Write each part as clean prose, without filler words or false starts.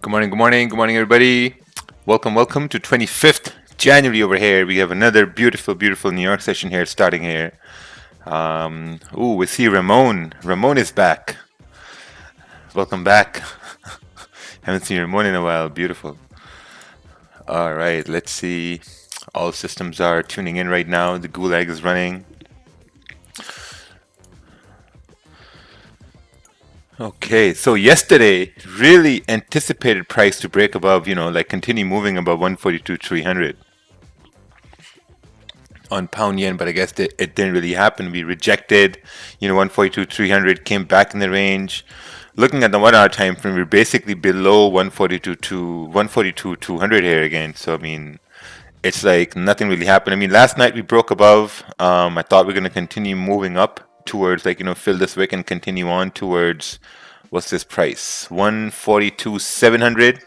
Good morning, everybody. Welcome to 25th January over here. We have another beautiful New York session here starting here. We see Ramon. Ramon is back. Welcome back. Haven't seen Ramon in a while. Beautiful. All right, let's see. All systems are tuning in right now. The Gulag is running. Okay, so yesterday really anticipated price to break above, like continue moving above 142.300 on pound yen, but I guess it didn't really happen. We rejected, 142.300, came back in the range. Looking at the 1 hour time frame, we're basically below 142.200 here again. So I mean, it's like nothing really happened. I mean, last night we broke above. I thought we are going to continue moving up towards, fill this wick and continue on towards, what's this price? 142.700.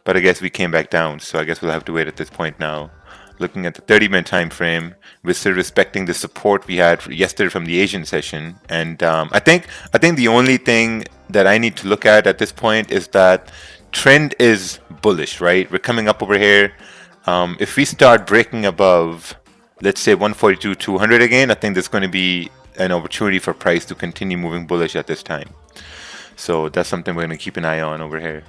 But I guess we came back down. So I guess we'll have to wait at this point now. Looking at the 30-minute time frame, we're still respecting the support we had yesterday from the Asian session. And I think the only thing that I need to look at this point is that trend is bullish, right? We're coming up over here. If we start breaking above, let's say 142.200 again, I think there's going to be an opportunity for price to continue moving bullish at this time. So that's something we're going to keep an eye on over here.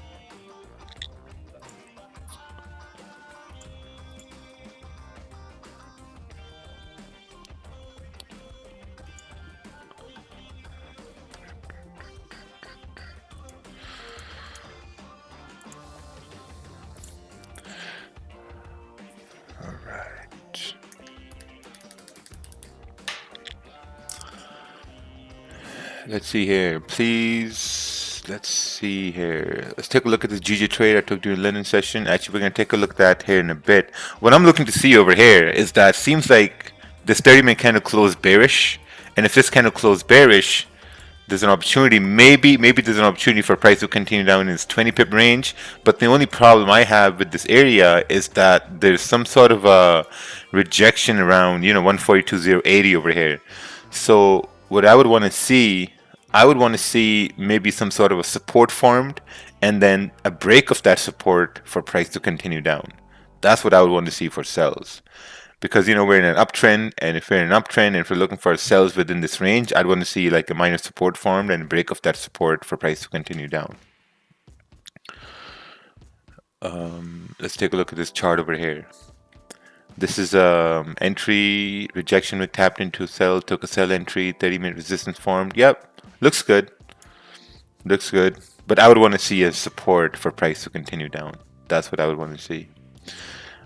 Let's see here, please. Let's see here. Let's take a look at this GG trade I took during London session. Actually, we're going to take a look at that here in a bit. What I'm looking to see over here is that seems like this 30-minute kind of closed bearish. And if this kind of closed bearish, there's an opportunity. Maybe there's an opportunity for price to continue down in this 20 pip range. But the only problem I have with this area is that there's some sort of a rejection around, 142.080 over here. So what I would want to see, maybe some sort of a support formed and then a break of that support for price to continue down. That's what I would want to see for sells. Because, we're in an uptrend, and if we're in an uptrend and if we're looking for sells within this range, I'd want to see like a minor support formed and a break of that support for price to continue down. Let's take a look at this chart over here. This is entry, rejection we tapped into sell, took a sell entry, 30-minute resistance formed. Yep, looks good. Looks good. But I would want to see a support for price to continue down. That's what I would want to see.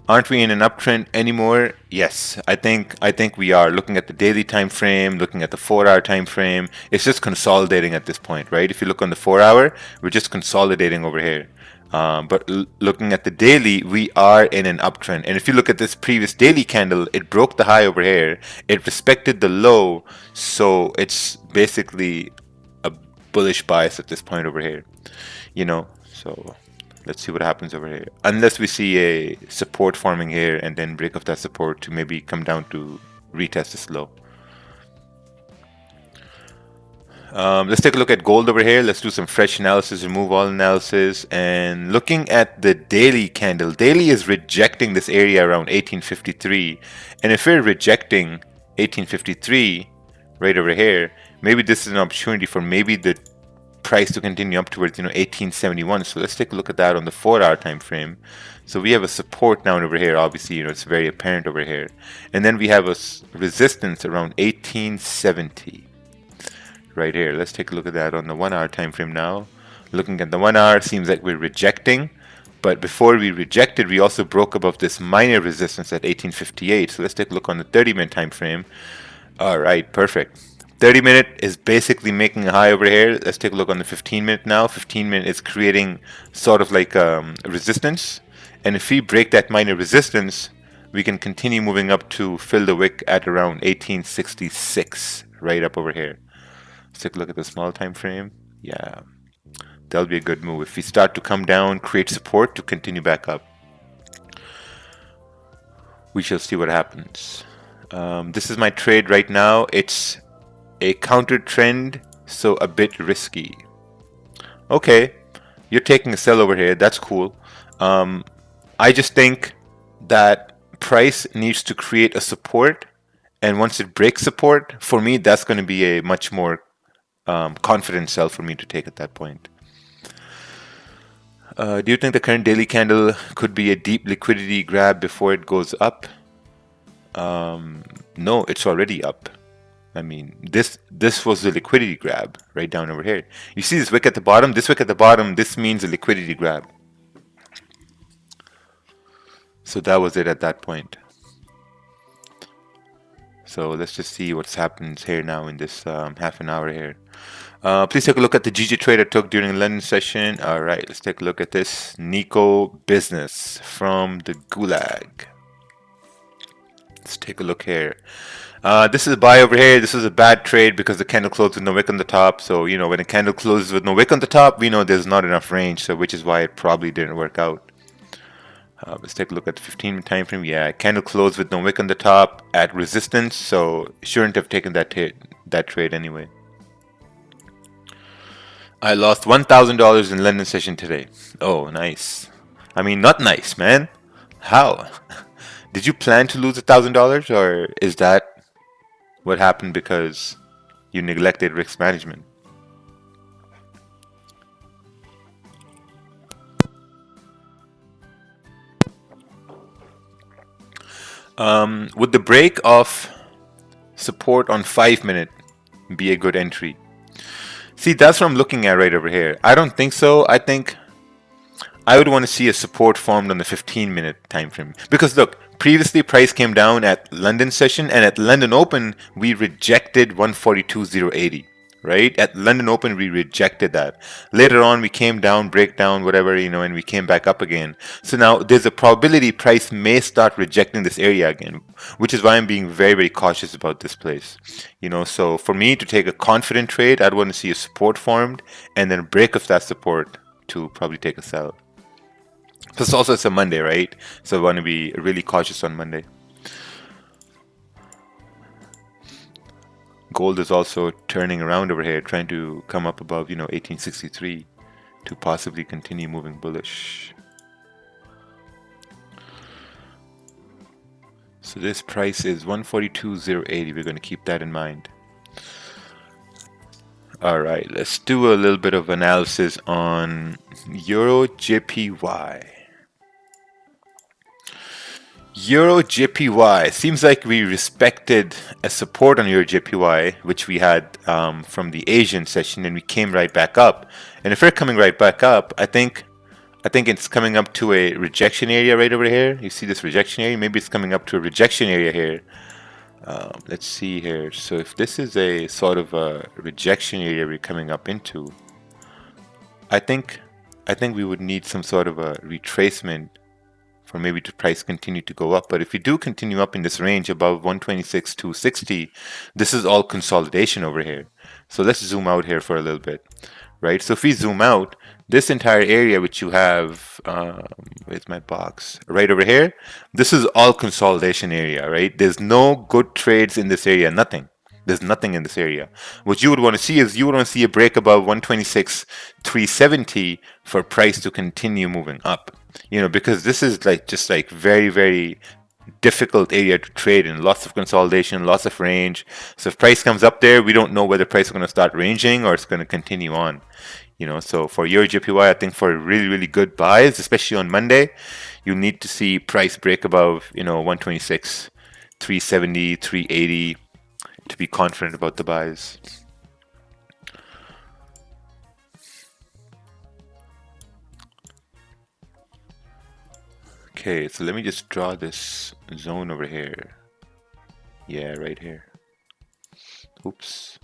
Aren't we in an uptrend anymore? Yes, I think we are. Looking at the daily time frame, looking at the 4-hour time frame, it's just consolidating at this point, right? If you look on the 4-hour, we're just consolidating over here. But looking at the daily, we are in an uptrend. And if you look at this previous daily candle, it broke the high over here. It respected the low, so it's basically a bullish bias at this point over here. So let's see what happens over here. Unless we see a support forming here and then break off that support to maybe come down to retest this low. Let's take a look at gold over here. Let's do some fresh analysis, remove all analysis. And looking at the daily candle, daily is rejecting this area around 1853. And if we're rejecting 1853 right over here, maybe this is an opportunity for maybe the price to continue up towards 1871. So let's take a look at that on the 4-hour time frame. So we have a support down over here. Obviously, it's very apparent over here. And then we have a resistance around 1870. Right here. Let's take a look at that on the 1-hour time frame now. Looking at the 1 hour, seems like we're rejecting, but before we rejected, we also broke above this minor resistance at 1858. So let's take a look on the 30-minute time frame. All right, perfect. 30-minute is basically making a high over here. Let's take a look on the 15-minute now. 15-minute is creating sort of like resistance, and if we break that minor resistance, we can continue moving up to fill the wick at around 1866, right up over here. Let's take a look at the small time frame. Yeah, that'll be a good move. If we start to come down, create support to continue back up, we shall see what happens. This is my trade right now. It's a counter trend, so a bit risky. Okay, You're taking a sell over here. That's cool. I just think that price needs to create a support, and once it breaks support, for me, that's going to be a much more confident sell for me to take at that point. Do you think the current daily candle could be a deep liquidity grab before it goes up? No, it's already up. I mean, this was the liquidity grab right down over here. You see this wick at the bottom? This wick at the bottom, this means a liquidity grab. So that was it at that point. So let's just see what's happened here now in this half an hour here. Please take a look at the cTrader took during the London session. All right, let's take a look at this. Nico Business from the Gulag. Let's take a look here. This is a buy over here. This is a bad trade because the candle closed with no wick on the top. So, you know, when a candle closes with no wick on the top, we know there's not enough range. So, which is why it probably didn't work out. Let's take a look at the 15-minute time frame. Yeah, candle closed with no wick on the top at resistance. So, shouldn't have taken that trade anyway. I lost $1,000 in London session today. Oh, nice. I mean, not nice, man. How? Did you plan to lose $1,000, or is that what happened because you neglected risk management? Would the break of support on 5-minute be a good entry? See, that's what I'm looking at right over here. I don't think so. I think I would want to see a support formed on the 15-minute time frame. Because look, previously price came down at London session, and at London Open, we rejected 142.080. Right? At London Open, we rejected that. Later on, we came down, break down, whatever, you know, and we came back up again. So now there's a probability price may start rejecting this area again, which is why I'm being very, very cautious about this place. You know, so for me to take a confident trade, I'd want to see a support formed and then break of that support to probably take a sell. Plus also it's a Monday, right? So I want to be really cautious on Monday. Gold is also turning around over here, trying to come up above, you know, 1863 to possibly continue moving bullish. So this price is 142.080. We're going to keep that in mind. All right, let's do a little bit of analysis on Euro JPY. Euro JPY, seems like we respected a support on Euro JPY, which we had from the Asian session, and we came right back up. And if we're coming right back up, I think it's coming up to a rejection area right over here. You see this rejection area? Maybe it's coming up to a rejection area here. Let's see here. So if this is a sort of a rejection area we're coming up into, I think we would need some sort of a retracement for maybe the price continue to go up. But if we do continue up in this range above 126.260, this is all consolidation over here. So let's zoom out here for a little bit, right? So if we zoom out, this entire area which you have, where's my box? Right over here, this is all consolidation area, right? There's no good trades in this area, nothing. There's nothing in this area. What you would want to see is you would want to see a break above 126.370 for price to continue moving up. You know, because this is like just like very, very difficult area to trade in. Lots of consolidation, lots of range. So if price comes up there, we don't know whether price is going to start ranging or it's going to continue on. You know, so for Euro JPY, I think for really, really good buys, especially on Monday, you need to see price break above, you know, 126.370, 380 to be confident about the buys. Okay, so let me just draw this zone over here. Yeah, right here. Oops.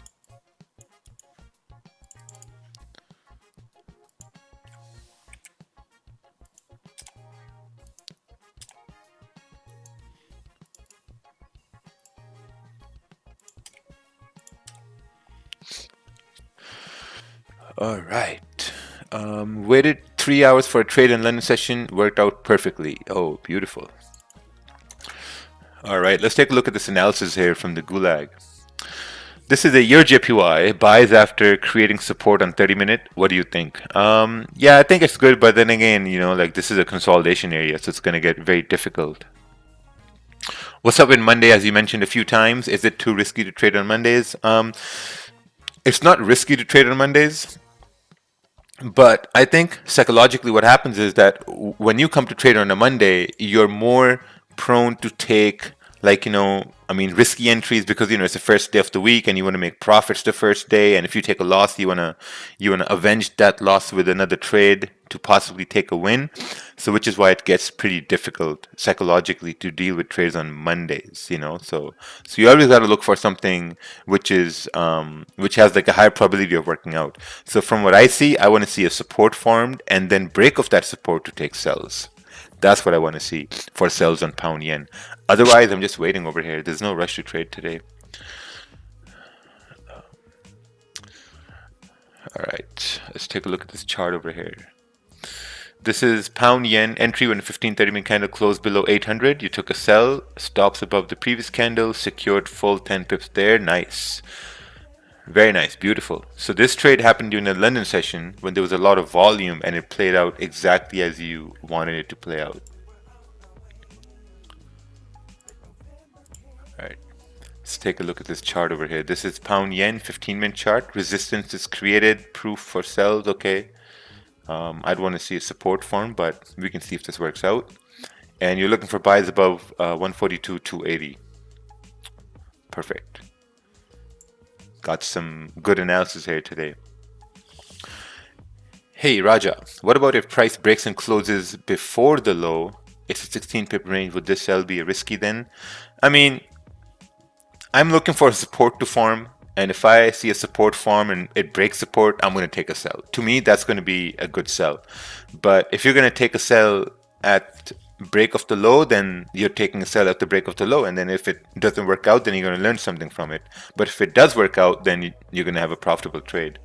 All right. Waited 3 hours for a trade in London session, worked out perfectly. Oh, beautiful. All right, let's take a look at this analysis here from the Gulag. This is a year JPY, buys after creating support on 30-minute. What do you think? Yeah, I think it's good, but then again, like this is a consolidation area, so it's going to get very difficult. What's up with Monday, as you mentioned a few times? Is it too risky to trade on Mondays? It's not risky to trade on Mondays, but I think psychologically what happens is that when you come to trade on a Monday, you're more prone to take, like, risky entries, because it's the first day of the week and you want to make profits the first day, and if you take a loss, you want to avenge that loss with another trade to possibly take a win. So which is why it gets pretty difficult psychologically to deal with trades on Mondays, so you always got to look for something which has like a higher probability of working out. So from what I see, I want to see a support formed and then break off that support to take sells. That's what I want to see for sells on pound yen. Otherwise, I'm just waiting over here. There's no rush to trade today. All right, let's take a look at this chart over here. This is pound yen entry when the 15-30-minute candle closed below 800. You took a sell, stops above the previous candle, secured full 10 pips there. Nice. Very nice, beautiful. So this trade happened during the London session when there was a lot of volume and it played out exactly as you wanted it to play out. All right, let's take a look at this chart over here. This is pound yen 15-minute chart. Resistance is created, proof for sells. Okay. I'd want to see a support form, but we can see if this works out. And you're looking for buys above 142.280. Perfect. Got some good analysis here today. Hey Raja, what about if price breaks and closes before the low? It's a 16 pip range. Would this sell be risky then? I mean, I'm looking for a support to form. And if I see a support form and it breaks support, I'm going to take a sell. To me, that's going to be a good sell. But if you're going to take a sell at break of the low, then you're taking a sell at the break of the low. And then if it doesn't work out, then you're going to learn something from it. But if it does work out, then you're going to have a profitable trade.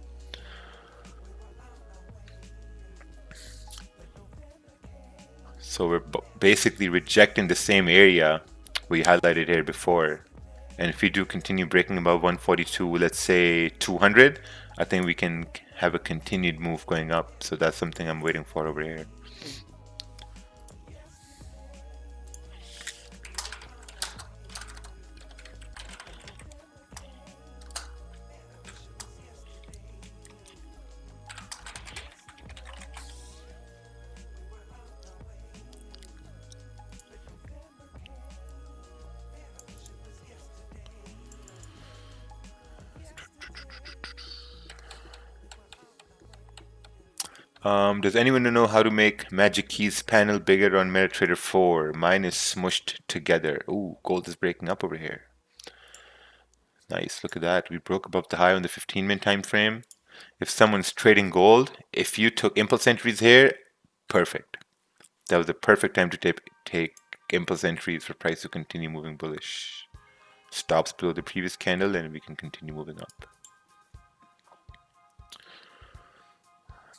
So we're basically rejecting the same area we highlighted here before. And if we do continue breaking above 142, let's say 200, I think we can have a continued move going up. So that's something I'm waiting for over here. Does anyone know how to make Magic Keys panel bigger on MetaTrader 4? Mine is smushed together. Ooh, gold is breaking up over here. Nice, look at that. We broke above the high on the 15-minute time frame. If someone's trading gold, if you took impulse entries here, perfect. That was the perfect time to take impulse entries for price to continue moving bullish. Stops below the previous candle and we can continue moving up.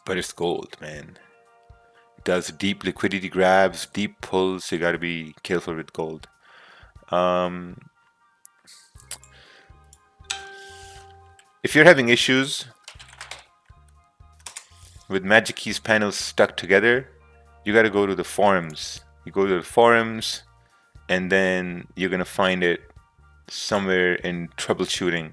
But it's gold, man. It does deep liquidity grabs, deep pulls, so you gotta be careful with gold. If you're having issues with Magic Keys panels stuck together, you gotta go to the forums. You go to the forums and then you're gonna find it somewhere in troubleshooting.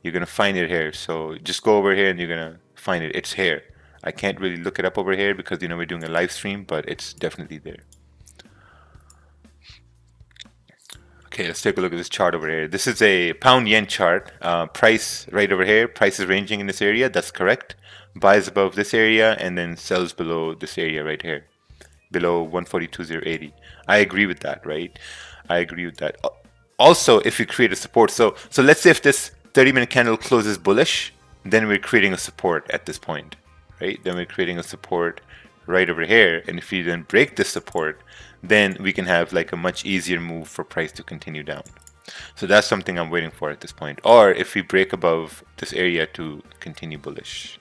You're gonna find it here. So just go over here and you're gonna find it. It's here. I can't really look it up over here because we're doing a live stream, but it's definitely there. Okay, let's take a look at this chart over here. This is a pound yen chart. Price right over here. Price is ranging in this area. That's correct. Buys above this area and then sells below this area right here, below 142.080. I agree with that, right? I agree with that. Also, if you create a support, so let's say if this 30-minute candle closes bullish, then we're creating a support at this point. Right? Then we're creating a support right over here. And if you then break this support, then we can have like a much easier move for price to continue down. So that's something I'm waiting for at this point. Or if we break above this area to continue bullish.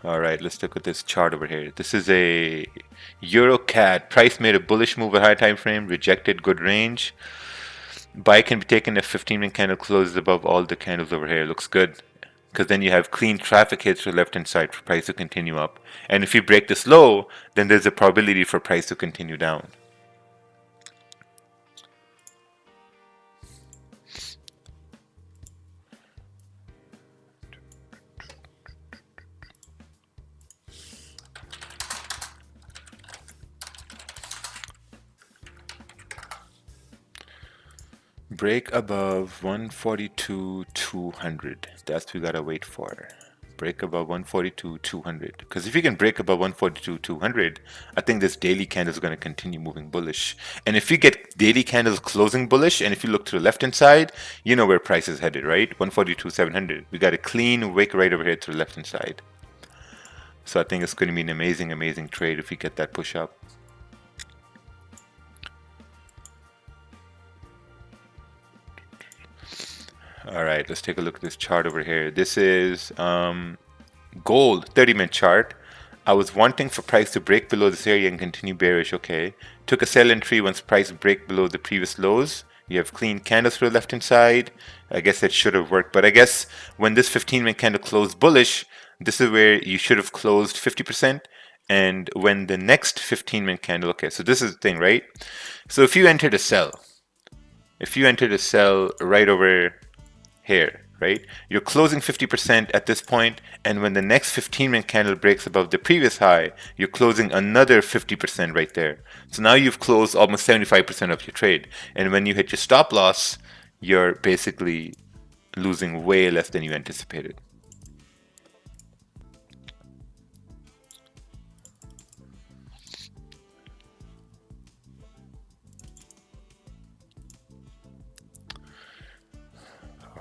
All right, let's look at this chart over here. This is a Euro CAD, price made a bullish move at higher time frame, rejected, good range. Buy can be taken if 15-minute candle closes above all the candles over here. Looks good. Because then you have clean traffic hits to the left hand side for price to continue up. And if you break this low, then there's a probability for price to continue down. Break above 142,200. That's what we gotta wait for. Break above 142,200. Because if you can break above 142,200, I think this daily candle is going to continue moving bullish. And if you get daily candles closing bullish, and if you look to the left hand side, you know where price is headed, right? 142,700. We got a clean wick right over here to the left hand side. So I think it's going to be an amazing, amazing trade if we get that push up. All right, let's take a look at this chart over here. This is gold 30-minute chart. I was wanting for price to break below this area and continue bearish. Okay, took a sell entry once price break below the previous lows. You have clean candles to the left hand side. I guess that should have worked, but I guess when this 15-minute candle closed bullish, this is where you should have closed 50%. And when the next 15-minute candle, okay, so this is the thing, right? So if you entered a sell, right over here, right? You're closing 50% at this point, and when the next 15-minute candle breaks above the previous high, you're closing another 50% right there. So now you've closed almost 75% of your trade. And when you hit your stop loss, you're basically losing way less than you anticipated.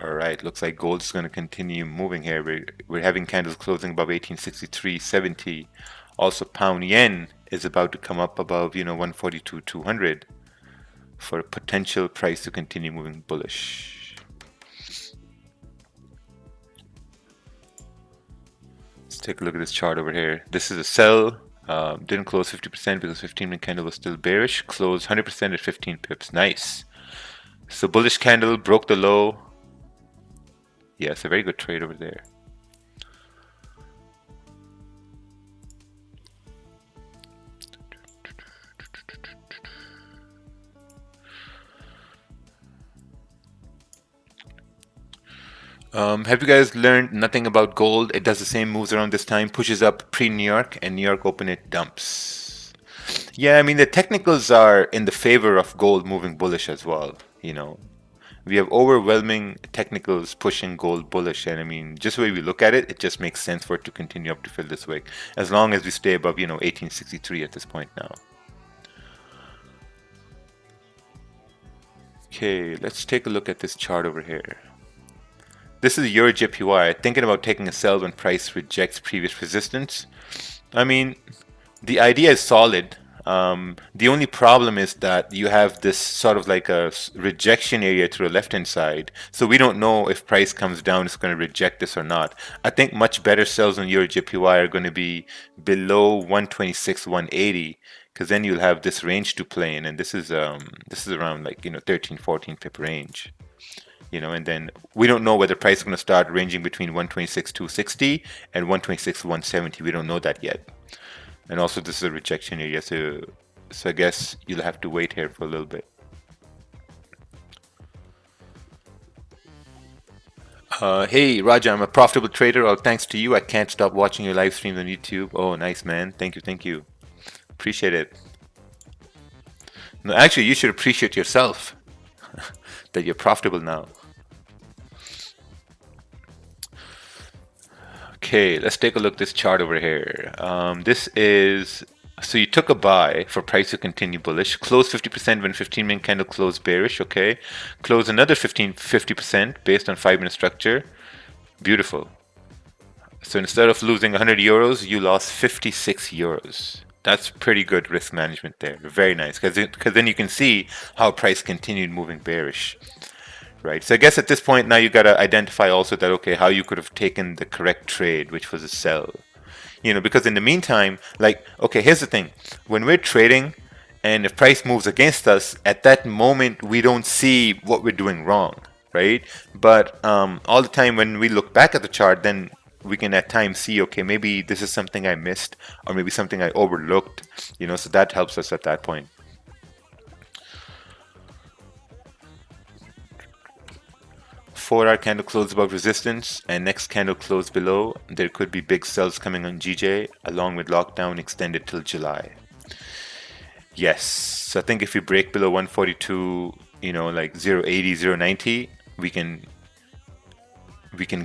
All right, looks like gold is going to continue moving here. We're having candles closing above 1863.70. Also, pound yen is about to come up above, 142.200 for a potential price to continue moving bullish. Let's take a look at this chart over here. This is a sell. Didn't close 50% because 15-minute candle was still bearish. Closed 100% at 15 pips. Nice. So bullish candle broke the low. Yeah, it's a very good trade over there. Have you guys learned nothing about gold? It does the same moves around this time, pushes up pre-New York, and New York open it dumps. Yeah, I mean, the technicals are in the favor of gold moving bullish as well, We have overwhelming technicals pushing gold bullish, and I mean, just the way we look at it, it just makes sense for it to continue up to fill this wick, as long as we stay above, 1863 at this point now. Okay, let's take a look at this chart over here. This is your JPY, thinking about taking a sell when price rejects previous resistance. I mean, the idea is solid. The only problem is that you have this sort of like a rejection area to the left hand side. So we don't know if price comes down, it's going to reject this or not. I think much better sells on Euro JPY are going to be below 126, 180, because then you'll have this range to play in. And this is around like, 13, 14 pip range. And then we don't know whether price is going to start ranging between 126, 260 and 126, 170. We don't know that yet. And also this is a rejection area, so I guess you'll have to wait here for a little bit. Hey Raja, I'm a profitable trader. All thanks to you. I can't stop watching your live streams on YouTube. Oh, nice, man. Thank you. Appreciate it. No, actually, you should appreciate yourself that you're profitable now. Okay, let's take a look at this chart over here. So you took a buy for price to continue bullish, close 50% when 15-minute candle closed bearish, okay? Close another 50% based on 5-minute structure. Beautiful. So instead of losing 100 euros, you lost 56 euros. That's pretty good risk management there. Very nice, because then you can see how price continued moving bearish. Right. So I guess at this point now you got to identify also that, okay, how you could have taken the correct trade, which was a sell. because in the meantime, like, okay, here's the thing. When we're trading and if price moves against us, at that moment, we don't see what we're doing wrong, right? But all the time when we look back at the chart, then we can at times see, okay, maybe this is something I missed or maybe something I overlooked, so that helps us at that point. 4-hour candle close above resistance and next candle close below. There could be big sells coming on GJ along with lockdown extended till July. Yes, so I think if we break below 142, like 080, 090, we can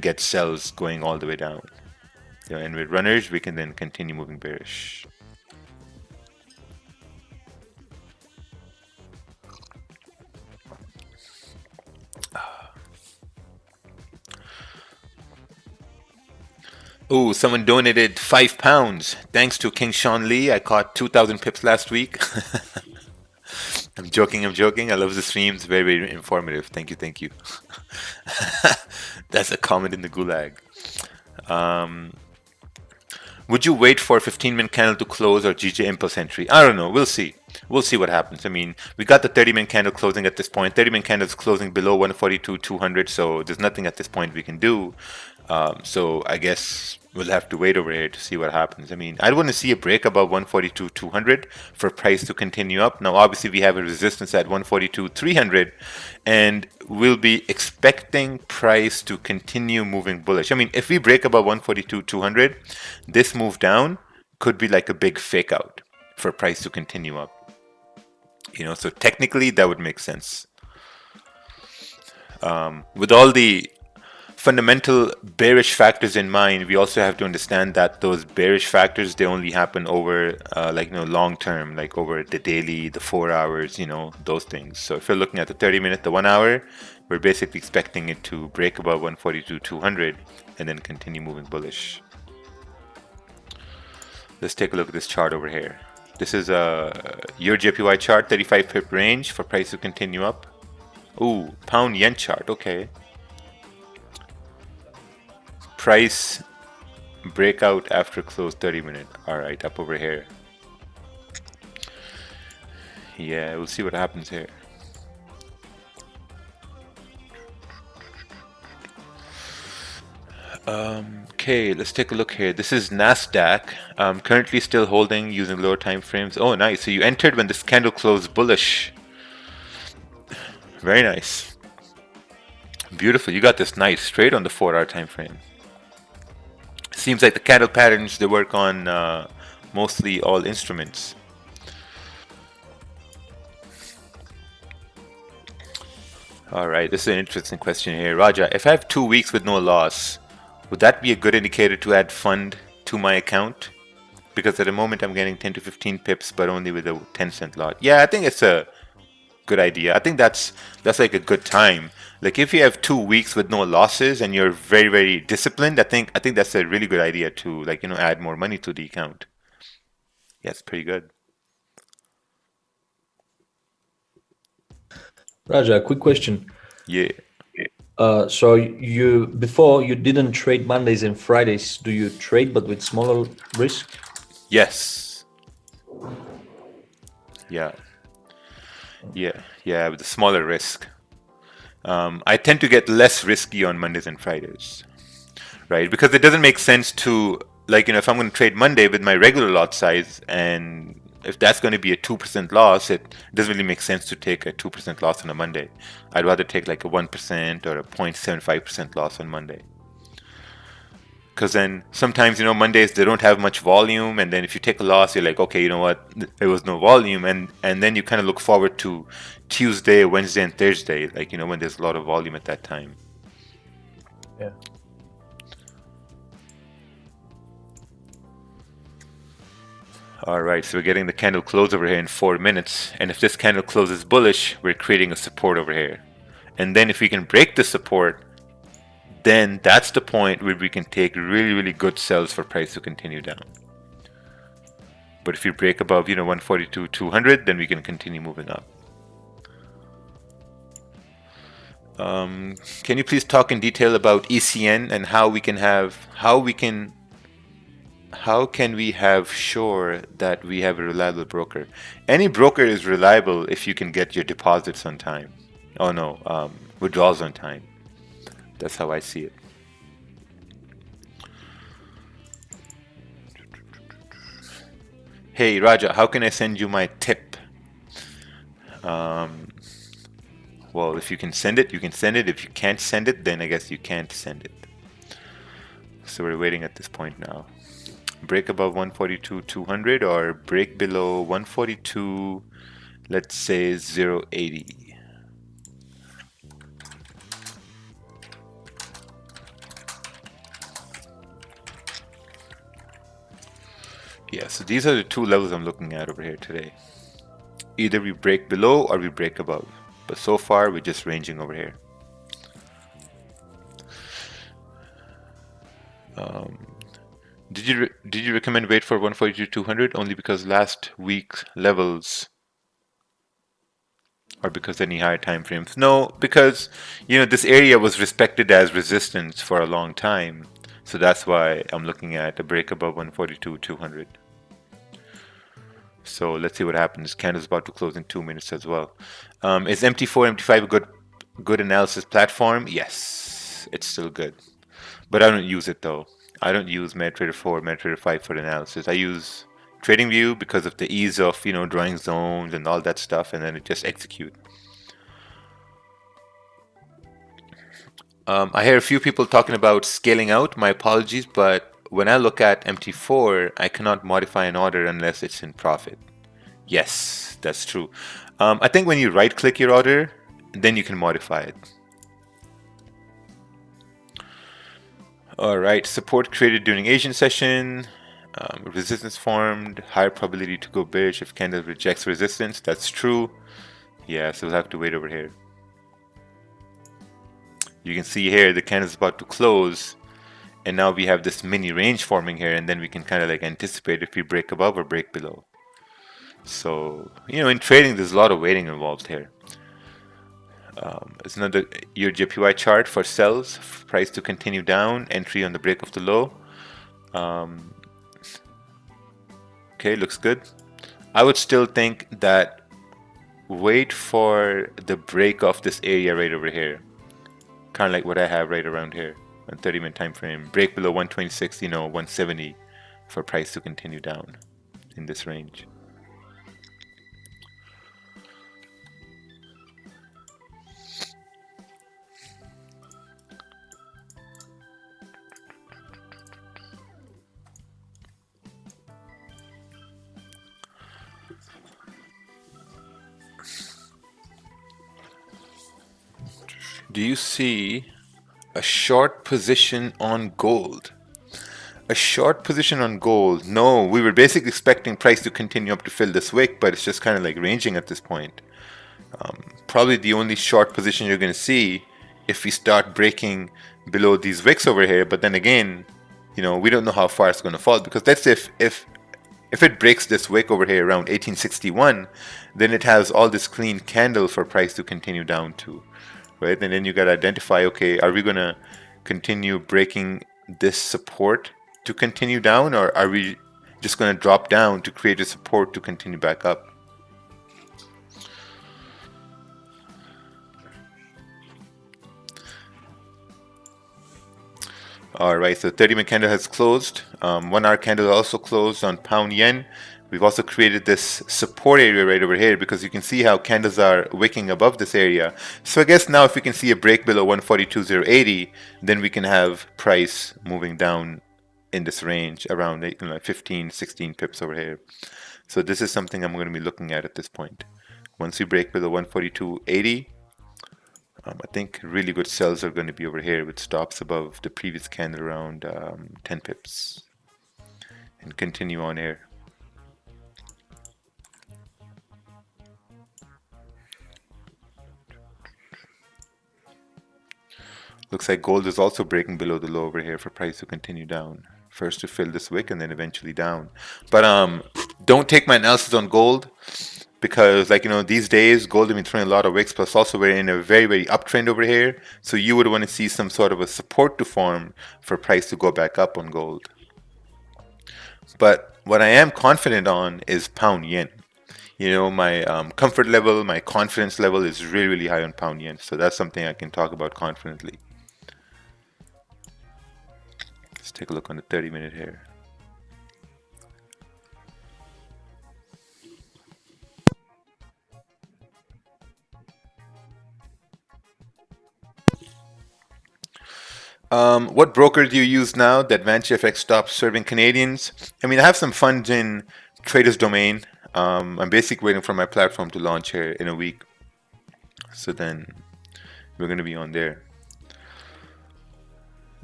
get sells going all the way down. And with runners, we can then continue moving bearish. Oh, someone donated £5. Thanks to King Sean Lee. I caught 2,000 pips last week. I'm joking. I love the streams. Very, very informative. Thank you. That's a comment in the gulag. Would you wait for a 15-minute candle to close or GJ impulse entry? I don't know. We'll see. We'll see what happens. I mean, we got the 30-minute candle closing at this point. 30-minute candle is closing below 142.200, so there's nothing at this point we can do. So I guess we'll have to wait over here to see what happens. I mean, I'd want to see a break above 142.200 for price to continue up. Now, obviously, we have a resistance at 142.300, and we'll be expecting price to continue moving bullish. I mean, if we break above 142.200, this move down could be like a big fake out for price to continue up. So technically that would make sense. With all the fundamental bearish factors in mind, we also have to understand that those bearish factors, they only happen over long term, like over the daily, the 4 hours, those things. So if you're looking at the 30-minute, the 1 hour, we're basically expecting it to break above 142.200 and then continue moving bullish. Let's take a look at this chart over here. This is your JPY chart, 35 pip range for price to continue up. Ooh, pound yen chart, okay. Price breakout after close 30-minute. All right, up over here. Yeah, we'll see what happens here. Okay, let's take a look here. This is NASDAQ. Currently still holding using lower time frames. Oh, nice. So you entered when this candle closed bullish. Very nice. Beautiful. You got this nice straight on the 4-hour time frame. Seems like the candle patterns, they work on mostly all instruments. All right, this is an interesting question here. Raja, if I have 2 weeks with no loss, would that be a good indicator to add fund to my account? Because at the moment I'm getting 10 to 15 pips, but only with a 10-cent lot. Yeah, I think it's a good idea. I think that's like a good time. Like if you have 2 weeks with no losses and you're very, very disciplined, I think that's a really good idea to add more money to the account. Yeah, it's pretty good. Raja, quick question. Yeah. So before you didn't trade Mondays and Fridays. Do you trade but with smaller risk? Yes. Yeah, with a smaller risk. I tend to get less risky on Mondays and Fridays, right? Because it doesn't make sense to, if I'm going to trade Monday with my regular lot size, and if that's going to be a 2% loss, it doesn't really make sense to take a 2% loss on a Monday. I'd rather take like a 1% or a 0.75% loss on Monday. Because then sometimes, Mondays, they don't have much volume. And then if you take a loss, you're like, okay, you know what? There was no volume. And then you kind of look forward to Tuesday, Wednesday, and Thursday, when there's a lot of volume at that time. Yeah. All right, so we're getting the candle close over here in 4 minutes. And if this candle closes bullish, we're creating a support over here. And then if we can break the support, then that's the point where we can take really, really good sells for price to continue down. But if you break above, 142.200, then we can continue moving up. Can you please talk in detail about ECN and how we can How can we have sure that we have a reliable broker? Any broker is reliable if you can get your deposits on time. Oh no, withdrawals on time. That's how I see it. Hey Raja, how can I send you my tip? Well, if you can send it, you can send it. If you can't send it, then I guess you can't send it. So we're waiting at this point now. Break above 142.200 or break below 142, let's say 0.80. Yeah, so these are the two levels I'm looking at over here today. Either we break below or we break above. But so far, we're just ranging over here. Did you recommend wait for 142.200 only because last week's levels or because any higher time frames? No, because this area was respected as resistance for a long time. So that's why I'm looking at a break above 142.200. So let's see what happens. Candle's about to close in 2 minutes as well. Is MT4, MT5 a good analysis platform? Yes, it's still good. But I don't use it though. I don't use MetaTrader 4, MetaTrader 5 for analysis. I use TradingView because of the ease of drawing zones and all that stuff, and then it just execute. I hear a few people talking about scaling out. My apologies, but when I look at MT4, I cannot modify an order unless it's in profit. Yes, that's true. I think when you right-click your order, then you can modify it. All right, support created during Asian session. Resistance formed, higher probability to go bearish if candle rejects resistance. That's true. Yeah, so we'll have to wait over here. You can see here the candle is about to close, and now we have this mini range forming here, and then we can kind of like anticipate if we break above or break below. So in trading, there's a lot of waiting involved here. It's another your JPY chart for sells, price to continue down, entry on the break of the low. Okay, looks good. I would still think that wait for the break of this area right over here. Kind of like what I have right around here on 30-minute time frame. Break below 126, 170 for price to continue down in this range. Do you see a short position on gold? A short position on gold? No, we were basically expecting price to continue up to fill this wick, but it's just kind of like ranging at this point. Probably the only short position you're going to see if we start breaking below these wicks over here. But then again, we don't know how far it's going to fall, because that's if it breaks this wick over here around 1861, then it has all this clean candle for price to continue down to. Right? And then you got to identify, okay, are we going to continue breaking this support to continue down, or are we just going to drop down to create a support to continue back up? All right, so 30-minute candle has closed. 1 hour candle also closed on pound yen. We've also created this support area right over here, because you can see how candles are wicking above this area. So I guess now if we can see a break below 142.080, then we can have price moving down in this range around 15, 16 pips over here. So this is something I'm going to be looking at this point. Once we break below 142.80, I think really good sells are going to be over here with stops above the previous candle around 10 pips. And continue on here. Looks like gold is also breaking below the low over here for price to continue down. First to fill this wick and then eventually down. But don't take my analysis on gold, because these days gold has been throwing a lot of wicks, plus also we're in a very, very uptrend over here. So you would want to see some sort of a support to form for price to go back up on gold. But what I am confident on is pound yen. My comfort level, my confidence level is really, really high on pound yen. So that's something I can talk about confidently. Let's take a look on the 30-minute here. What broker do you use now that VantageFX stopped serving Canadians? I mean, I have some funds in Traders Domain. I'm basically waiting for my platform to launch here in a week. So then we're going to be on there.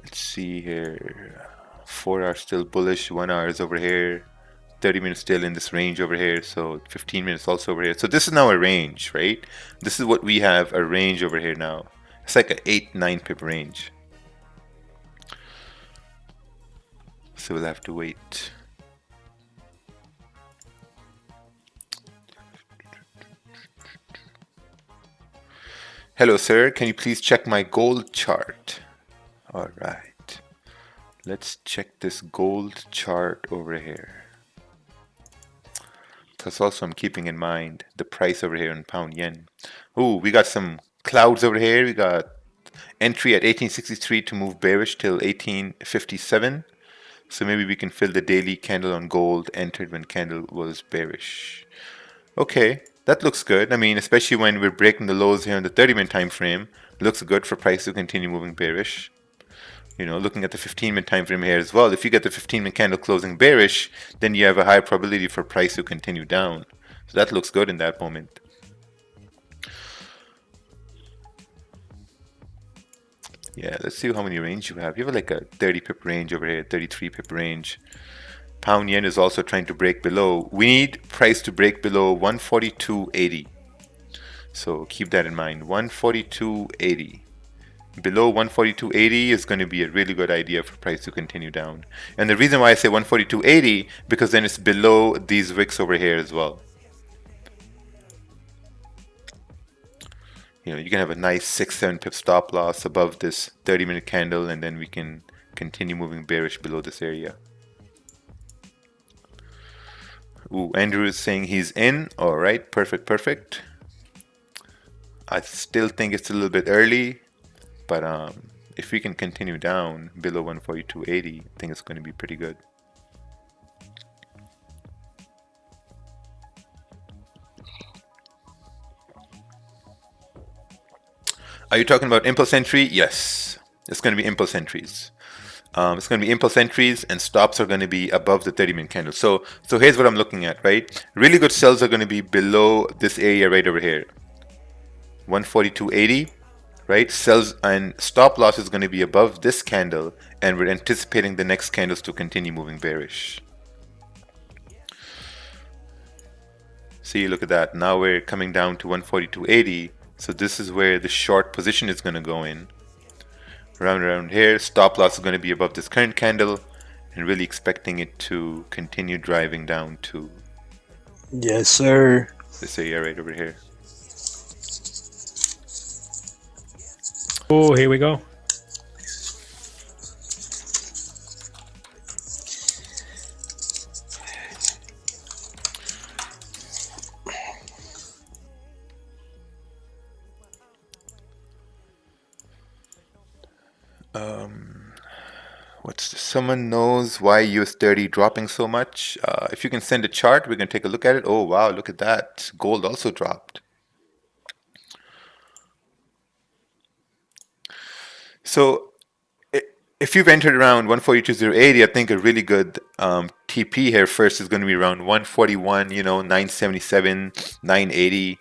Let's see here. 4 hours still bullish, 1 hour is over here. 30 minutes still in this range over here, so 15 minutes also over here. So this is now a range, right? This is what we have, a range over here now. It's like an 8-9 pip range. So we'll have to wait. Hello, sir. Can you please check my gold chart? All right. Let's check this gold chart over here. Plus also I'm keeping in mind the price over here in pound yen. Ooh, we got some clouds over here. We got entry at 1863 to move bearish till 1857. So maybe we can fill the daily candle on gold entered when candle was bearish. Okay, that looks good. I mean, especially when we're breaking the lows here in the 30-minute time frame, looks good for price to continue moving bearish. Looking at the 15-minute time frame here as well, if you get the 15-minute candle closing bearish, then you have a high probability for price to continue down. So that looks good in that moment. Yeah, let's see how many range you have. You have like a 30 pip range over here, 33 pip range. Pound yen is also trying to break below. We need price to break below 142.80. So keep that in mind, 142.80. Below 142.80 is going to be a really good idea for price to continue down. And the reason why I say 142.80, because then it's below these wicks over here as well. You can have a nice 6-7 pip stop loss above this 30-minute candle, and then we can continue moving bearish below this area. Ooh, Andrew is saying he's in. All right, perfect. I still think it's a little bit early, but if we can continue down below 142.80, I think it's going to be pretty good. Are you talking about impulse entry? Yes, it's going to be impulse entries. It's going to be impulse entries, and stops are going to be above the 30-minute candle. So here's what I'm looking at, right? Really good sells are going to be below this area right over here, 142.80, right? Sells and stop loss is going to be above this candle, and we're anticipating the next candles to continue moving bearish. See, look at that. Now we're coming down to 142.80. So this is where the short position is going to go in. Around here, stop loss is going to be above this current candle, and really expecting it to continue driving down to yes, sir. This area right over here. Oh, here we go. What's this? Someone knows why US30 dropping so much? If you can send a chart, we're going to take a look at it. Oh, wow, look at that. Gold also dropped. So if you've entered around 142.080, I think a really good TP here first is going to be around 141, 977, 980,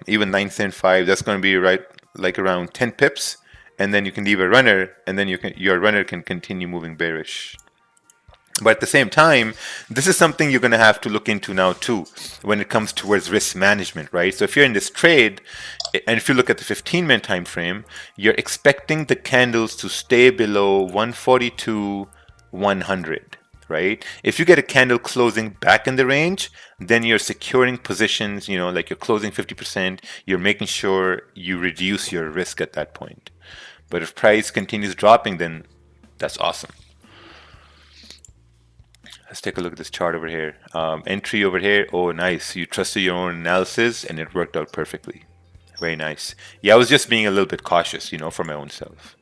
even 975. That's going to be right like around 10 pips. And then you can leave a runner, and then your runner can continue moving bearish. But at the same time, this is something you're going to have to look into now too when it comes towards risk management, right? So if you're in this trade, and if you look at the 15-minute time frame, you're expecting the candles to stay below 142.100, right? If you get a candle closing back in the range, then you're securing positions, like you're closing 50%, you're making sure you reduce your risk at that point. But if price continues dropping, then that's awesome. Let's take a look at this chart over here. Entry over here. Oh, nice. You trusted your own analysis and it worked out perfectly. Very nice. Yeah, I was just being a little bit cautious, for my own self.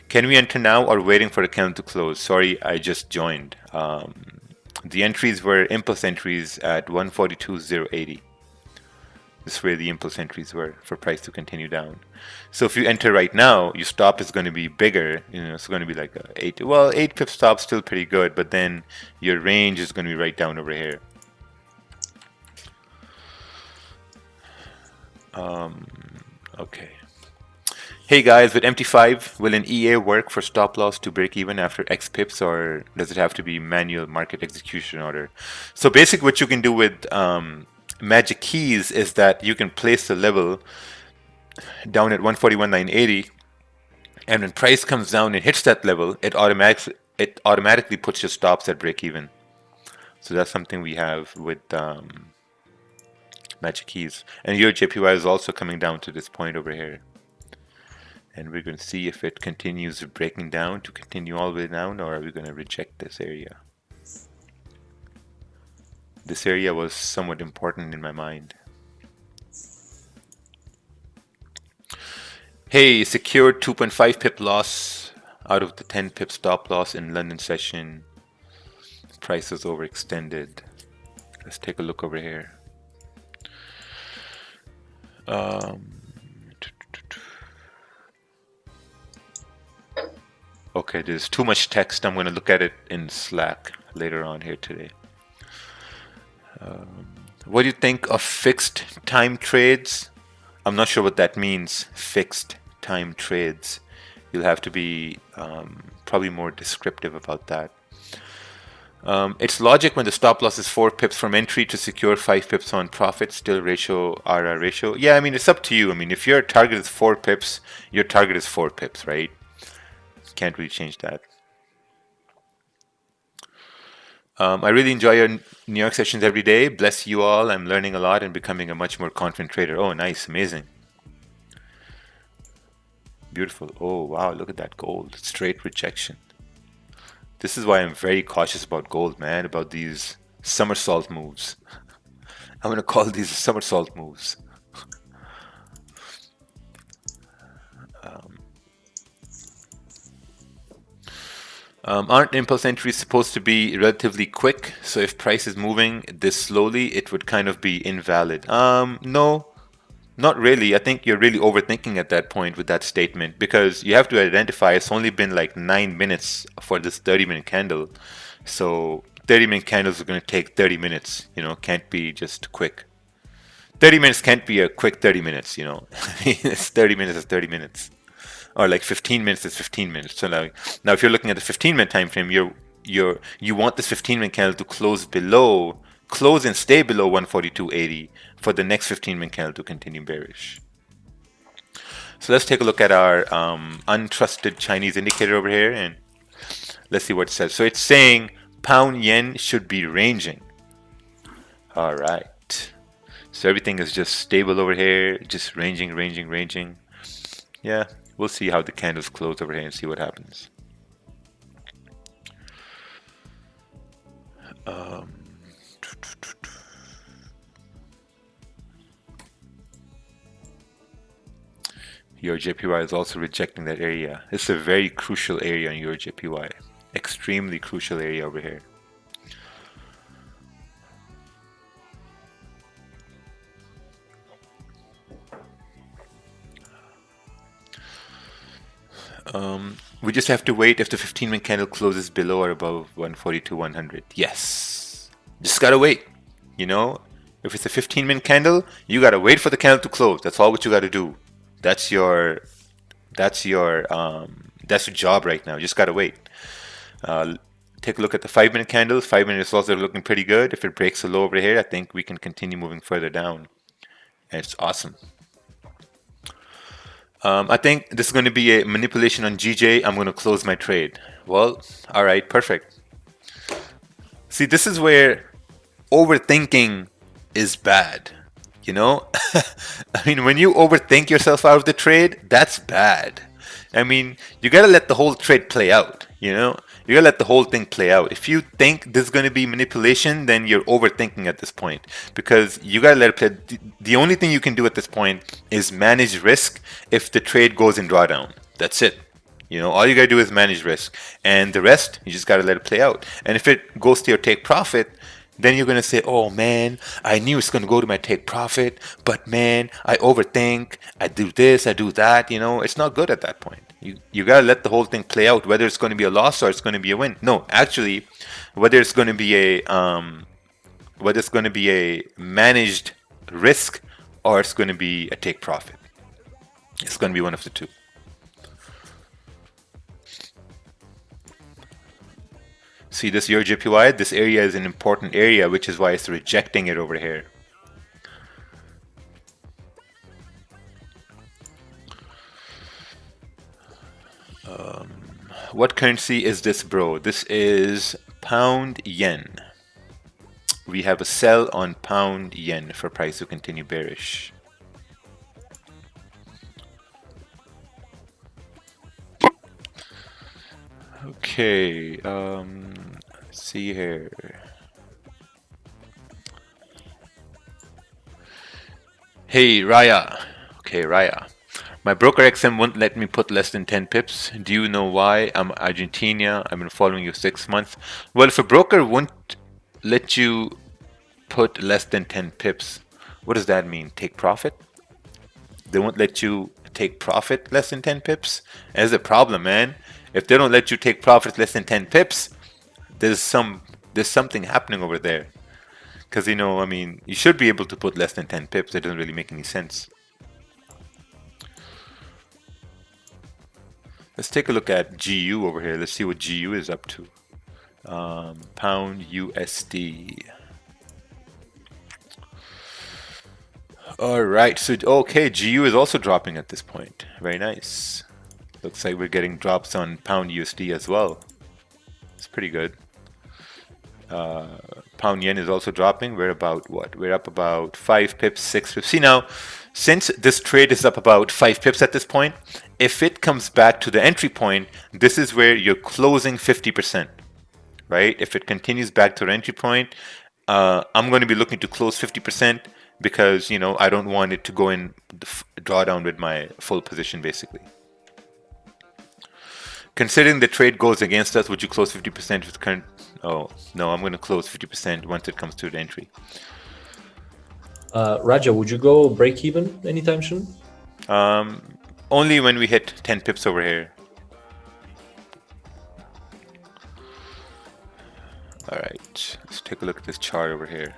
Can we enter now or waiting for the candle to close? Sorry, I just joined. The entries were impulse entries at 142.080. This is where the impulse entries were for price to continue down. So if you enter right now, your stop is going to be bigger. It's going to be like a 8 pip stop, still pretty good, but then your range is going to be right down over here. Okay. Hey guys, with MT5, will an EA work for stop loss to break even after X pips, or does it have to be manual market execution order? So basically what you can do with magic keys is that you can place the level down at 141.980, and when price comes down and hits that level, it automatically puts your stops at break even. So that's something we have with magic keys. And your JPY is also coming down to this point over here. And we're going to see if it continues breaking down to continue all the way down, or are we going to reject this area? This area was somewhat important in my mind. Hey, secured 2.5 pip loss out of the 10 pip stop loss in London session. Price is overextended. Let's take a look over here. Okay, there's too much text. I'm going to look at it in Slack later on here today. What do you think of fixed time trades? I'm not sure what that means, fixed time trades. You'll have to be probably more descriptive about that. It's logic when the stop loss is 4 pips from entry to secure 5 pips on profit, still ratio, RR ratio. Yeah, I mean, it's up to you. I mean, if your target is 4 pips, your target is 4 pips, right? Can't really change that. I really enjoy your New York sessions every day. Bless you all. I'm learning a lot and becoming a much more confident trader. Oh, nice. Amazing. Beautiful. Oh, wow. Look at that gold. Straight rejection. This is why I'm very cautious about gold, man, about these somersault moves. I'm going to call these somersault moves. Aren't impulse entries supposed to be relatively quick? So if price is moving this slowly, it would kind of be invalid. No, not really. I think you're really overthinking at that point with that statement, because you have to identify it's only been like 9 minutes for this 30-minute candle. So 30-minute candles are going to take 30 minutes, can't be just quick. 30 minutes can't be a quick 30 minutes, It's 30 minutes is 30 minutes. Or like 15 minutes is 15 minutes. So now if you're looking at the 15-minute time frame, you want this 15-minute candle to close and stay below 142.80 for the next 15-minute candle to continue bearish. So let's take a look at our untrusted Chinese indicator over here, and let's see what it says. So it's saying pound yen should be ranging. All right. So everything is just stable over here, just ranging. Yeah. We'll see how the candles close over here and see what happens. Your JPY is also rejecting that area. It's a very crucial area on your JPY. Extremely crucial area over here. We just have to wait if the 15-minute candle closes below or above 142.100. Yes, just gotta wait. If it's a 15-minute candle, you gotta wait for the candle to close. That's all what you gotta do. That's your job right now. Just gotta wait. Take a look at the 5-minute candles. 5 minutes also looking pretty good. If it breaks a low over here, I think we can continue moving further down. And it's awesome. I think this is going to be a manipulation on GJ. I'm going to close my trade. Well, all right, perfect. See, this is where overthinking is bad. I mean, when you overthink yourself out of the trade, that's bad. I mean, you got to let the whole trade play out. You know, you gotta let the whole thing play out. If you think this is gonna be manipulation, then you're overthinking at this point, because you gotta let it play. The only thing you can do at this point is manage risk if the trade goes in drawdown. That's it. You know, all you gotta do is manage risk, and the rest you just gotta let it play out. And if it goes to your take profit, then you're gonna say, "Oh man, I knew it's gonna go to my take profit, but man, I overthink. I do this, I do that." You know, it's not good at that point. You gotta let the whole thing play out, whether it's gonna be a loss or it's gonna be a win. No, actually, whether it's gonna be a managed risk or it's gonna be a take profit. It's gonna be one of the two. See this your JPY? This area is an important area, which is why it's rejecting it over here. What currency is this, bro? This is pound yen. We have a sell on pound yen for price to continue bearish. Okay, let's see here. Hey, Raya. Okay, Raya. My broker XM won't let me put less than 10 pips. Do you know why? I'm Argentina. I've been following you 6 months. Well, if a broker won't let you put less than 10 pips, what does that mean? Take profit? They won't let you take profit less than 10 pips? That's a problem, man. If they don't let you take profit less than 10 pips, there's something happening over there. Because, you know, I mean, you should be able to put less than 10 pips. It doesn't really make any sense. Let's take a look at GU over here. Let's see what GU is up to. Pound USD. All right, so okay, GU is also dropping at this point. Very nice. Looks like we're getting drops on pound USD as well. It's pretty good. Pound yen is also dropping. We're about what? We're up about 5 pips, 6 pips. See now, since this trade is up about 5 pips at this point, if it comes back to the entry point, this is where you're closing 50%, right? If it continues back to the entry point, I'm going to be looking to close 50% because, you know, I don't want it to go in drawdown with my full position, basically. Considering the trade goes against us, would you close 50% with current? Oh, no, I'm going to close 50% once it comes to the entry. Raja, would you go break even anytime soon? Only when we hit 10 pips over here. All right, let's take a look at this chart over here.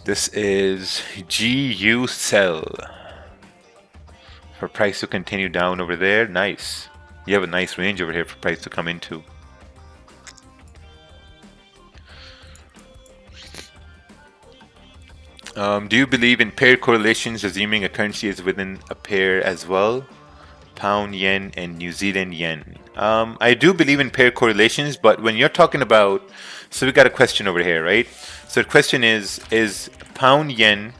This is GU sell. For price to continue down over there. Nice. You have a nice range over here for price to come into. Do you believe in pair correlations, assuming a currency is within a pair as well? Pound yen and New Zealand yen. I do believe in pair correlations, but when you're talking about, so we got a question over here, right? So the question is pound yen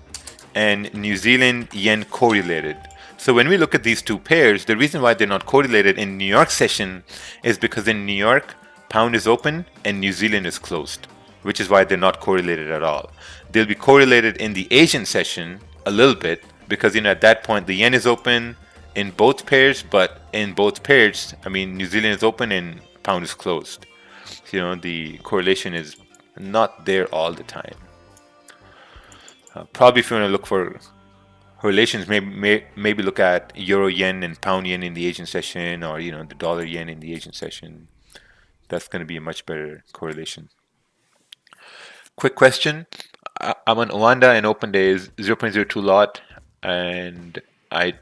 and New Zealand yen correlated? So when we look at these two pairs, the reason why they're not correlated in New York session is because in New York, pound is open and New Zealand is closed, which is why they're not correlated at all. They'll be correlated in the Asian session a little bit because, you know, at that point the yen is open in both pairs, but in both pairs, I mean, New Zealand is open and pound is closed. So, you know, the correlation is not there all the time. Probably if you want to look for correlations, maybe look at euro yen and pound yen in the Asian session, or, you know, the dollar yen in the Asian session. That's going to be a much better correlation. Quick question. I'm on Oanda and open day is 0.02 lot, and I'm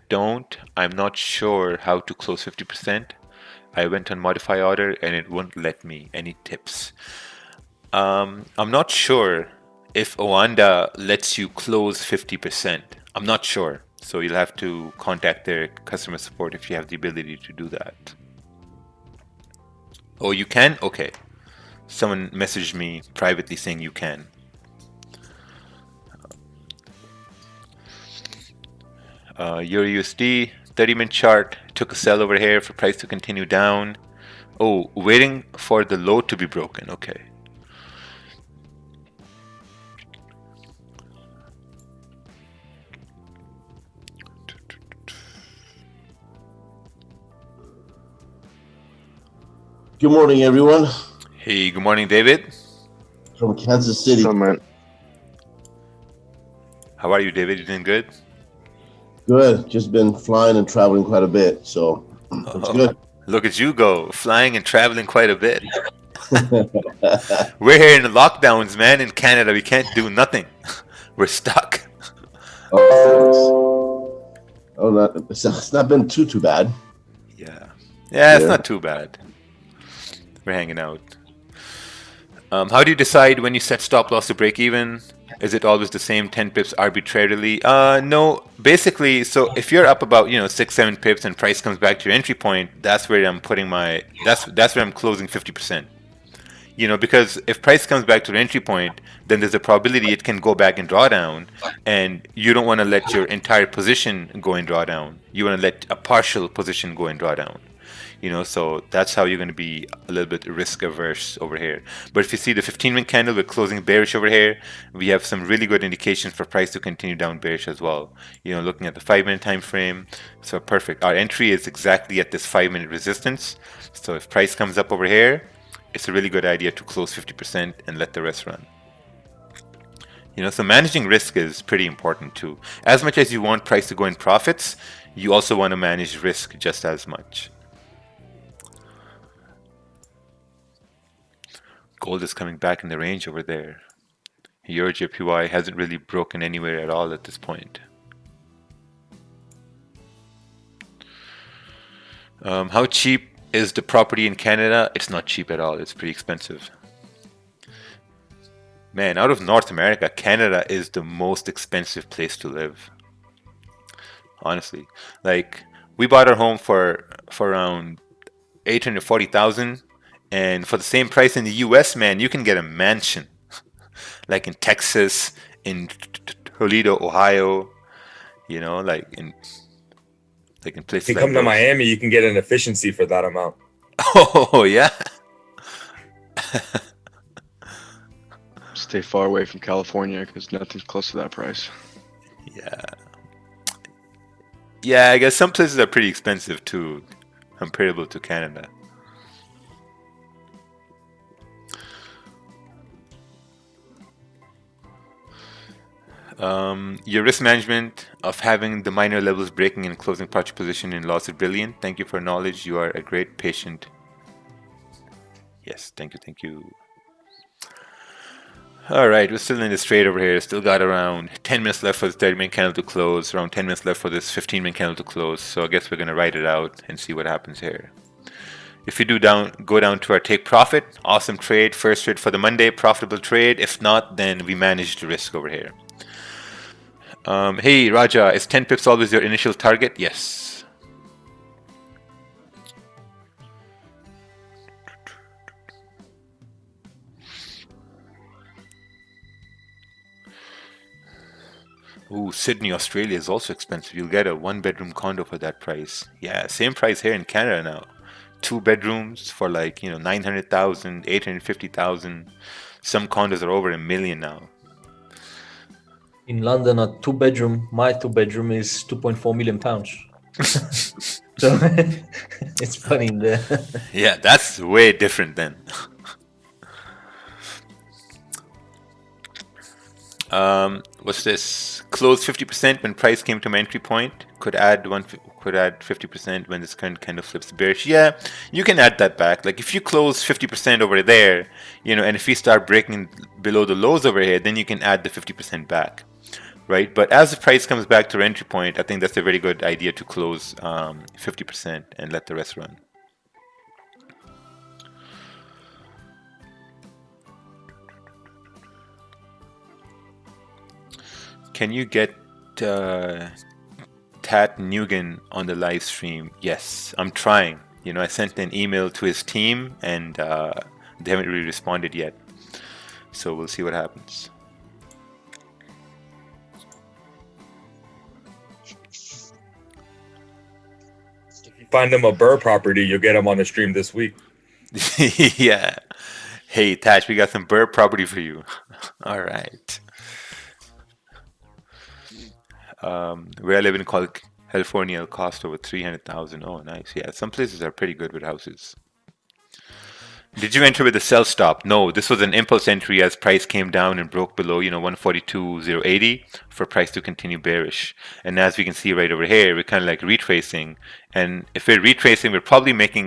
not sure how to close 50%. I went on modify order and it won't let me. Any tips? I'm not sure if Oanda lets you close 50%. I'm not sure. So you'll have to contact their customer support if you have the ability to do that. Oh, you can? Okay. Someone messaged me privately saying you can. Euro USD, 30-minute chart took a sell over here for price to continue down. Oh, waiting for the low to be broken. Okay. Good morning, everyone. Hey, good morning, David. From Kansas City. So, man, How are you, David? You doing good? Good. Just been flying and traveling quite a bit, so it's good. Look at you go, flying and traveling quite a bit. We're here in the lockdowns, man. In Canada, we can't do nothing. We're stuck. Oh, it's not been too bad. Yeah, it's not too bad. We're hanging out. How do you decide when you set stop loss to break even? Is it always the same 10 pips arbitrarily? No, basically, so if you're up about 6-7 pips and price comes back to your entry point, that's where I'm putting my that's where I'm closing 50%. Because if price comes back to the entry point, then there's a probability it can go back and draw down, and you don't want to let your entire position go and draw down. You want to let a partial position go and draw down. So that's how you're going to be a little bit risk averse over here. But if you see the 15-minute candle, we're closing bearish over here. We have some really good indications for price to continue down bearish as well. Looking at the 5-minute time frame, so perfect. Our entry is exactly at this 5-minute resistance. So if price comes up over here, it's a really good idea to close 50% and let the rest run. So managing risk is pretty important too. As much as you want price to go in profits, you also want to manage risk just as much. Gold is coming back in the range over there. Your JPY hasn't really broken anywhere at all at this point. How cheap is the property in Canada? It's not cheap at all. It's pretty expensive. Man, out of North America, Canada is the most expensive place to live. Honestly, like we bought our home for around $840,000. And for the same price in the US, man, you can get a mansion. Like in Texas, in Toledo, Ohio, like in places if you like come to those. Miami, you can get an efficiency for that amount. Oh, yeah. Stay far away from California because nothing's close to that price. Yeah. Yeah, I guess some places are pretty expensive too, comparable to Canada. Your risk management of having the minor levels breaking and closing partial position in loss is brilliant. Thank you for knowledge. You are a great patient. Yes, thank you. All right, we're still in this trade over here. Still got around 10 minutes left for this 30-minute candle to close, around 10 minutes left for this 15-minute candle to close. So I guess we're going to ride it out and see what happens here. If you go down to our take profit, awesome trade, first trade for the Monday, profitable trade. If not, then we manage the risk over here. Hey Raja, is 10 pips always your initial target? Yes. Ooh, Sydney, Australia is also expensive. You'll get a 1-bedroom condo for that price. Yeah, same price here in Canada now. 2 bedrooms for like 900,000, 850,000. Some condos are over $1 million now. In London, my 2-bedroom is 2.4 million pounds. So it's funny in there. Yeah, that's way different then. What's this? Close 50% when price came to my entry point. Could add 50% when this current kind of flips bearish. Yeah, you can add that back. Like if you close 50% over there, and if we start breaking below the lows over here, then you can add the 50% back. Right, but as the price comes back to entry point, I think that's a very good idea to close 50% and let the rest run. Can you get Tat Nugent on the live stream? Yes, I'm trying. I sent an email to his team and they haven't really responded yet. So we'll see what happens. Find them a Burr property, you'll get them on the stream this week. Yeah. Hey, Thatch, we got some bird property for you. All right. Where I live in California, it'll cost over 300,000. Oh, nice. Yeah, some places are pretty good with houses. Did you enter with a sell stop? No, this was an impulse entry as price came down and broke below, 142,080 for price to continue bearish. And as we can see right over here, we're kind of like retracing. And if we're retracing, we're probably making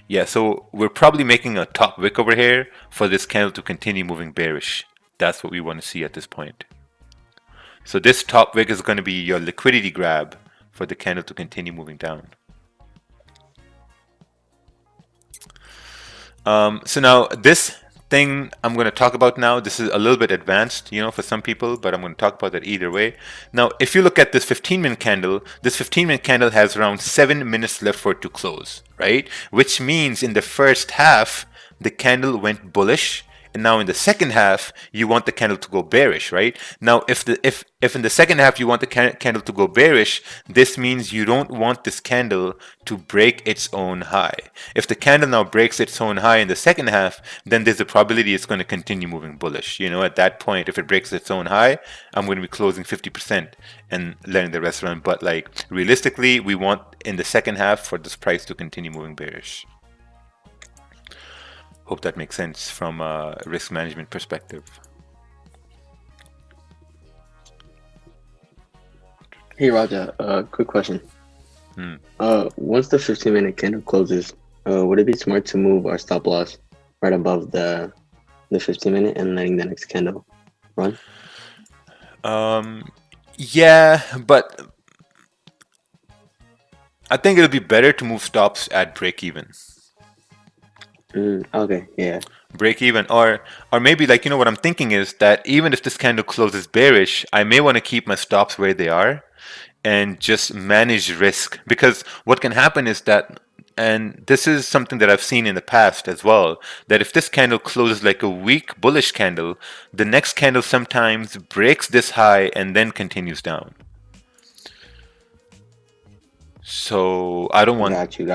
we're probably making a top wick over here for this candle to continue moving bearish. That's what we want to see at this point. So this top wick is going to be your liquidity grab for the candle to continue moving down. So now this thing I'm going to talk about now, this is a little bit advanced, for some people, but I'm going to talk about that either way. Now, if you look at this 15-minute candle, this 15-minute candle has around 7 minutes left for it to close, right? Which means in the first half, the candle went bullish. And now in the second half, you want the candle to go bearish, right? Now, if in the second half you want the candle to go bearish, this means you don't want this candle to break its own high. If the candle now breaks its own high in the second half, then there's a probability it's going to continue moving bullish. At that point, if it breaks its own high, I'm going to be closing 50% and letting the rest run. But realistically, we want in the second half for this price to continue moving bearish. Hope that makes sense from a risk management perspective. Hey Raja, quick question. Once the 15-minute candle closes, would it be smart to move our stop loss right above the 15-minute and letting the next candle run? Yeah, but I think it'll be better to move stops at break even. Okay, yeah. Break even, or maybe what I'm thinking is that even if this candle closes bearish, I may want to keep my stops where they are and just manage risk, because what can happen is that, and this is something that I've seen in the past as well, that if this candle closes like a weak bullish candle, the next candle sometimes breaks this high and then continues down. So I don't want Got you.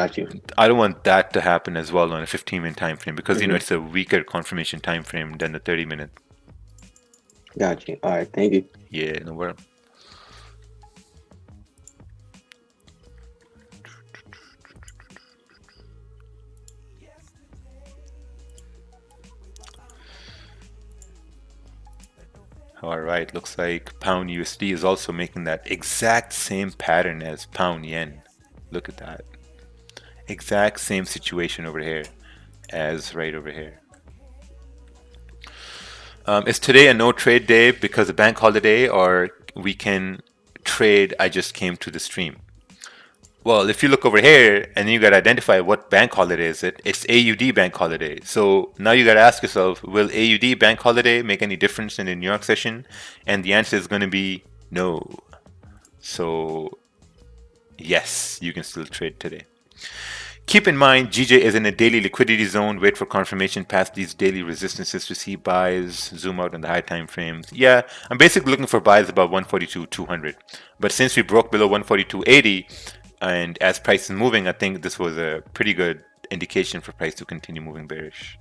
I don't want that to happen as well on a 15-minute time frame, because it's a weaker confirmation time frame than the 30-minute. Got you. All right, thank you. Yeah, no worries. All right, looks like pound USD is also making that exact same pattern as pound yen. Look at that. Exact same situation over here as right over here. Is today a no trade day because of bank holiday, or we can trade? I just came to the stream. Well, if you look over here and you got to identify what bank holiday is it, it's AUD bank holiday. So now you got to ask yourself, will AUD bank holiday make any difference in the New York session? And the answer is going to be no. So yes, you can still trade today. Keep in mind, GJ is in a daily liquidity zone. Wait for confirmation past these daily resistances to see buys. Zoom out on the high time frames. Yeah, I'm basically looking for buys above 142.200. But since we broke below 142.80, and as price is moving, I think this was a pretty good indication for price to continue moving bearish.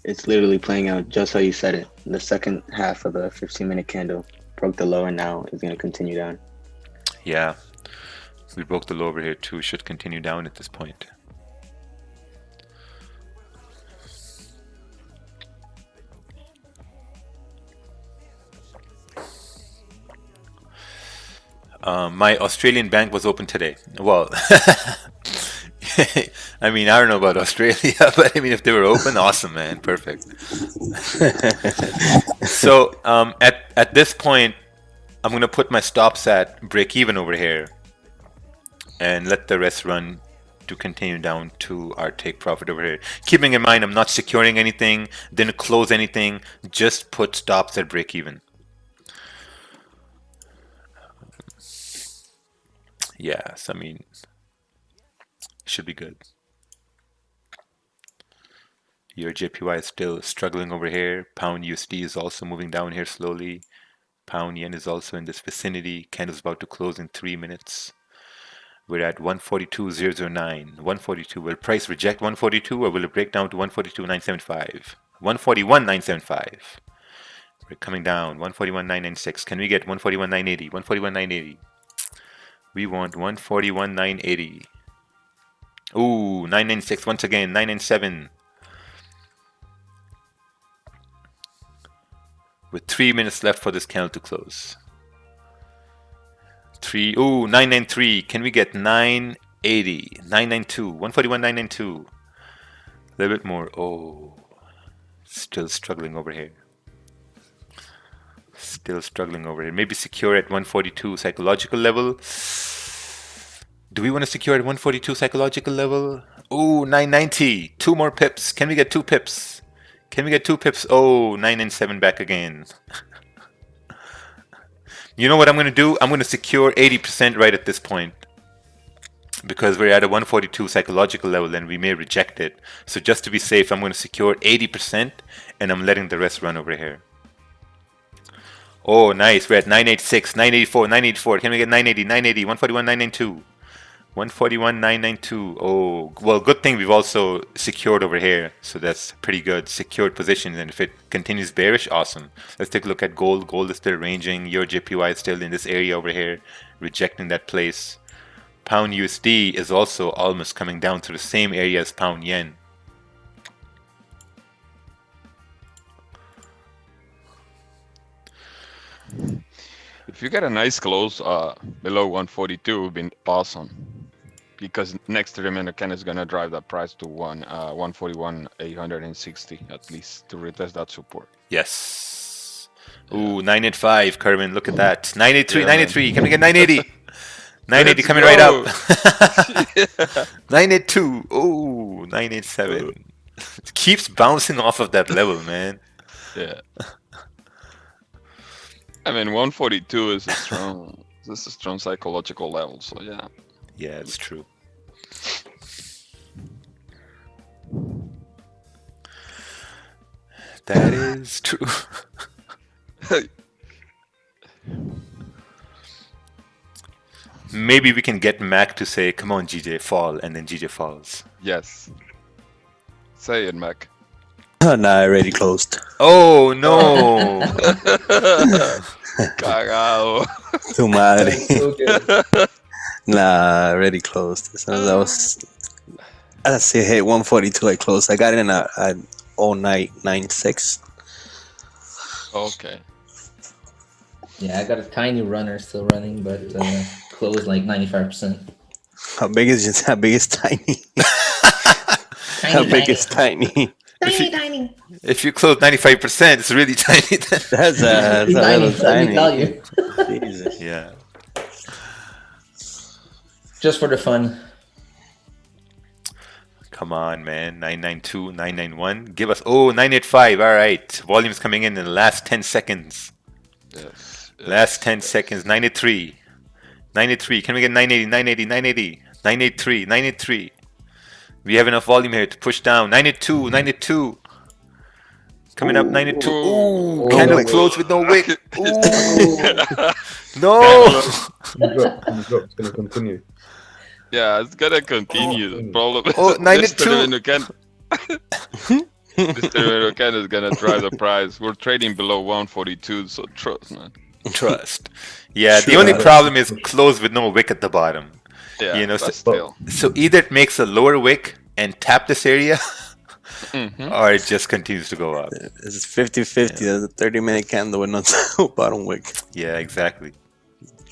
It's literally playing out just how you said it. The second half of the 15-minute candle broke the low and now is going to continue down. Yeah, we broke the low over here too. Should continue down at this point. My Australian bank was open today. Well, I mean, I don't know about Australia, but I mean, if they were open, awesome, man, perfect. So at this point, I'm gonna put my stops at break even over here, and let the rest run to continue down to our take profit over here. Keeping in mind, I'm not securing anything, didn't close anything, just put stops at break even. Yes, I mean, should be good. Your JPY is still struggling over here. Pound USD is also moving down here slowly. Pound yen is also in this vicinity. Candle's about to close in 3 minutes. We're at 142.009. 142. Will price reject 142 or will it break down to 142.975? 141.975. We're coming down. 141.996. Can we get 141.980? 141.980. We want 141.980. Ooh, 996 once again. 997. With 3 minutes left for this candle to close. 993. Can we get 980? 992. 141.992. A little bit more. Oh, still struggling over here. Still struggling over here. Maybe secure at 142 psychological level. Do we want to secure at 142 psychological level? Ooh, 990. 2 more pips. Can we get 2 pips? Can we get 2 pips? Oh, 997 back again. You know what I'm going to do? I'm going to secure 80% right at this point. Because we're at a 142 psychological level and we may reject it. So just to be safe, I'm going to secure 80% and I'm letting the rest run over here. Oh, nice. We're at 986, 984, 984. Can we get 980, 980, 141, 992? 141,992. Oh, well, good thing we've also secured over here. So that's pretty good. Secured positions. And if it continues bearish, awesome. Let's take a look at gold. Gold is still ranging. Your JPY is still in this area over here, rejecting that place. Pound USD is also almost coming down to the same area as pound yen. If you get a nice close below 142, it would be awesome. Because next 3 minute candle is gonna drive that price to 141,860 at least to retest that support. Yes. Ooh, 985, Kerwin. Look at that. 983, Yeah, 983. Can we get 980? 980 Let's coming go. right up. 982. Ooh, 987. It keeps bouncing off of that level, man. Yeah. I mean, 142 is a strong, this is a strong psychological level. So yeah. Yeah, it's true. That is true. Maybe we can get Mac to say, come on, GJ, fall, and then GJ falls. Yes. Say it, Mac. Nah, I already closed. Oh, no. Cagado. Tu madre. Okay. Nah, I already closed. As soon as I say hit 142, I closed. I got in at 0996. Okay. Yeah, I got a tiny runner still running, but closed like 95%. How big is tiny? How big is tiny? Tiny. If you close 95%, it's really tiny then. That's a Tiny, little let me tell tiny. you. Jesus. Yeah. Just for the fun. Come on, man. 992, 991. Give us, 985. All right. Volume's coming in the last 10 seconds. Yes. Last 10 seconds. 93. 93. Can we get 980, 980, 980? 983, 983. We have enough volume here to push down. 92, 92. Coming up, 92. Ooh, candle close with no wick. Ooh. No. It's gonna continue. Yeah, it's gonna continue. The problem is Oh, this 92. Mr. Ken is gonna drive the price. We're trading below 142, so trust, man. Trust. Yeah, the only problem is close with no wick at the bottom. Yeah, You know, but still. So either it makes a lower wick and tap this area, Mhm. or it just continues to go up. It's 50-50. There's a 30-minute candle with no bottom wick. Yeah, exactly.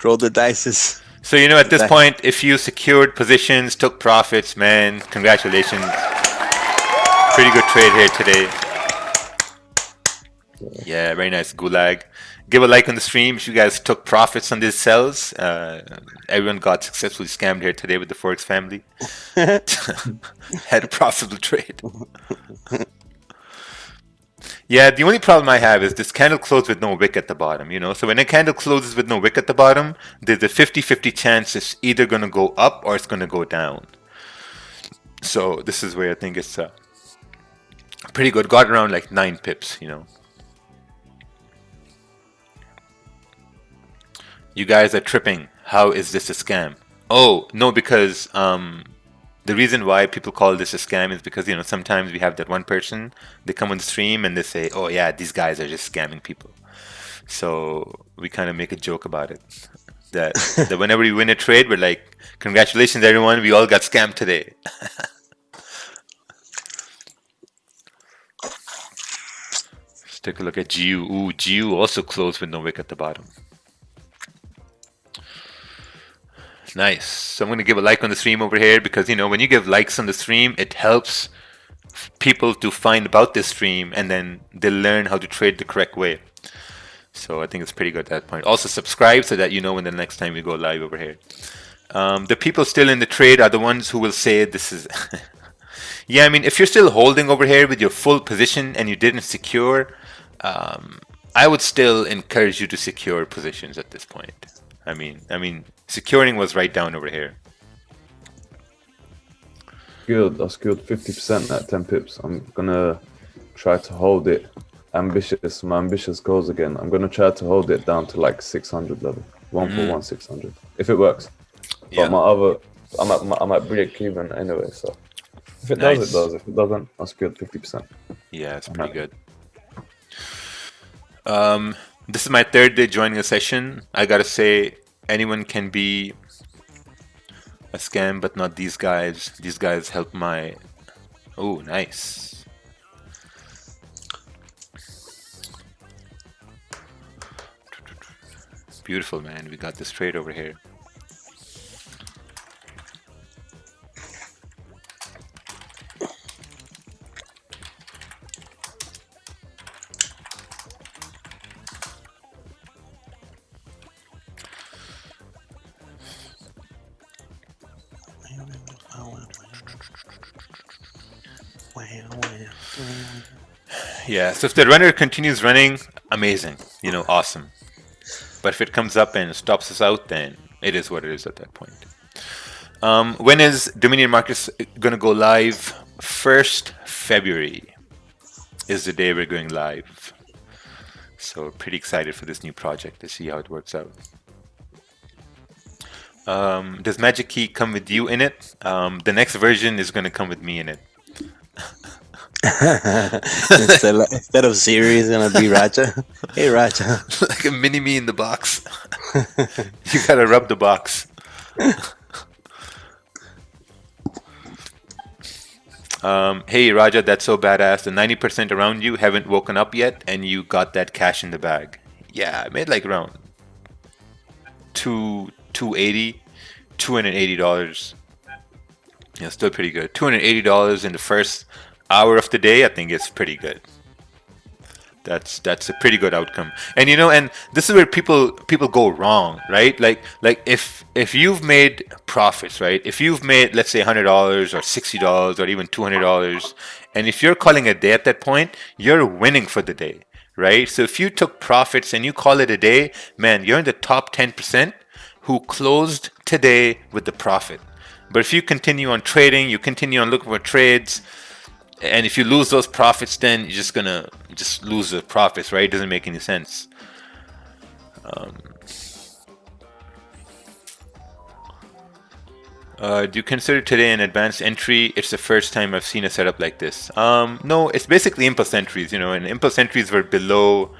Roll the dices. So, you know, at this point, if you secured positions, took profits, man, congratulations. Pretty good trade here today. Yeah, very nice, Gulag. Give a like on the stream if you guys took profits on these sells. Everyone got successfully scammed here today with the Forex family. Had a profitable trade. Yeah, the only problem I have is this candle closed with no wick at the bottom, you know? So when a candle closes with no wick at the bottom, there's a 50-50 chance it's either going to go up or it's going to go down. So this is where I think it's pretty good. Got around like 9 pips, you know? You guys are tripping. How is this a scam? Oh, no, because the reason why people call this a scam is because, sometimes we have that one person, they come on the stream and they say, oh yeah, these guys are just scamming people. So we kind of make a joke about it. That whenever we win a trade, we're like, congratulations everyone, we all got scammed today. Let's take a look at GU. Ooh, GU also closed with no wick at the bottom. Nice. So I'm going to give a like on the stream over here because, when you give likes on the stream, it helps people to find about this stream and then they'll learn how to trade the correct way. So I think it's pretty good at that point. Also subscribe so that you know when the next time we go live over here. The people still in the trade are the ones who will say this is... Yeah, I mean, if you're still holding over here with your full position and you didn't secure, I would still encourage you to secure positions at this point. I mean, securing was right down over here. Good, that's good. 50% at 10 pips. I'm gonna try to hold it. My ambitious goals again. I'm gonna try to hold it down to like 600 level. 141 600. If it works. Yeah. But my other, I might break even anyway. So if it does, it does. If it doesn't, that's good. 50%. Yeah, it's pretty good. This is my third day joining a session. I gotta say, anyone can be a scam, but not these guys. These guys help my... Oh, nice. Beautiful, man. We got this trade over here. Yeah, so if the runner continues running, amazing, awesome. But if it comes up and stops us out, then it is what it is at that point. When is Dominion Markets going to go live? 1st February is the day we're going live. So pretty excited for this new project to see how it works out. Does Magic Key come with you in it? The next version is going to come with me in it. Instead of Siri, it's gonna be Raja. Hey Raja. Like a mini me in the box. You gotta rub the box. Hey Raja, that's so badass. The 90% around you haven't woken up yet and you got that cash in the bag. Yeah, I made like around $280. Yeah, still pretty good. $280 in the first hour of the day, I think it's pretty good. That's a pretty good outcome. And and this is where people go wrong, right? Like if you've made profits, right? If you've made, let's say, $100 or $60 or even $200, and if you're calling a day at that point, you're winning for the day, right? So if you took profits and you call it a day, man, you're in the top 10% who closed today with the profit. But if you continue on trading, you continue on looking for trades, and if you lose those profits, then you're just gonna lose the profits, right? It doesn't make any sense. Do you consider today an advanced entry? It's the first time I've seen a setup like this. No, it's basically impulse entries, and impulse entries were below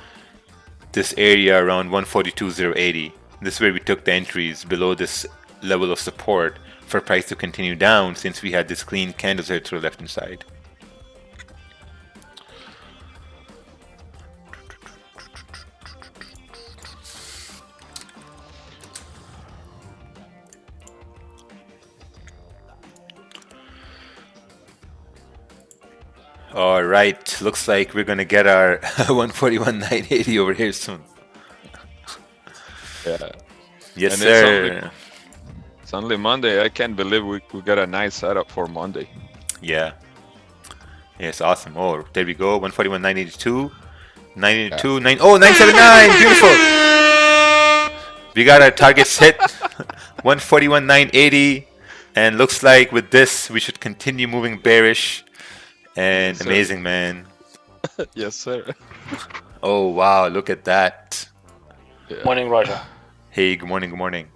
this area around 142.080. This is where we took the entries below this level of support for price to continue down, since we had this clean candles here to the left hand side. All right, looks like we're gonna get our 141.980 over here soon. Yeah. Yes, And sir. It's only Monday. I can't believe we got a nice setup for Monday. Yeah. Yes, awesome. Oh, there we go. 141.982, 982, Yeah. 979. Beautiful. We got our targets hit. 141.980, and looks like with this we should continue moving bearish. And Yes, amazing, man. Yes, sir. Oh wow, look at that. Yeah. Morning, Roger. Hey, good morning, good morning.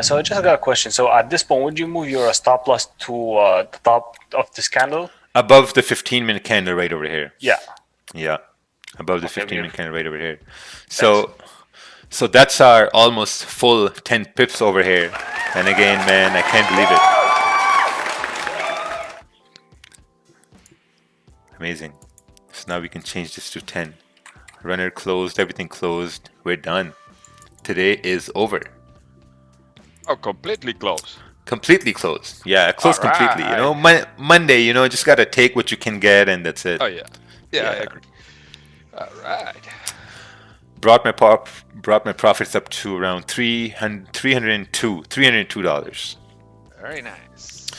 So I just got a question. So at this point, would you move your stop loss to the top of this candle? Above the 15-minute candle right over here. Yeah. Yeah. Above the Okay, 15-minute candle right over here. Thanks. So that's our almost full 10 pips over here. And again, man, I can't believe it. Amazing. So now we can change this to 10. Runner closed, everything closed. We're done. Today is over. Oh, completely close. Completely closed. Yeah, closed completely. You know, Monday, you know, just gotta take what you can get and that's it. Oh yeah. Yeah, I agree. All right. Brought my profits up to around $302. Very nice.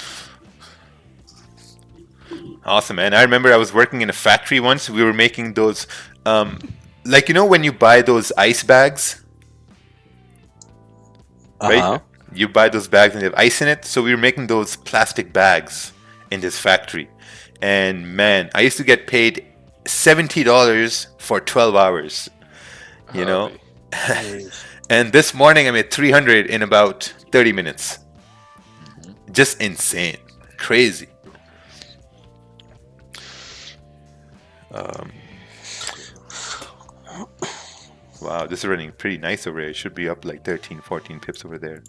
Awesome, man. I remember I was working in a factory once. We were making those, like, you know, when you buy those ice bags, right? You buy those bags and they have ice in it. So we were making those plastic bags in this factory. And man, I used to get paid $70 for 12 hours, you know? And this morning I made 300 in about 30 minutes. Just insane. Crazy. Wow, this is running pretty nice over here. It should be up like 13, 14 pips over there.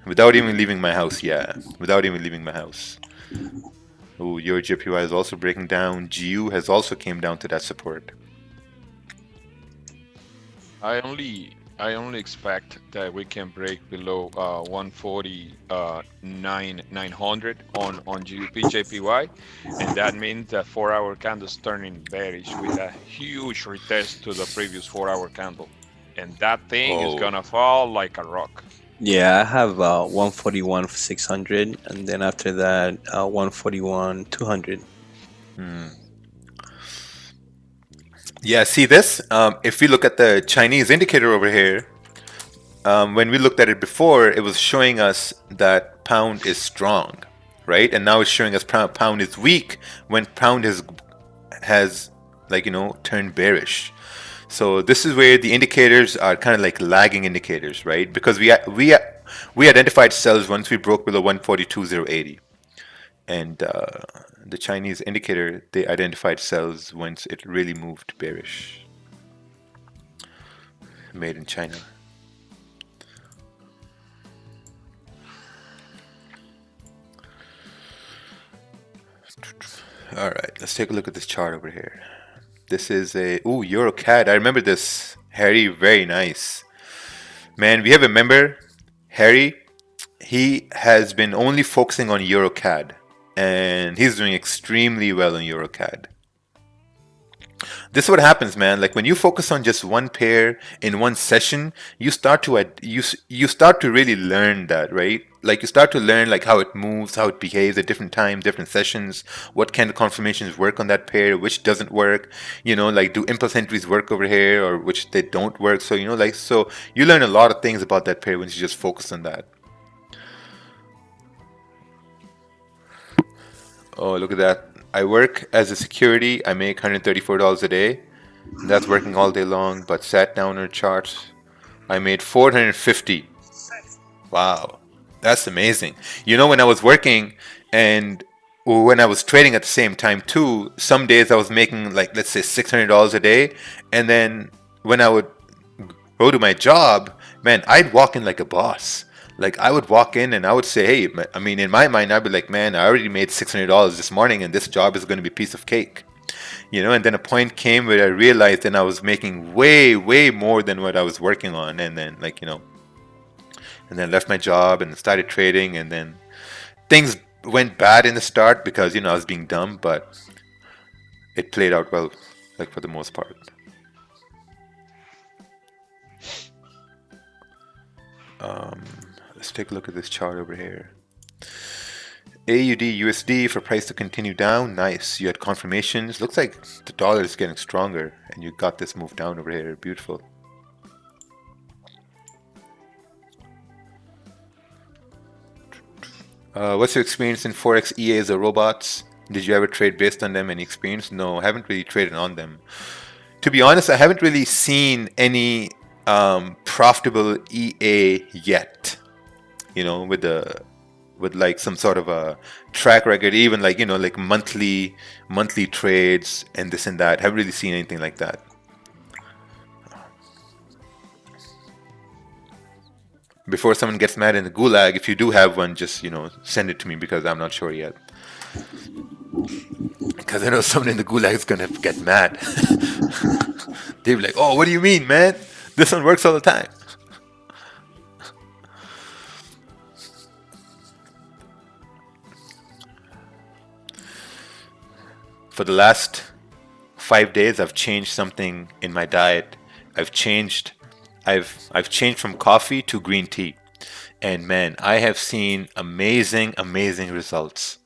Without even leaving my house, yeah. Without even leaving my house. Oh, your JPY is also breaking down. GU has also came down to that support. I only expect that we can break below 149,900 on GBP JPY, and that means that 4-hour candle is turning bearish with a huge retest to the previous 4-hour candle, and that thing is gonna fall like a rock. Yeah, I have 141,600, and then after that 141,200. Yeah, see this? If we look at the Chinese indicator over here, when we looked at it before, it was showing us that pound is strong, right? And now it's showing us pound is weak when pound has like, you know, turned bearish. So this is where the indicators are kind of like lagging indicators, right? Because we identified sells once we broke below 142.080, and the Chinese indicator, they identified sells once it really moved bearish. Made in China. All right, let's take a look at this chart over here. This is a Euro CAD. I remember this, Harry. Very nice, man. We have a member, Harry. He has been only focusing on Euro CAD, and he's doing extremely well in Euro CAD. This is what happens, man. Like when you focus on just one pair in one session, you start to really learn that, right? Like you start to learn like how it moves, how it behaves at different times, different sessions, what kind of confirmations work on that pair, which doesn't work, you know, like do impulse entries work over here or which they don't work. So, you know, like, so you learn a lot of things about that pair when you just focus on that. Oh, look at that. I work as a security. I make $134 a day. That's working all day long, but sat down on charts. I made $450. Wow. That's amazing. You know, when I was working and when I was trading at the same time too, some days I was making like, let's say $600 a day. And then when I would go to my job, man, I'd walk in like a boss. Like I would walk in and I would say, hey, I mean, in my mind, I'd be like, man, I already made $600 this morning and this job is going to be a piece of cake. You know, and then a point came where I realized that I was making way, way more than what I was working on. And then like, you know, and then left my job and started trading, and then things went bad in the start because, you know, I was being dumb, but it played out well, like for the most part. Let's take a look at this chart over here. AUD USD for price to continue down. Nice. You had confirmations. Looks like the dollar is getting stronger, and you got this move down over here. Beautiful. What's your experience in Forex EAs or robots? Did you ever trade based on them? Any experience? No, I haven't really traded on them. To be honest, I haven't really seen any profitable EA yet. You know, with like some sort of a track record, even like, you know, like monthly trades and this and that. Haven't really seen anything like that. Before someone gets mad in the gulag, if you do have one, just, you know, send it to me, because I'm not sure yet. Because I know someone in the gulag is gonna get mad. They'll be like, "Oh, what do you mean, man? This one works all the time." For the last 5 days, I've changed something in my diet. I've changed from coffee to green tea, and man, I have seen amazing results.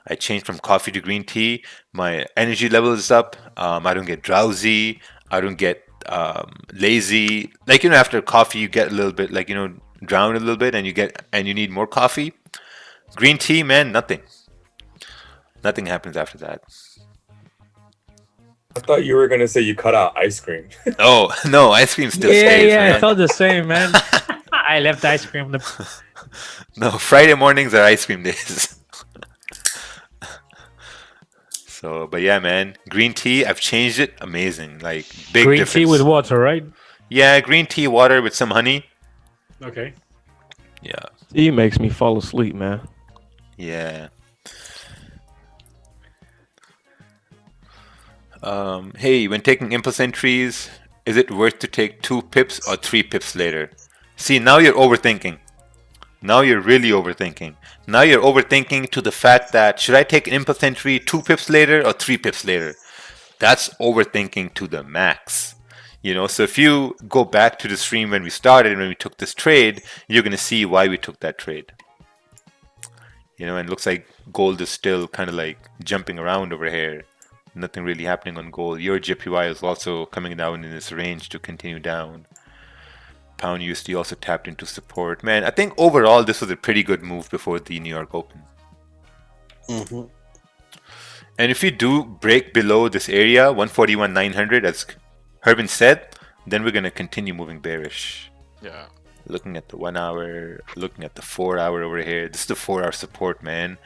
I changed from coffee to green tea. My energy level is up. I don't get drowsy. I don't get lazy. Like, you know, after coffee, you get a little bit like, you know, drown a little bit, and you need more coffee. Green tea, man, nothing happens after that. I thought you were gonna say you cut out ice cream. Oh no, ice cream still stays. Yeah, Man. I felt the same, man. I left ice cream. No, Friday mornings are ice cream days. So, but yeah, man, green tea, I've changed it. Amazing, like big green difference. tea with water, right? Yeah, green tea, water with some honey. Okay. Yeah. Tea makes me fall asleep, man. Yeah. Hey, when taking impulse entries, is it worth to take 2 pips or 3 pips later? See, now you're overthinking. Now you're really overthinking. Now you're overthinking to the fact that, should I take an impulse entry 2 pips later or 3 pips later? That's overthinking to the max. You know, so if you go back to the stream when we started, when we took this trade, you're going to see why we took that trade. You know, and it looks like gold is still kind of like jumping around over here. Nothing really happening on gold. Your JPY is also coming down in this range to continue down. Pound USD also tapped into support. Man, I think overall this was a pretty good move before the New York Open. Mm-hmm. And if we do break below this area, 141.900, as Herbin said, then we're going to continue moving bearish. Yeah. Looking at the 1 hour, looking at the 4 hour over here. This is the 4 hour support, man.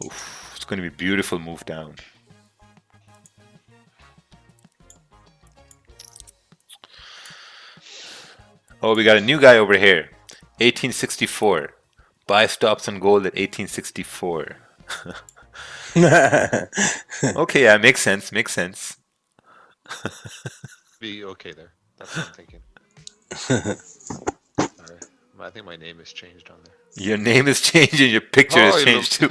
Oof, it's going to be a beautiful move down. Oh, we got a new guy over here. 1864. Buy stops on gold at 1864. Okay, yeah, makes sense. Makes sense. Be okay there. That's what I'm thinking. I think my name is changed on there. Your name is changing. Your picture is changed too.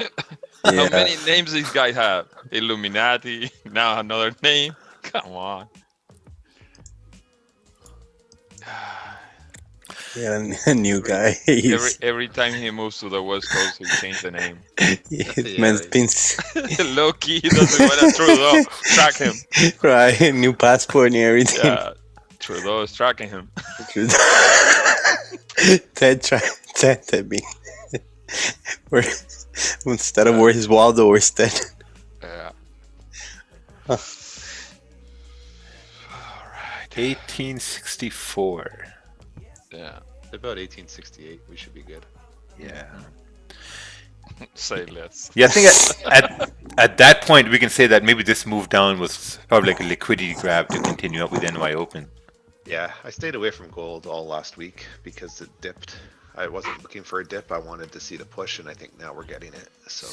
How many names these guys have? Illuminati. Now another name. Come on. Yeah, a new guy. Every time he moves to the West Coast, he changes the name. Man's pins. Low key, he doesn't want to Trudeau track him. Right, new passport and everything. Yeah, Trudeau is tracking him. Ted me. Instead of where's Waldo, where's Ted? Yeah. Huh. All right, 1864. Yeah, about 1868. We should be good. Yeah. Say less. Yeah, I think at that point we can say that maybe this move down was probably like a liquidity grab to continue up with NY Open. Yeah, I stayed away from gold all last week because it dipped. I wasn't looking for a dip. I wanted to see the push, and I think now we're getting it. So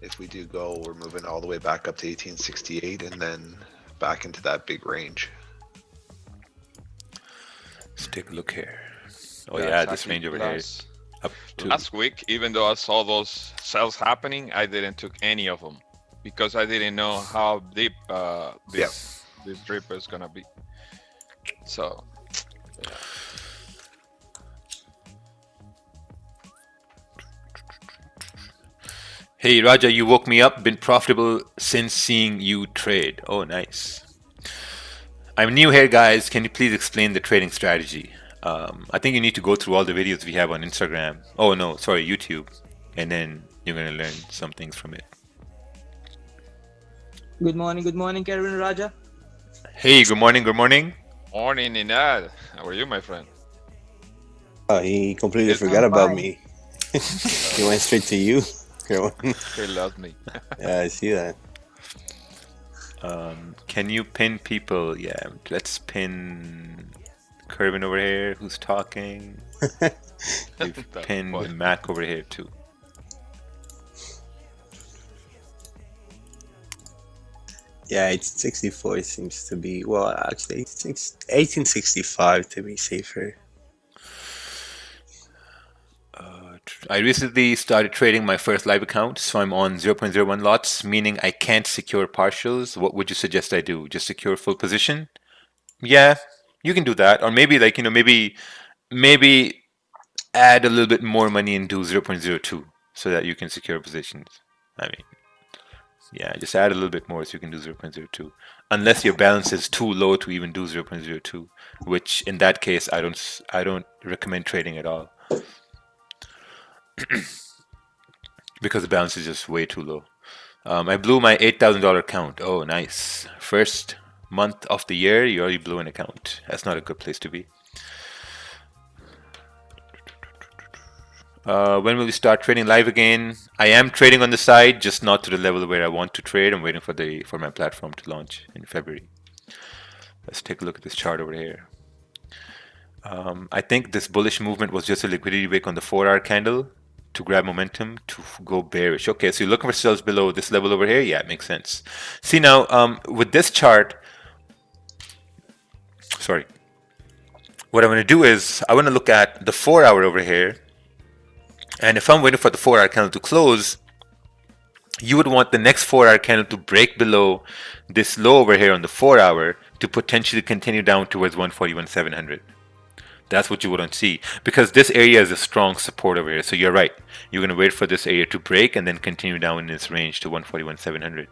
if we do go, we're moving all the way back up to 1868 and then back into that big range. Let's take a look here. Oh yeah, exactly. this range over here. Up to Last week, even though I saw those sells happening, I didn't took any of them because I didn't know how deep this drip is gonna be. So, yeah. Hey Raja, you woke me up. Been profitable since seeing you trade. Oh, nice. I'm new here, guys. Can you please explain the trading strategy? I think you need to go through all the videos we have on Instagram. Oh no, sorry, YouTube. And then you're going to learn some things from it. Good morning, Kevin Raja. Hey, good morning, good morning. Morning, Inad. How are you, my friend? Oh, he completely forgot about me. He went straight to you. He loves me. Yeah, I see that. Can you pin people? Yeah, let's pin Kervin over here, who's talking. We've pinned Mac over here too. Yeah, 1864 seems to be, well, actually 1865 to be safer. I recently started trading my first live account, so I'm on 0.01 lots, meaning I can't secure partials. What would you suggest I do? Just secure full position? Yeah, you can do that. Or maybe like, maybe add a little bit more money and do 0.02 so that you can secure positions. I mean, yeah, just add a little bit more so you can do 0.02. Unless your balance is too low to even do 0.02, which in that case I don't recommend trading at all. Because the balance is just way too low. I blew my $8,000 account. Oh, nice. First month of the year, you already blew an account. That's not a good place to be. When will we start trading live again? I am trading on the side, just not to the level where I want to trade. I'm waiting for my platform to launch in February. Let's take a look at this chart over here. I think this bullish movement was just a liquidity wick on the 4-hour candle to grab momentum to go bearish. Okay, so you're looking for sales below this level over here? Yeah, it makes sense. See now, with this chart, sorry, what I'm going to do is I want to look at the 4-hour over here. And if I'm waiting for the 4-hour candle to close, you would want the next 4-hour candle to break below this low over here on the 4-hour to potentially continue down towards 141,700. That's what you wouldn't see, because this area is a strong support over here. So you're right. You're going to wait for this area to break and then continue down in this range to 141,700.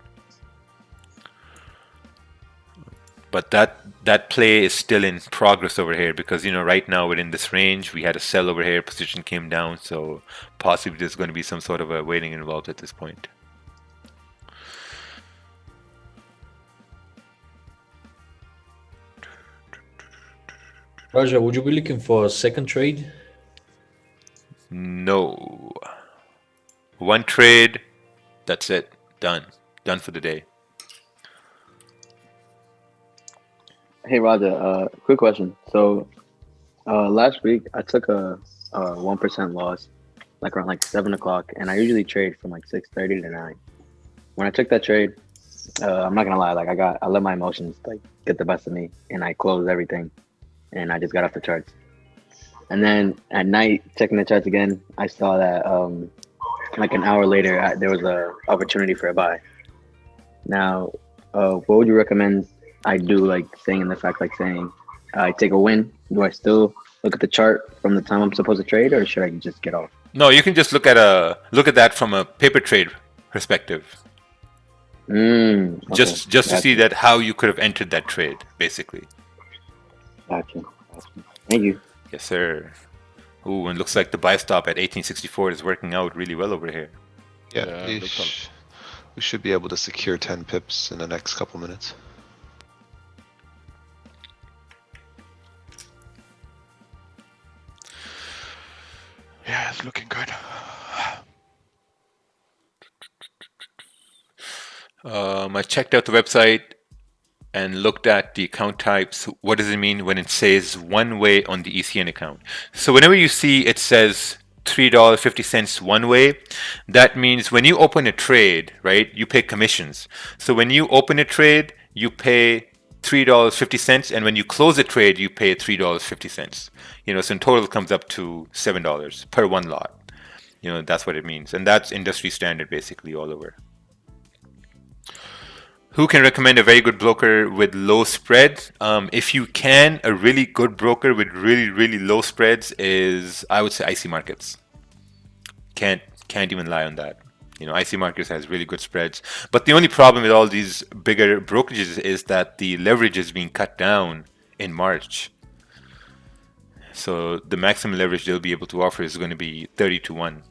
But that play is still in progress over here because, right now we're in this range. We had a sell over here. Position came down. So possibly there's going to be some sort of a waiting involved at this point. Raja, would you be looking for a second trade? No. One trade. That's it. Done. Done for the day. Hey Raja, quick question. So last week I took a 1% loss, like around 7 o'clock, and I usually trade from 6:30 to 9. When I took that trade, I'm not gonna lie, I let my emotions get the best of me, and I closed everything, and I just got off the charts. And then at night, checking the charts again, I saw that an hour later there was a opportunity for a buy. Now, what would you recommend I do, saying in the fact, saying I take a win? Do I still look at the chart from the time I'm supposed to trade, or should I just get off? No, you can just look at that from a paper trade perspective. Okay. Just to see that how you could have entered that trade, basically. Gotcha. Thank you. Yes, sir. Ooh, and looks like the buy stop at 1864 is working out really well over here. Yeah, we should be able to secure 10 pips in the next couple minutes. Yeah, it's looking good. I checked out the website and looked at the account types. What does it mean when it says one way on the ECN account? So whenever you see it says $3.50 one way, that means when you open a trade, right, you pay commissions. So when you open a trade, you pay $3.50, and when you close a trade, you pay $3.50. So in total it comes up to $7 per one lot. That's what it means, and that's industry standard basically all over. Who can recommend a very good broker with low spread? If you can, a really good broker with really, really low spreads is, I would say, IC Markets. Can't even lie on that. IC Markets has really good spreads. But the only problem with all these bigger brokerages is that the leverage is being cut down in March. So the maximum leverage they'll be able to offer is going to be 30 to 1.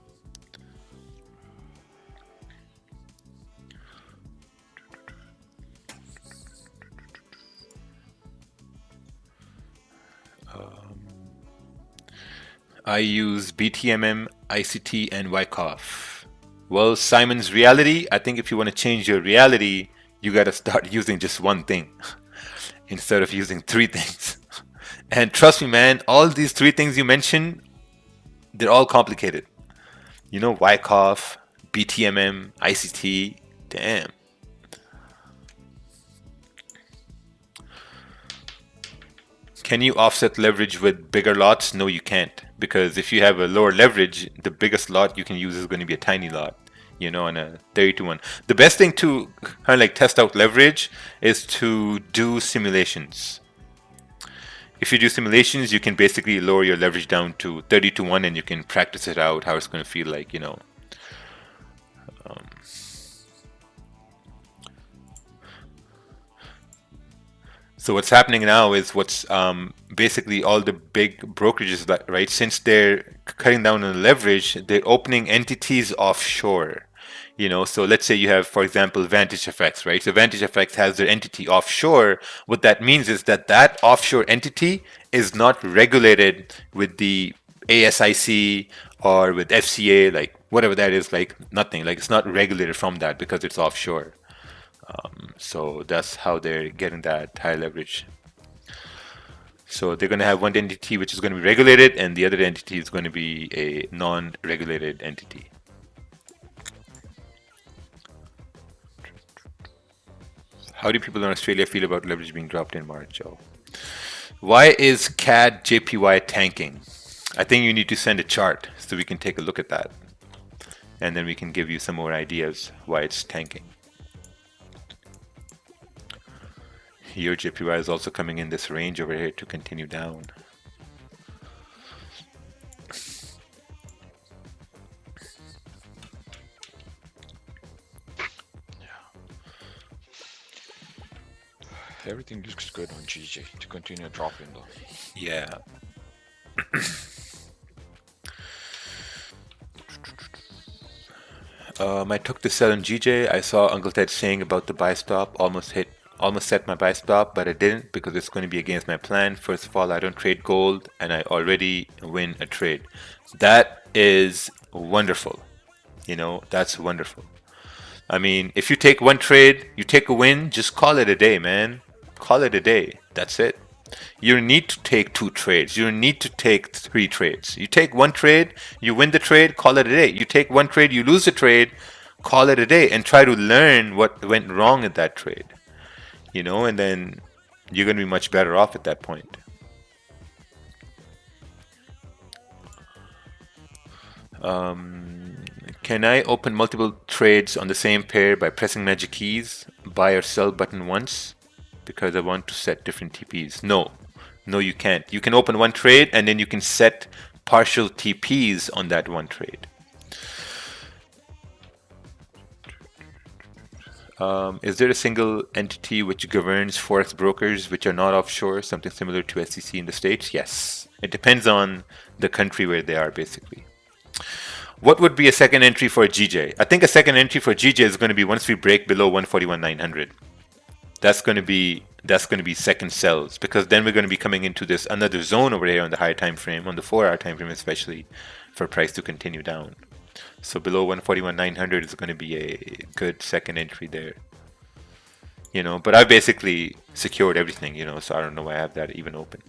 I use BTMM, ICT, and Wyckoff. Well, Simon's reality, I think if you want to change your reality, you got to start using just one thing instead of using three things. And trust me, man, all these three things you mentioned, they're all complicated. You know, Wyckoff, BTMM, ICT, damn. Can you offset leverage with bigger lots? No, you can't. Because if you have a lower leverage, the biggest lot you can use is going to be a tiny lot, you know, on a 30-to-1. The best thing to kind of like test out leverage is to do simulations. If you do simulations, you can basically lower your leverage down to 30-to-1 and you can practice it out, how it's going to feel like, you know. So what's happening now is what's basically all the big brokerages, right? Since they're cutting down on the leverage, they're opening entities offshore. You know, so let's say you have, for example, Vantage FX, right? So Vantage FX has their entity offshore. What that means is that that offshore entity is not regulated with the ASIC or with FCA, like whatever that is, like nothing. Like it's not regulated from that because it's offshore. So that's how they're getting that high leverage. So they're going to have one entity which is going to be regulated, and the other entity is going to be a non-regulated entity. How do people in Australia feel about leverage being dropped in March? Oh. Why is CAD JPY tanking? I think you need to send a chart so we can take a look at that. And then we can give you some more ideas why it's tanking. Your JPY is also coming in this range over here to continue down. Everything looks good on GJ to continue dropping though. Yeah. I took the sell on GJ. I saw Uncle Ted saying about the buy stop, almost set my buy stop, but I didn't because it's going to be against my plan. First of all, I don't trade gold and I already win a trade. That is wonderful. You know, that's wonderful. I mean, if you take one trade, you take a win, just call it a day, man. Call it a day. That's it. You don't need to take 2 trades. You don't need to take 3 trades. You take one trade, you win the trade, call it a day. You take one trade, you lose the trade, call it a day, and try to learn what went wrong at that trade. You know, and then you're going to be much better off at that point. Can I open multiple trades on the same pair by pressing magic keys, buy or sell button once? Because I want to set different TPs. No, you can't. You can open one trade and then you can set partial TPs on that one trade. Is there a single entity which governs Forex brokers which are not offshore, something similar to SEC in the States? Yes. It depends on the country where they are, basically. What would be a second entry for GJ? I think a second entry for GJ is going to be once we break below 141,900. That's going to be second sells, because then we're going to be coming into this another zone over here on the higher time frame, on the 4-hour time frame especially, for price to continue down. So below 141,900 is going to be a good second entry there. You know, but I basically secured everything, you know, so I don't know why I have that even open.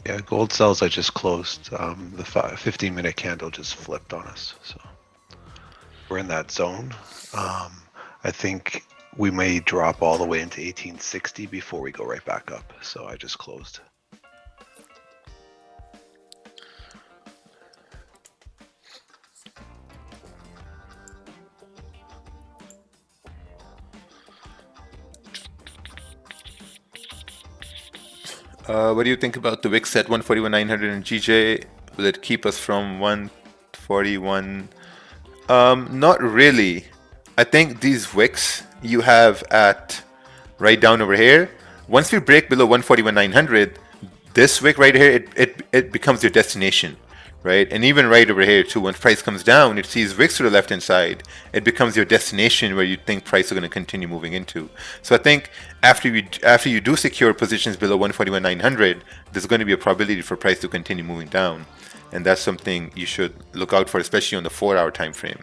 Yeah, gold sells I just closed. The 15-minute candle just flipped on us. So we're in that zone. I think we may drop all the way into 1860 before we go right back up. So I just closed. What do you think about the wicks at 141,900 and GJ? Will it keep us from 141? Not really. I think these wicks you have at right down over here, once we break below 141,900, this wick right here, it becomes your destination, right? And even right over here too, when price comes down, it sees wicks to the left hand side, it becomes your destination where you think price is going to continue moving into. So I think after you do secure positions below 141,900, there's going to be a probability for price to continue moving down. and that's something you should look out for, especially on the 4-hour time frame,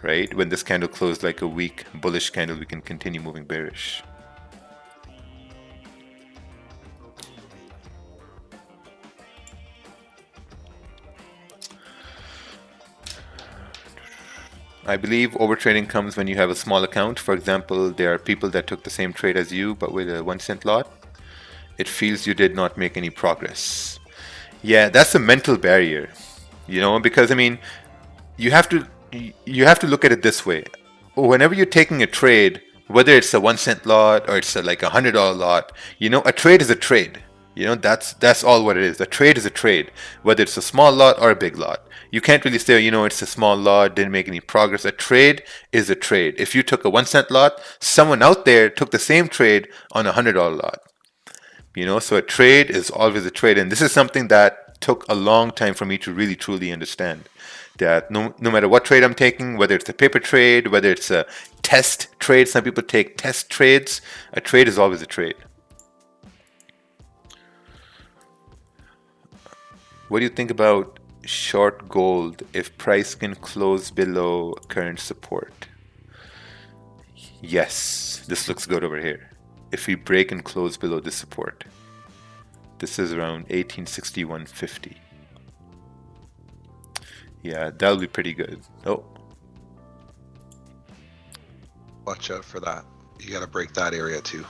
right? When this candle closed like a weak bullish candle, we can continue moving bearish. I believe overtrading comes when you have a small account. For example, there are people that took the same trade as you, but with a 1 cent lot. It feels you did not make any progress. Yeah, that's a mental barrier, you know, because I mean, you have to look at it this way. Whenever you're taking a trade, whether it's a 1 cent lot or it's like $100 lot, you know, a trade is a trade. You know, that's all what it is. A trade is a trade, whether it's a small lot or a big lot. You can't really say, you know, it's a small lot, didn't make any progress. A trade is a trade. If you took a 1 cent lot, someone out there took the same trade on a $100 lot. You know, so a trade is always a trade. And this is something that took a long time for me to really truly understand. That no matter what trade I'm taking, whether it's a paper trade, whether it's a test trade, some people take test trades, a trade is always a trade. What do you think about short gold if price can close below current support? Yes, this looks good over here. If we break and close below this support, this is around 1861.50. Yeah, that'll be pretty good. Oh, Watch out for that. You got to break that area too.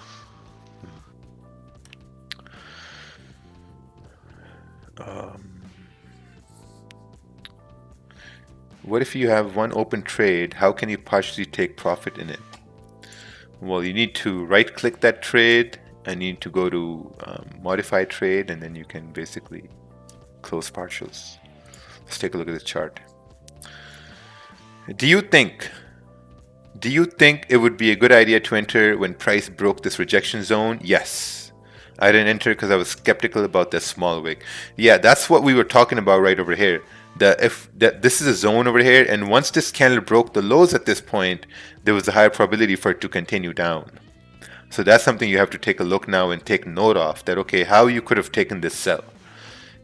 What if you have one open trade? How can you partially take profit in it? Well, you need to right click that trade and you need to go to modify trade, and then you can basically close partials. Let's take a look at this chart. Do you think it would be a good idea to enter when price broke this rejection zone? Yes. I didn't enter because I was skeptical about this small wick. Yeah, that's what we were talking about right over here. This is a zone over here, and once this candle broke the lows at this point, there was a higher probability for it to continue down. So that's something you have to take a look now and take note of, that okay, how you could have taken this sell.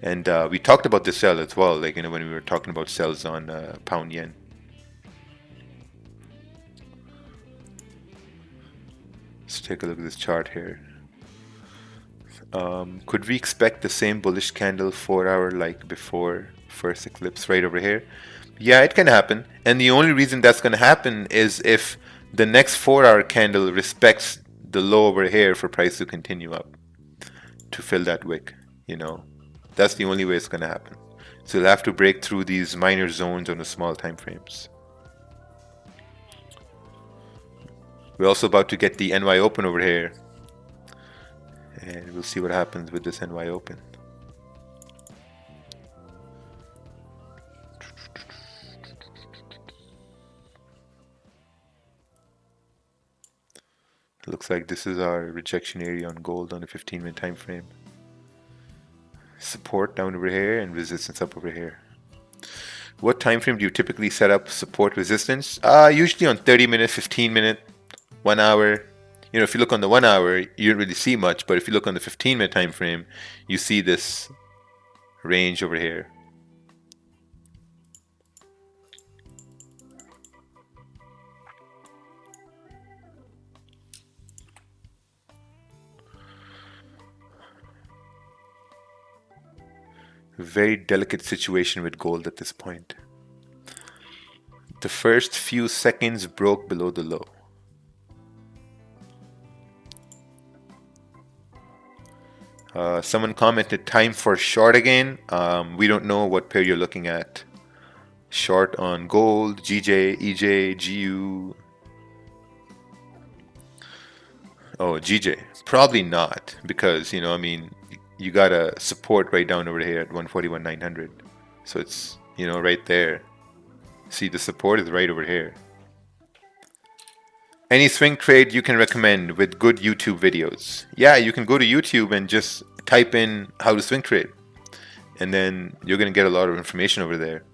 And we talked about this sell as well, like, you know, when we were talking about sells on pound yen. Let's take a look at this chart here. Could we expect the same bullish candle 4-hour like before first eclipse right over here? Yeah, it can happen. And the only reason that's going to happen is if the next 4-hour candle respects the low over here for price to continue up to fill that wick, you know. That's the only way it's going to happen. So you'll have to break through these minor zones on the small time frames. We're also about to get the NY Open over here. And we'll see what happens with this NY Open. Looks like this is our rejection area on gold on the 15-minute time frame. Support down over here and resistance up over here. What time frame do you typically set up support resistance? Usually on 30-minute, 15-minute, 1 hour. You know, if you look on the 1 hour, you don't really see much, but if you look on the 15-minute time frame, you see this range over here. Very delicate situation with gold at this point. The first few seconds broke below the low. Someone commented time for short again. We don't know what pair you're looking at. Short on gold, GJ, EJ, GU. Oh, GJ. Probably not, because, you know, I mean, you got a support right down over here at 141.900. So it's, you know, right there. See, the support is right over here. Any swing trade you can recommend with good YouTube videos? Yeah, you can go to YouTube and just type in how to swing trade. And then you're going to get a lot of information over there.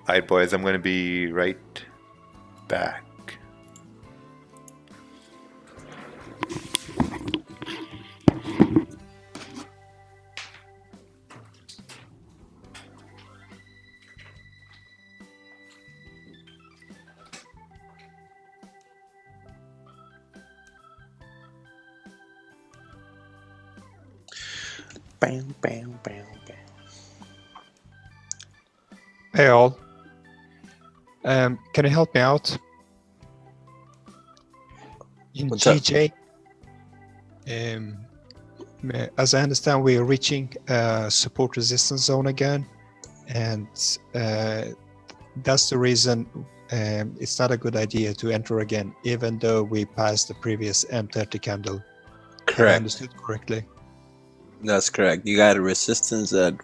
Alright boys, I'm going to be right back. Bam, bam, bam, bam. Hey all. Can you help me out? In What's up? GJ, as I understand, we are reaching support resistance zone again, and that's the reason it's not a good idea to enter again, even though we passed the previous M30 candle. Have I Correct. understood correctly? That's correct. You got a resistance at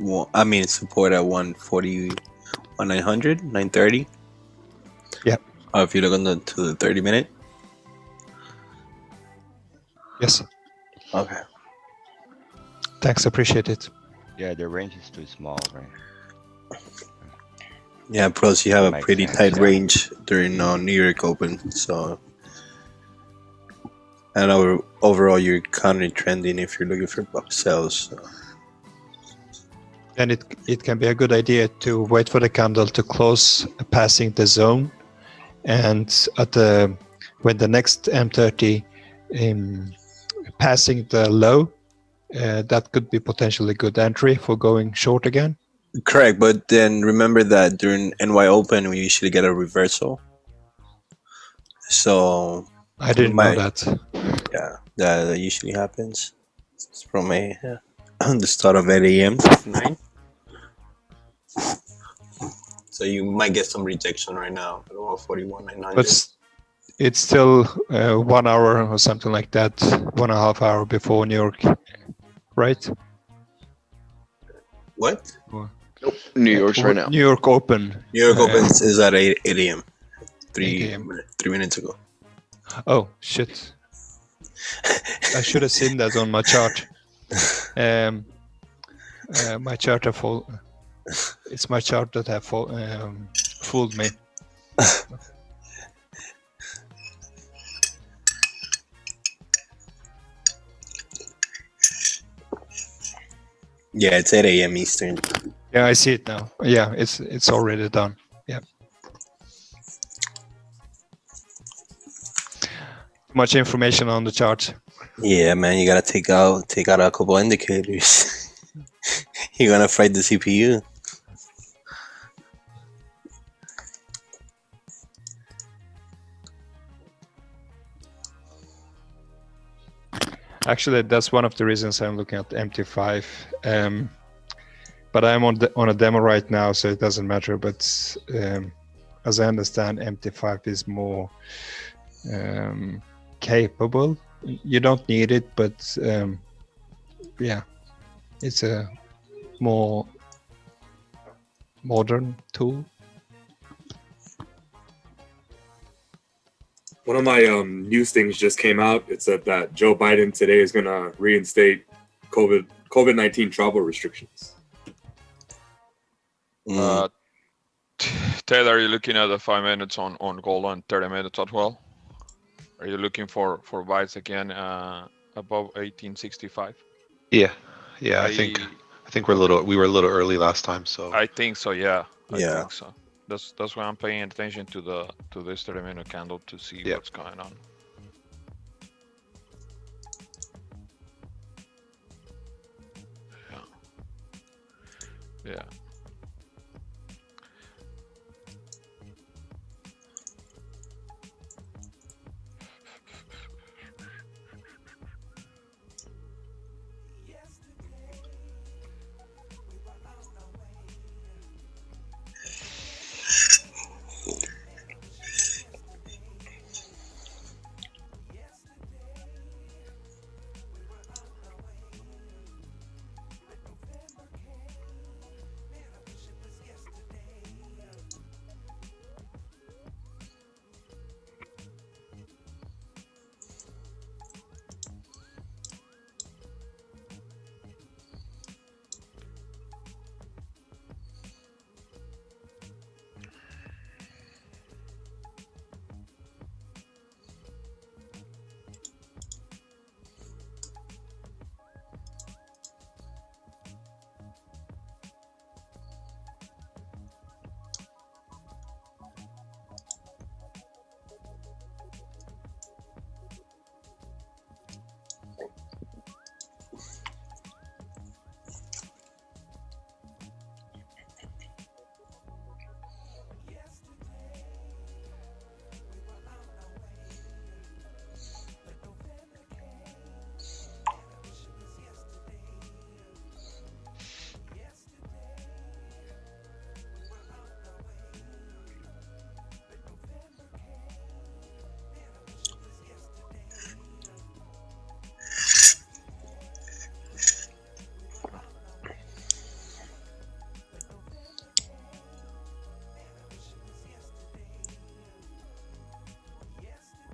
support at 140, 900, 930. Yeah. If you look on to the 30-minute. Yes. Okay. Thanks, appreciate it. Yeah, the range is too small, right? Yeah, plus you have a Makes pretty sense, tight yeah. range during New York Open, so. And overall, you're kind of trending if you're looking for sells. So. And it can be a good idea to wait for the candle to close, passing the zone, and when the next M30 passing the low, that could be potentially good entry for going short again. Correct, but then remember that during NY Open we usually get a reversal. So I didn't know that. Yeah, that usually happens. It's from the start of 8 a.m. 9. So you might get some rejection right now at 141, 900. But it's still 1 hour or something like that, 1.5 hours before New York, right? What? New York's right now. New York Open. New York Open is at 8 a.m. 8 a.m. 3 minutes ago. Oh shit! I should have seen that on my chart. My chart it's my chart that have fooled me. Yeah, it's 8 a.m. Eastern. Yeah, I see it now. Yeah, it's already done. Yeah. Much information on the chart. Yeah, man, you gotta take out a couple indicators. You're gonna fight the CPU. Actually, that's one of the reasons I'm looking at MT5. But I'm on a demo right now, so it doesn't matter. But as I understand, MT5 is more capable. You don't need it, but yeah, it's a more modern tool. One of my news things just came out. It said that Joe Biden today is going to reinstate COVID-19 travel restrictions. Taylor, are you looking at the 5 minutes on gold and 30 minutes as well? Are you looking for buys again above 1865? Yeah. I think we were a little early last time, so I think so. Yeah. I Yeah. think so. That's why I'm paying attention to this 30-minute candle to see what's going on. Yeah.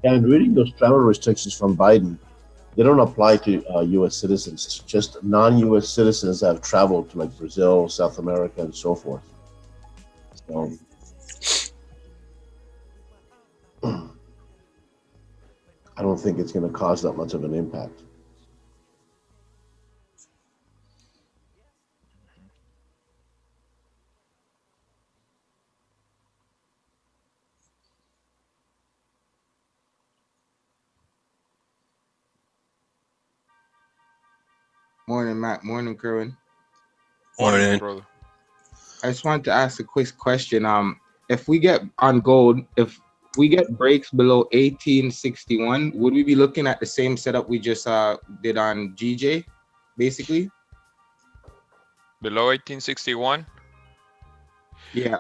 And reading those travel restrictions from Biden, they don't apply to U.S. citizens. It's just non-U.S. citizens that have traveled to like Brazil, South America, and so forth. So, I don't think it's going to cause that much of an impact. Morning, Matt. Morning, Kerwin. Morning. Brother. I just wanted to ask a quick question. If we get on gold, if we get breaks below 1861, would we be looking at the same setup we just did on GJ, basically? Below 1861? Yeah.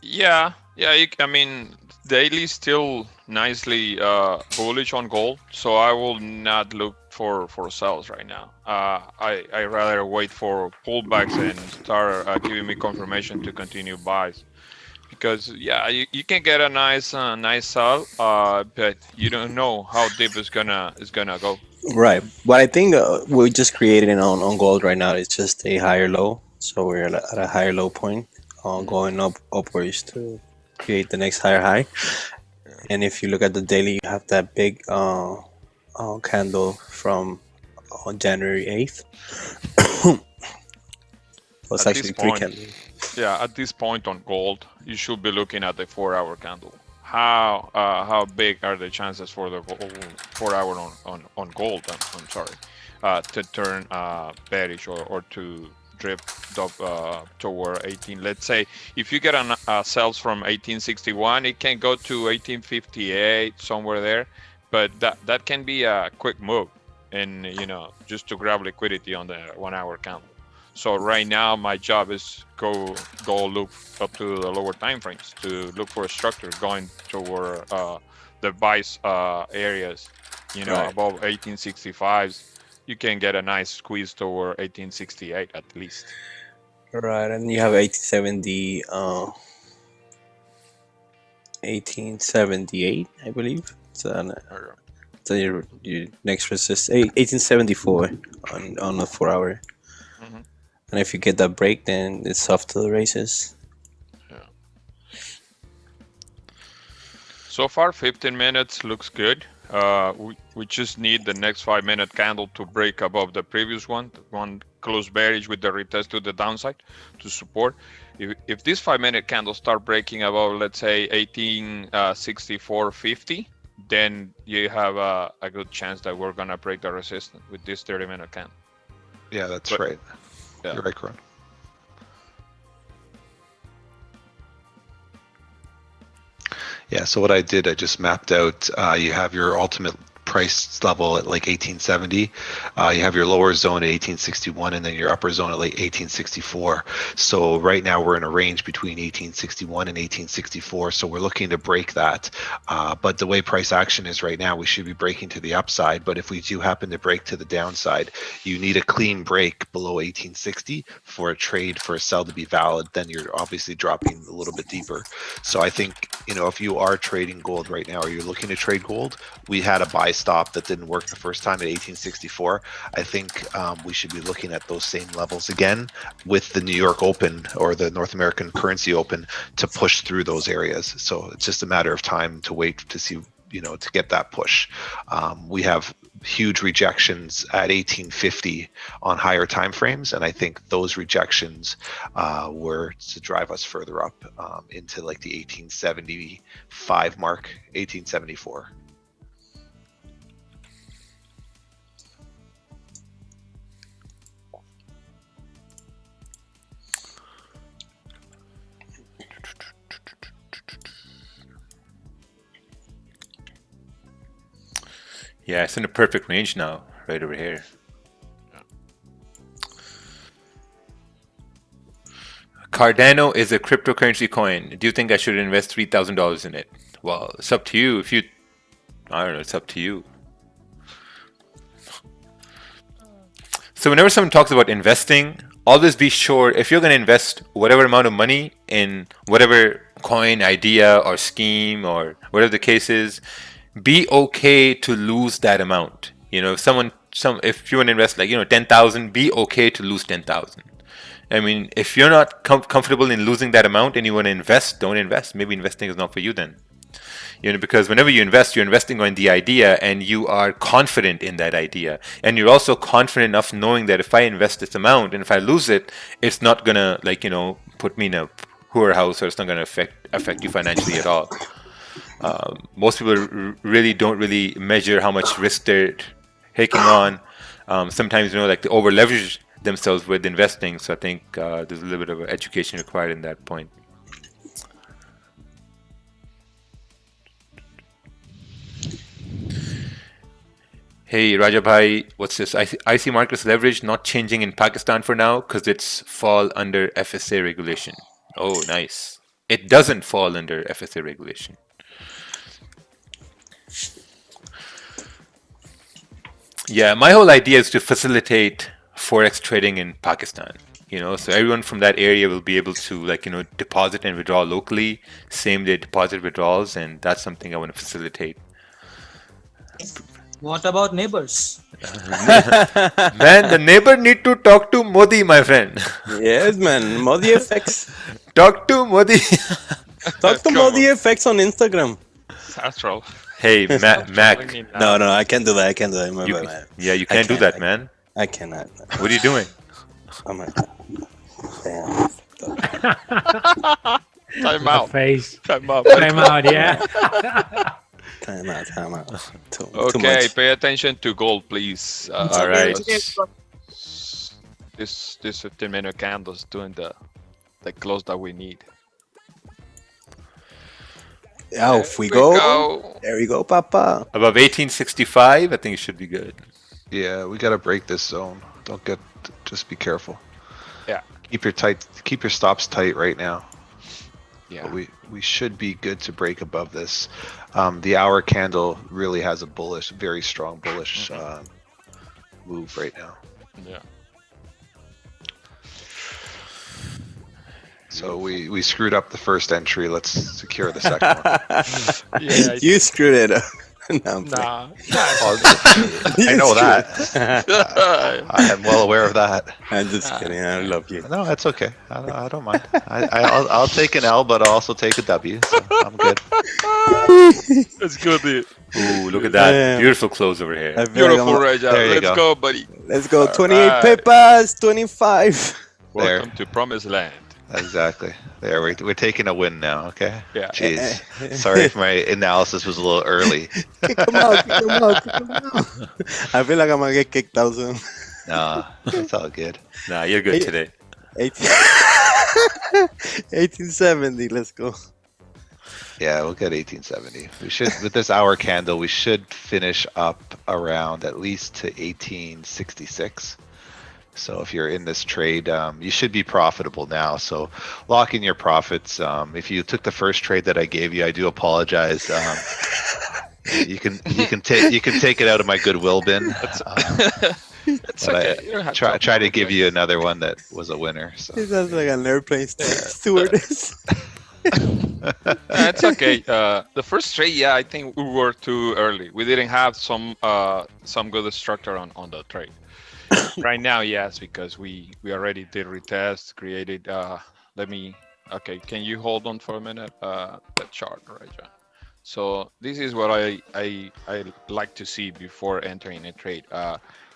Yeah. I mean, daily still nicely bullish on gold, so I will not look for sales right now. I rather wait for pullbacks and start giving me confirmation to continue buys, because you can get a nice sell, but you don't know how deep it's gonna go. Right. What I think we just created on gold right now is just a higher low. So we're at a higher low point, going upwards to create the next higher high. And if you look at the daily, you have that big candle from on January 8th. Well, it's At actually this three point, candles. yeah, at this point on gold, you should be looking at the 4-hour candle. How big are the chances for the 4-hour on gold? I'm sorry, to turn bearish or to drift up toward 18. Let's say if you get a sales from 1861, it can go to 1858, somewhere there, but that can be a quick move, and just to grab liquidity on the 1-hour candle. So right now, my job is go look up to the lower time frames to look for a structure going toward the buys areas. Right. Above 1865s, you can get a nice squeeze toward 1868 at least. Right, and you have 1870, 1878, I believe. So your next resist 1874 on the 4-hour. Mm-hmm. And if you get that break, then it's off to the races. So far, 15 minutes looks good. We just need the next 5-minute candle to break above the previous one close bearish with the retest to the downside to support. If this 5-minute candle start breaking above, let's say 1864.50, then you have a good chance that we're gonna break the resistance with this 30-minute candle. Yeah, that's right. Yeah. You're right, Corin. Yeah, so what I did, I just mapped out, you have your ultimate price level at like 1870. You have your lower zone at 1861, and then your upper zone at like 1864. So right now we're in a range between 1861 and 1864. So we're looking to break that. But the way price action is right now, we should be breaking to the upside. But if we do happen to break to the downside, you need a clean break below 1860 for a trade, for a sell to be valid. Then you're obviously dropping a little bit deeper. So I think, if you are trading gold right now, or you're looking to trade gold, we had a buy stop that didn't work the first time at 1864. I think we should be looking at those same levels again with the New York Open or the North American Currency Open to push through those areas. So it's just a matter of time to wait to see, to get that push. We have huge rejections at 1850 on higher time frames, and I think those rejections were to drive us further up into like the 1875 mark, 1874. Yeah, it's in a perfect range now, right over here. Cardano is a cryptocurrency coin. Do you think I should invest $3,000 in it? Well, it's up to you. I don't know, it's up to you. So whenever someone talks about investing, always be sure if you're going to invest whatever amount of money in whatever coin, idea, or scheme, or whatever the case is, be okay to lose that amount. You know, if you want to invest like 10,000, be okay to lose 10,000. I mean, if you're not comfortable in losing that amount and you want to invest, don't invest. Maybe investing is not for you then. Because whenever you invest, you're investing on the idea and you are confident in that idea. And you're also confident enough knowing that if I invest this amount and if I lose it, it's not going to put me in a poor house, or it's not going to affect you financially at all. Most people really don't really measure how much risk they're taking on. Sometimes, they over leverage themselves with investing. So I think there's a little bit of education required in that point. Hey Raja Bhai, what's this? I see markets leverage not changing in Pakistan for now because it's fall under FSA regulation. Oh, nice. It doesn't fall under FSA regulation. Yeah, my whole idea is to facilitate Forex trading in Pakistan. So everyone from that area will be able to deposit and withdraw locally, same day deposit withdrawals, and that's something I want to facilitate. What about neighbors? Man, the neighbor need to talk to Modi, my friend. Yes, man. Modi FX. Talk to Modi. Talk to Modi FX on Instagram. Astral. Hey, Mac. No, I can't do that. I can't do that. You can't do that, man. I cannot. What are you doing? I'm like, damn. Time out. Face. Time out. Time out, yeah. Time out. Too Okay, much. pay attention to gold, please. All right. This 15-minute candle is doing the close that we need. Yeah, if we go. There we go, Papa. Above 1865, I think it should be good. Yeah, we got to break this zone. Just be careful. Yeah. Keep your stops tight right now. Yeah. But we should be good to break above this. The hour candle really has a very strong bullish move right now. Yeah. So we screwed up the first entry. Let's secure the second one. Yeah, You screwed it up. No, Nah. I know that. I am well aware of that. I'm just kidding. I love you. No, that's okay. I don't mind. I'll take an L, but I'll also take a W. So I'm good. Let's go, dude. Ooh, look at that. Yeah. Beautiful close over here. I feel like Beautiful, Raja. There you Let's go. go, buddy. Let's go. 28 Alright. papers. 25. Welcome to Promised Land. Exactly. There, we're taking a win now. Okay. Yeah. Jeez. Sorry if my analysis was a little early. Kick him out. I feel like I'm gonna get kicked out soon. Nah, it's all good. Nah, you're good today. 1870. Let's go. Yeah, we'll get 1870. We should, with this hour candle, we should finish up around at least to 1866. So if you're in this trade, you should be profitable now. So lock in your profits. If you took the first trade that I gave you, I do apologize. You can take it out of my goodwill bin. It's okay. You don't have Try to give you another one that was a winner. So. It sounds like an airplane stewardess. It's okay. The first trade, I think we were too early. We didn't have some good structure on the trade. Right now, yes, because we already did retest, created. Okay, can you hold on for a minute? That chart, right, John? So this is what I like to see before entering a trade.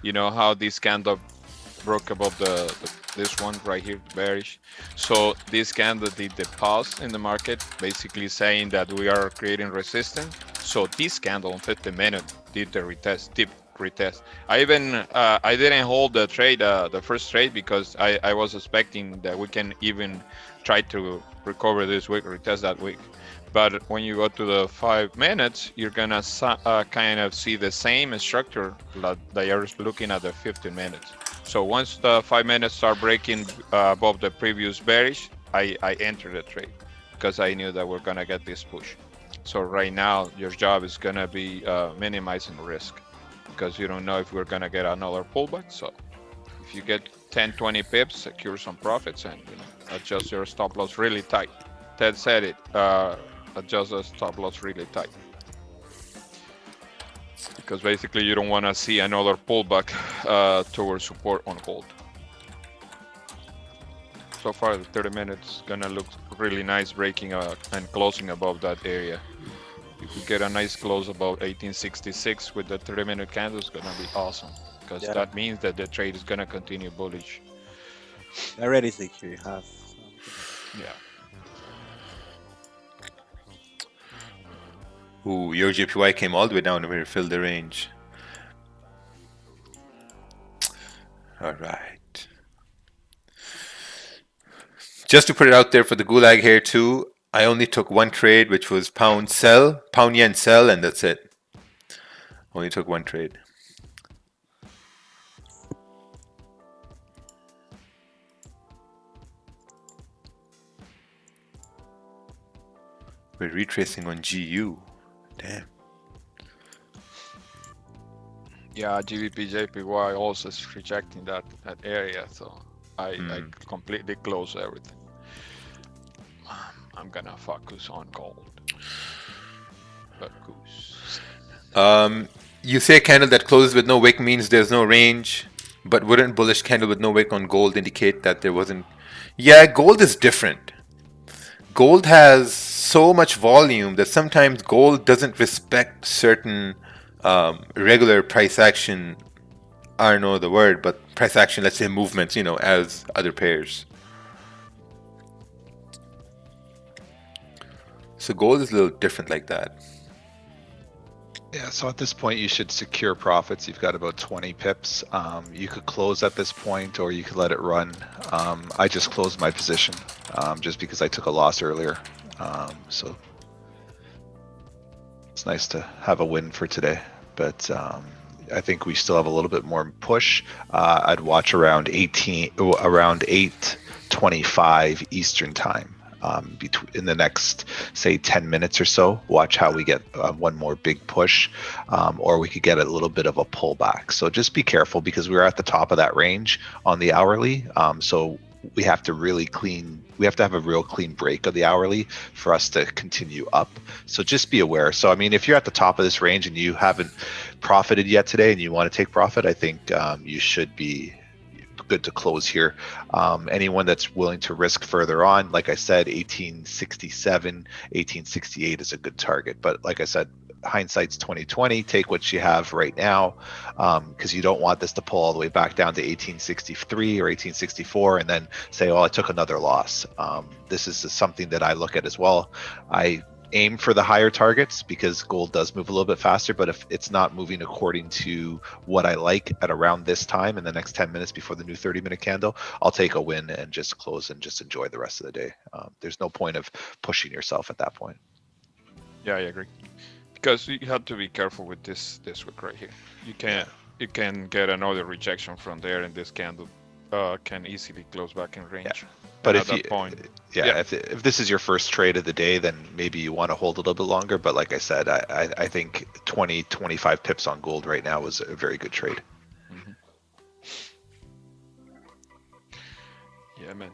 You know how this candle broke above this one right here, bearish. So this candle did the pause in the market, basically saying that we are creating resistance. So this candle on 50 minutes did the retest, deep retest. I didn't hold the trade, the first trade, because I was expecting that we can even try to recover this week, retest that week. But when you go to the 5 minutes, you're gonna kind of see the same structure that you're looking at the 15 minutes. So once the 5 minutes start breaking above the previous bearish, I entered the trade because I knew that we're gonna get this push. So right now, your job is gonna be minimizing risk because you don't know if we're gonna get another pullback. So if you get 10, 20 pips, secure some profits and adjust your stop loss really tight. Ted said it. Adjust the stop loss really tight. because basically you don't want to see another pullback towards support on gold. So far, the 30 minutes gonna look really nice, breaking and closing above that area. If we get a nice close above 1866 with the 30-minute candle, it's gonna be awesome, because that means that the trade is gonna continue bullish. I already think you have. Yeah. Ooh, your JPY came all the way down to fill the range. All right. Just to put it out there for the gulag here too, I only took one trade, which was pound yen sell, and that's it. Only took one trade. We're retracing on GU. Damn. Yeah, GBP JPY also is rejecting that area, so I completely close everything. I'm gonna focus on gold. Focus. You say candle that closes with no wick means there's no range, but wouldn't bullish candle with no wick on gold indicate that there wasn't? Yeah, gold is different. Gold has so much volume that sometimes gold doesn't respect certain regular price action, I don't know the word, but price action, let's say movements, you know, as other pairs. So gold is a little different like that. Yeah, so at this point you should secure profits. You've got about 20 pips. You could close at this point or you could let it run. I just closed my position just because I took a loss earlier. So it's nice to have a win for today, but I think we still have a little bit more push. I'd watch around 8:25 Eastern time. In the next, say, 10 minutes or so, watch how we get one more big push, or we could get a little bit of a pullback. So just be careful because we're at the top of that range on the hourly. So we have to really we have to have a real clean break of the hourly for us to continue up. So just be aware. So, I mean, if you're at the top of this range and you haven't profited yet today and you want to take profit, I think you should be good to close here. Anyone that's willing to risk further on, like I said, 1867, 1868 is a good target. But like I said, hindsight's 2020. Take what you have right now, because you don't want this to pull all the way back down to 1863 or 1864 and then say, oh, I took another loss. This is something that I look at as well. I aim for the higher targets because gold does move a little bit faster, but if it's not moving according to what I like at around this time in the next 10 minutes before the new 30-minute candle, I'll take a win and just close and just enjoy the rest of the day. There's no point of pushing yourself at that point. Yeah, I agree. Because you have to be careful with this wick right here. You can get another rejection from there, and this candle can easily close back in range. Yeah. But if if this is your first trade of the day, then maybe you want to hold a little bit longer. But like I said, I think 20-25 pips on gold right now is a very good trade. Mm-hmm. Yeah, man.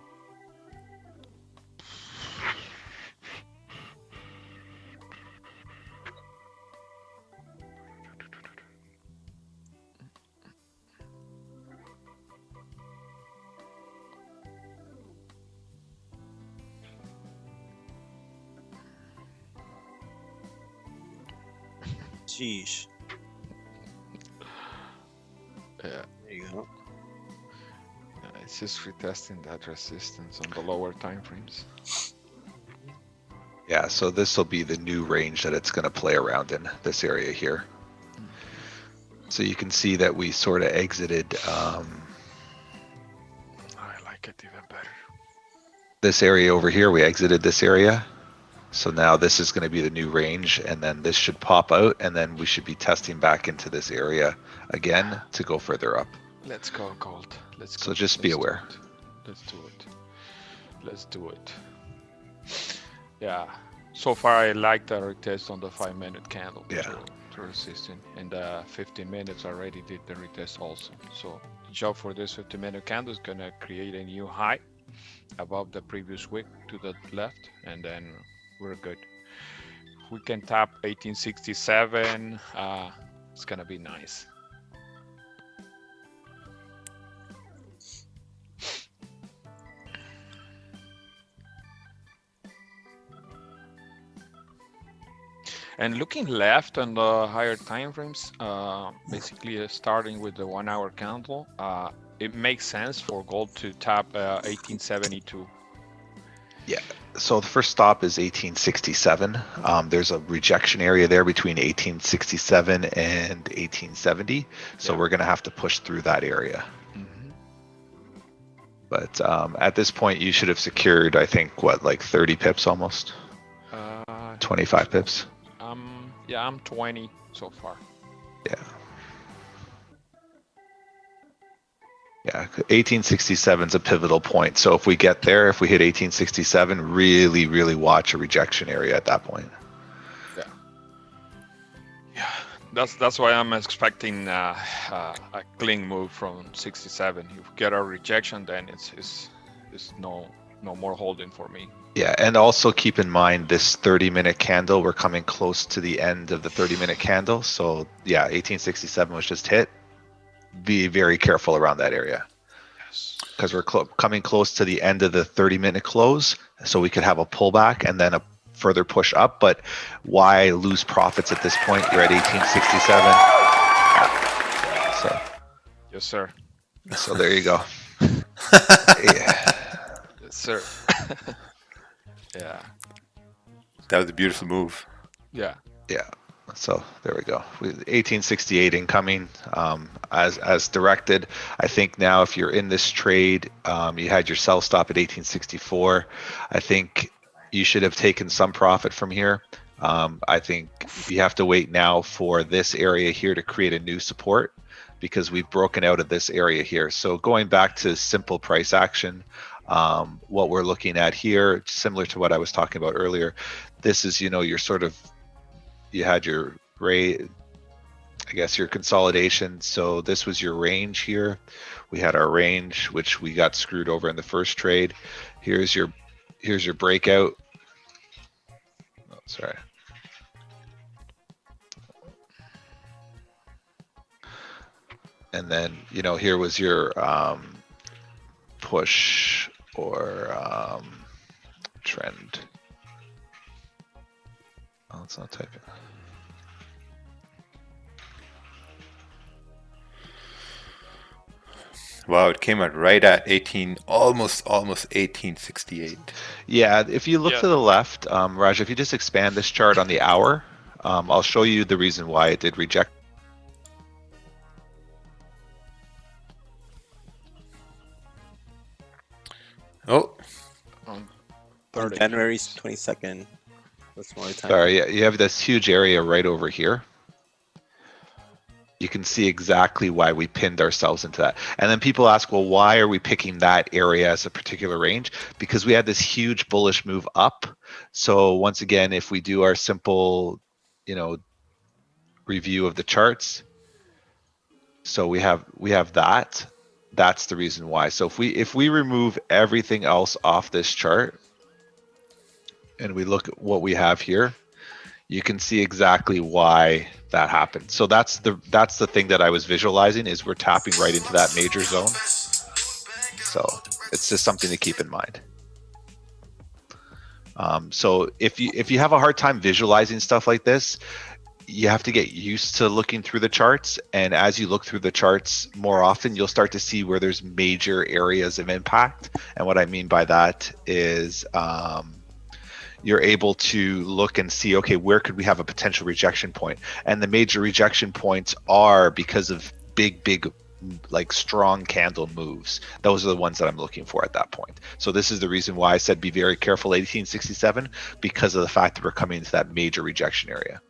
Sheesh. Yeah. There you go. Yeah, it's just retesting that resistance on the lower time frames. Yeah, so this will be the new range that it's going to play around in, this area here. So you can see that we sort of exited I like it even better. this area over here. We exited this area. So now this is going to be the new range, and then this should pop out, and then we should be testing back into this area again to go further up. Let's go gold. Let's go. So just be aware. Let's do it. Let's do it. Yeah. So far, I like the retest on the 5-minute candle. Yeah. To resisting, and the 15 minutes already did the retest also. So the job for this 15-minute candle is gonna create a new high above the previous wick to the left, and then we're good. We can tap 1867. It's gonna be nice. And looking left on the higher time frames, basically starting with the 1 hour candle, it makes sense for gold to tap 1872. Yeah. So the first stop is 1867. There's a rejection area there between 1867 and 1870. So we're going to have to push through that area. But at this point, you should have secured, I think, what, like 30 pips almost? 25 pips? Yeah, I'm 20 so far. Yeah. Yeah, 1867 is a pivotal point. So if we get there, if we hit 1867, really, really watch a rejection area at that point. Yeah, that's why I'm expecting a clean move from 67. If we get a rejection, then it's no more holding for me. Yeah, and also keep in mind this 30-minute candle, we're coming close to the end of the 30-minute candle. So yeah, 1867 was just hit. Be very careful around that area. Yes. Because we're coming close to the end of the 30-minute close, so we could have a pullback and then a further push up. But why lose profits at this point? You're at 1867. So. Yes, sir. So there you go. Yeah. Yes, sir. Yeah. That was a beautiful move. Yeah. Yeah. So there we go. 1868 incoming as directed. I think now if you're in this trade, you had your sell stop at 1864. I think you should have taken some profit from here. I think you have to wait now for this area here to create a new support because we've broken out of this area here. So going back to simple price action, what we're looking at here, similar to what I was talking about earlier, this is, your sort of, you had your rate, I guess your consolidation. So this was your range here. We had our range, which we got screwed over in the first trade. Here's your breakout. Oh, sorry. And then, here was your push or trend. Oh, let's not type it. Wow, it came out right at almost 1868. Yeah, if you look to the left, Raj, if you just expand this chart on the hour, I'll show you the reason why it did reject. Oh. On January 22nd. That's more time. Sorry, yeah, you have this huge area right over here. You can see exactly why we pinned ourselves into that. And then people ask, well, why are we picking that area as a particular range? Because we had this huge bullish move up. So once again, if we do our simple, review of the charts, so we have that. That's the reason why. So if we remove everything else off this chart and we look at what we have here, you can see exactly why that happened. So that's the thing that I was visualizing, is we're tapping right into that major zone. So it's just something to keep in mind. So if you have a hard time visualizing stuff like this, you have to get used to looking through the charts. And as you look through the charts more often, you'll start to see where there's major areas of impact. And what I mean by that is you're able to look and see, okay, where could we have a potential rejection point? And the major rejection points are because of big, like strong candle moves. Those are the ones that I'm looking for at that point. So this is the reason why I said be very careful 1867, because of the fact that we're coming into that major rejection area.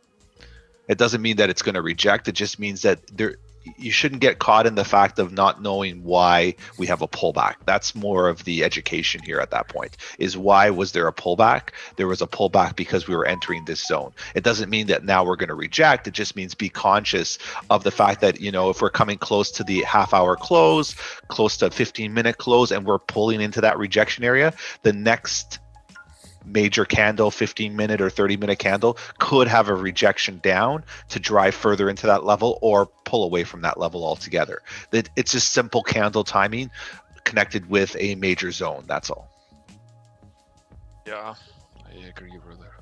It doesn't mean that it's going to reject. It just means that you shouldn't get caught in the fact of not knowing why we have a pullback. That's more of the education here at that point, is why was there a pullback? There was a pullback because we were entering this zone. It doesn't mean that now we're going to reject. It just means be conscious of the fact that, if we're coming close to the half-hour close, close to 15-minute close, and we're pulling into that rejection area, the next major candle, 15-minute or 30-minute candle, could have a rejection down to drive further into that level or pull away from that level altogether. It's just simple candle timing connected with a major zone. That's all. Yeah, I agree, brother.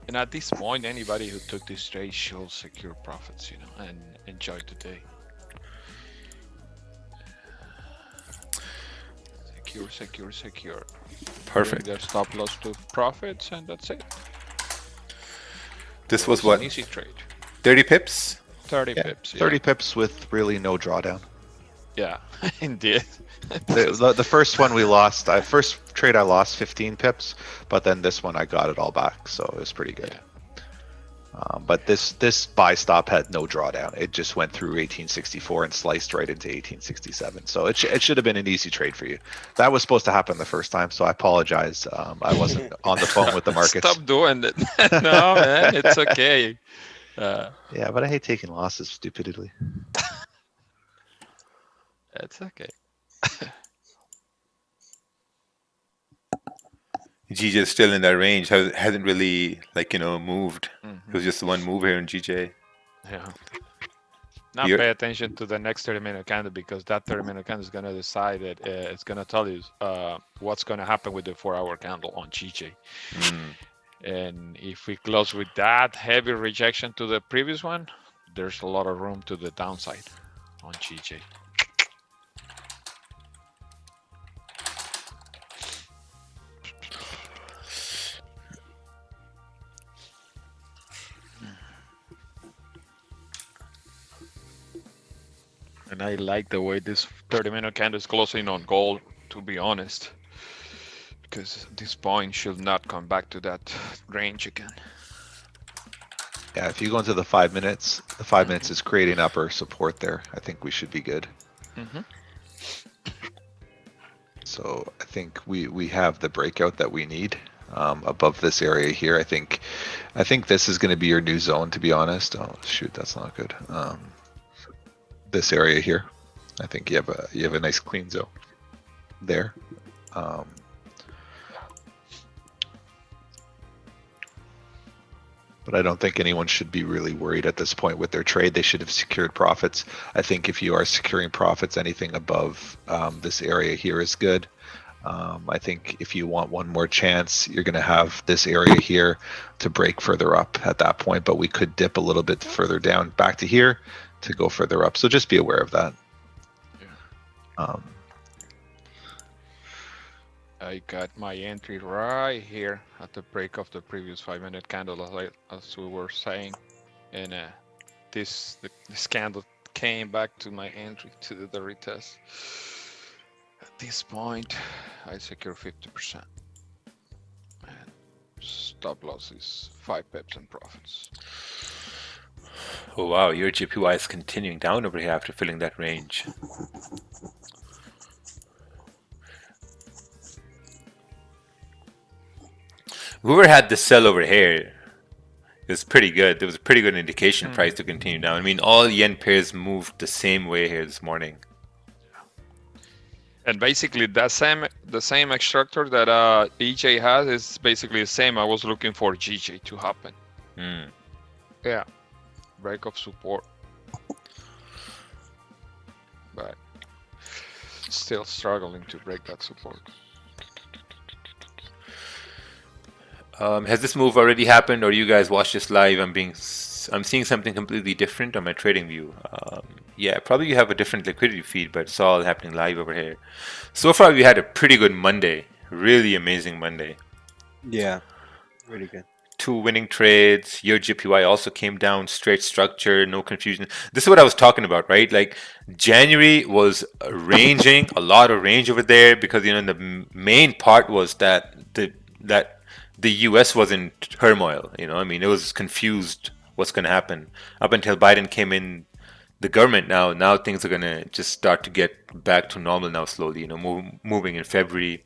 And at this point, anybody who took this trade should secure profits, you know, and enjoy the day. Secure, secure, secure. Perfect. Bring their stop loss to profits, and that's it. This It was an what? easy trade. 30 pips? 30 pips. Yeah. 30 pips with really no drawdown. Yeah, indeed. The first one we lost, first trade I lost 15 pips, but then this one I got it all back, so it was pretty good. But this buy stop had no drawdown. It just went through 1864 and sliced right into 1867. So it should have been an easy trade for you. That was supposed to happen the first time, so I apologize. I wasn't on the phone with the markets. Stop doing it. No, man, it's okay. Yeah, but I hate taking losses stupidly. It's okay. GJ is still in that range. Hasn't really moved. It was just one move here in GJ. Yeah. Now pay attention to the next 30-minute candle, because that 30-minute candle is going to decide that it's going to tell you what's going to happen with the 4-hour candle on GJ. And if we close with that heavy rejection to the previous one, there's a lot of room to the downside on GJ. And I like the way this 30-minute candle is closing on gold, to be honest, because this point should not come back to that range again. Yeah, if you go into the 5 minutes, the 5 minutes is creating upper support there. I think we should be good. So I think we have the breakout that we need above this area here. I think this is going to be your new zone, to be honest. Oh shoot, that's not good. This area here, I think you have a nice clean zone there. But I don't think anyone should be really worried at this point with their trade. They should have secured profits. I think if you are securing profits, anything above this area here is good. I think if you want one more chance, you're going to have this area here to break further up at that point, but we could dip a little bit further down back to here to go further up. So just be aware of that. I got my entry right here at the break of the previous 5-minute candle, as we were saying, and this candle came back to my entry to the retest. At this point, I secure 50%, and stop loss is 5 pips and profits. Oh wow, your JPY is continuing down over here after filling that range. Whoever had the sell over here, it was pretty good. There was a pretty good indication price to continue down. I mean, all yen pairs moved the same way here this morning. And basically, the same extractor that EJ has is basically the same. I was looking for GJ to happen. Yeah, break of support, but still struggling to break that support. Has this move already happened, or you guys watch this live? I'm seeing something completely different on my trading view. Yeah, probably you have a different liquidity feed, but it's all happening live over here. So far, we had a pretty good Monday. Really amazing Monday. Yeah, really good. 2 winning trades. Your JPY also came down, straight structure, no confusion. This is what I was talking about, right? Like January was ranging, a lot of range over there, because the main part was that the US was in turmoil. I mean, it was confused what's going to happen up until Biden came in the government. Now things are going to just start to get back to normal now slowly, moving in February.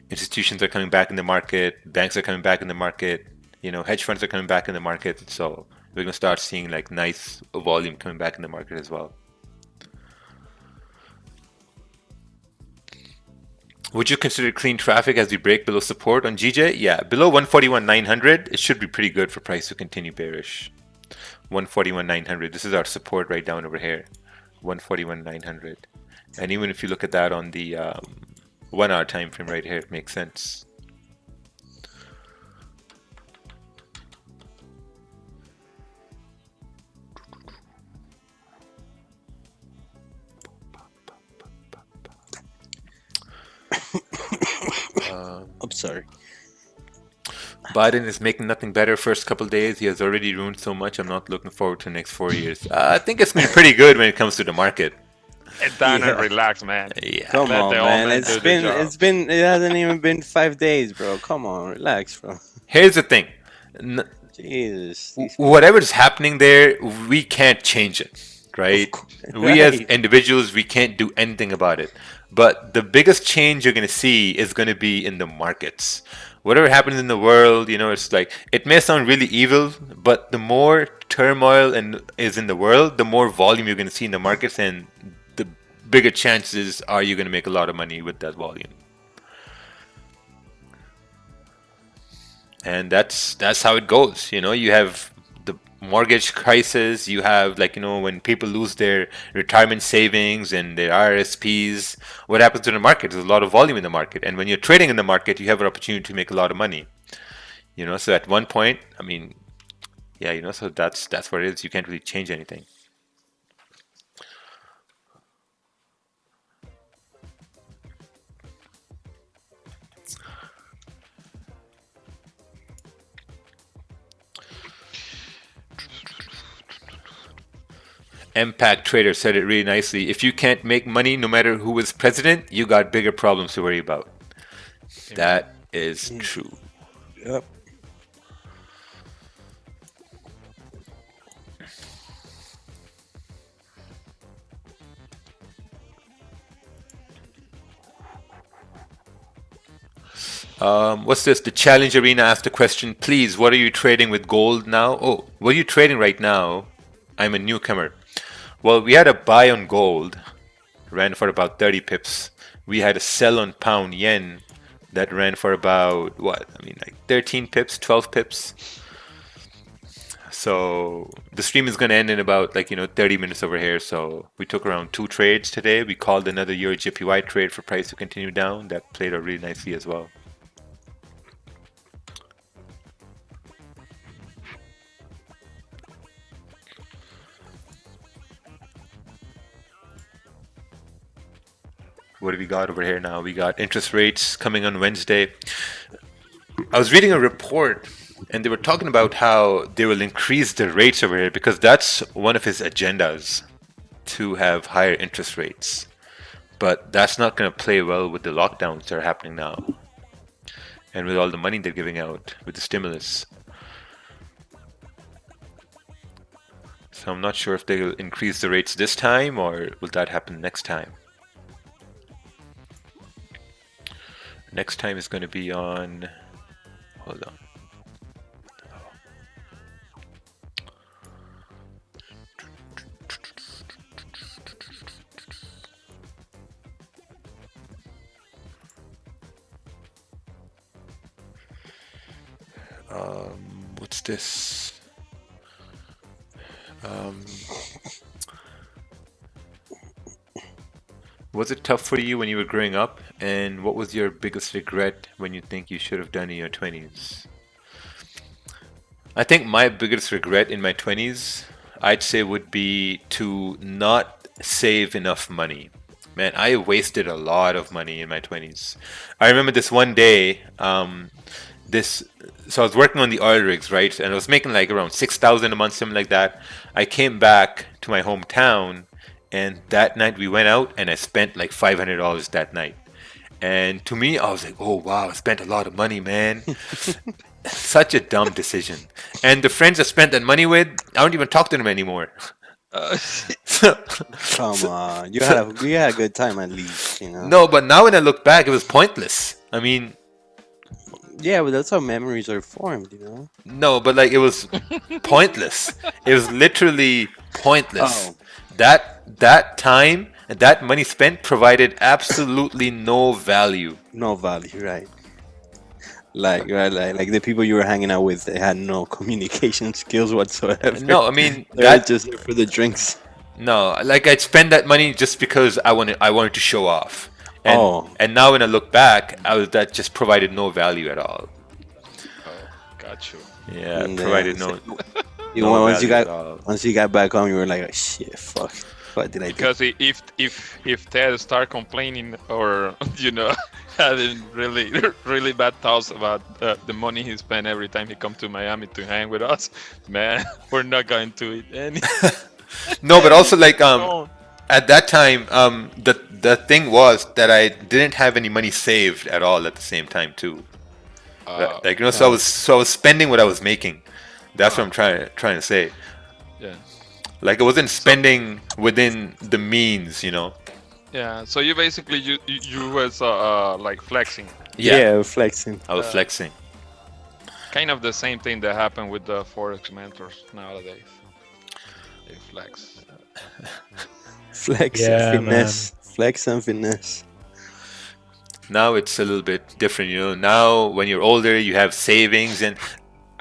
Institutions are coming back in the market, banks are coming back in the market, hedge funds are coming back in the market. So we're gonna start seeing like nice volume coming back in the market as well. Would you consider clean traffic as we break below support on GJ? Yeah, below 141.900, it should be pretty good for price to continue bearish. 141.900. This is our support right down over here. 141.900. And even if you look at that on the 1 hour time frame right here, it makes sense. I'm sorry. Biden is making nothing better first couple days. He has already ruined so much. I'm not looking forward to the next 4 years. I think it's going to be pretty good when it comes to the market. Sit down and relax, man. Yeah. Come Let on, the old man. man It's do the job. it hasn't even been 5 days, bro. Come on, relax, bro. Here's the thing. Jesus. Whatever's happening there, we can't change it, right? We as individuals, we can't do anything about it. But the biggest change you're going to see is going to be in the markets. Whatever happens in the world, you know, it's like, it may sound really evil, but the more turmoil is in the world, the more volume you're going to see in the markets, and the bigger chances are you're going to make a lot of money with that volume. And that's how it goes. You know, you have the mortgage crisis, you have, like, you know, when people lose their retirement savings and their RSPs, what happens to the market? There's a lot of volume in the market, and when you're trading in the market, you have an opportunity to make a lot of money. You know, so at one point, I mean, yeah, you know, so that's what it is. You can't really change anything. Impact Trader said it really nicely. If you can't make money no matter who is president, you got bigger problems to worry about. That is true. Yep. What's this? The Challenge Arena asked a question. Please, what are you trading with gold now? Oh, what are you trading right now? I'm a newcomer. Well, we had a buy on gold, ran for about 30 pips. We had a sell on pound yen that ran for about, what? I mean, like 13 pips, 12 pips. So the stream is going to end in about, like, you know, 30 minutes over here. So we took around 2 trades today. We called another Euro JPY trade for price to continue down. That played out really nicely as well. What do we got over here now? We got interest rates coming on Wednesday. I was reading a report and they were talking about how they will increase the rates over here because that's one of his agendas, to have higher interest rates. But that's not going to play well with the lockdowns that are happening now and with all the money they're giving out with the stimulus. So I'm not sure if they will increase the rates this time or will that happen next time. Next time is going to be on, hold on. What's this? Was it tough for you when you were growing up? And what was your biggest regret when you think you should have done in your 20s? I think my biggest regret in my 20s, I'd say, would be to not save enough money. Man, I wasted a lot of money in my 20s. I remember this one day, so I was working on the oil rigs, right? And I was making like around 6,000 a month, something like that. I came back to my hometown, and that night we went out and I spent like $500 that night. And to me, I was like, oh wow, I spent a lot of money, man. Such a dumb decision. And the friends I spent that money with, I don't even talk to them anymore. Come on, you had a good time at least, you know. No, but now when I look back, it was pointless. I mean, Yeah, but that's how memories are formed, you know. No, but like it was pointless. It was literally pointless. Oh. That time and that money spent provided absolutely no value. No value, right? Like the people you were hanging out with, they had no communication skills whatsoever. No, I mean they were just there for the drinks. No, like I'd spend that money just because I wanted to show off. And and now when I look back, that just provided no value at all. Got you. Yeah, And provided then no. You no once you value at got all. once you got back home, you were like, oh, shit, fuck, what did I do? Because if Ted start complaining or having really bad thoughts about the money he spent every time he come to Miami to hang with us, man, we're not going to eat any. No, but also like at that time the thing was that I didn't have any money saved at all at the same time too. Like so I was spending what I was making. That's what I'm trying to say. Yeah. Like I wasn't spending within the means, Yeah. So you basically you was like flexing. Yeah, flexing. I was flexing. Kind of the same thing that happened with the Forex mentors nowadays. They flex. Flex and finesse. Flex and finesse. Now it's a little bit different, Now when you're older, you have savings, and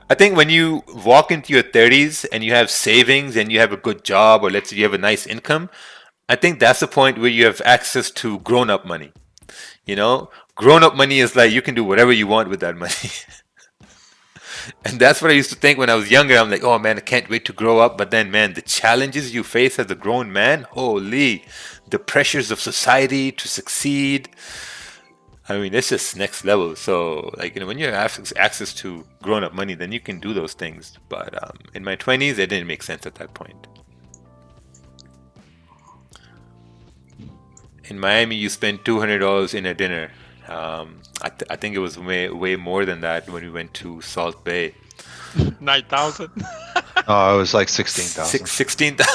I think when you walk into your 30s and you have savings and you have a good job, or let's say you have a nice income, I think that's the point where you have access to grown-up money. Grown-up money is like you can do whatever you want with that money. And that's what I used to think when I was younger. I'm like, oh man, I can't wait to grow up. But then, man, the challenges you face as a grown man, holy, the pressures of society to succeed. I mean, it's just next level. So, like, when you have access to grown-up money, then you can do those things. But in my 20s, it didn't make sense at that point. In Miami, you spend $200 in a dinner. I think it was way more than that when we went to Salt Bay. 9,000. Oh, it was like 16,000. 16,000.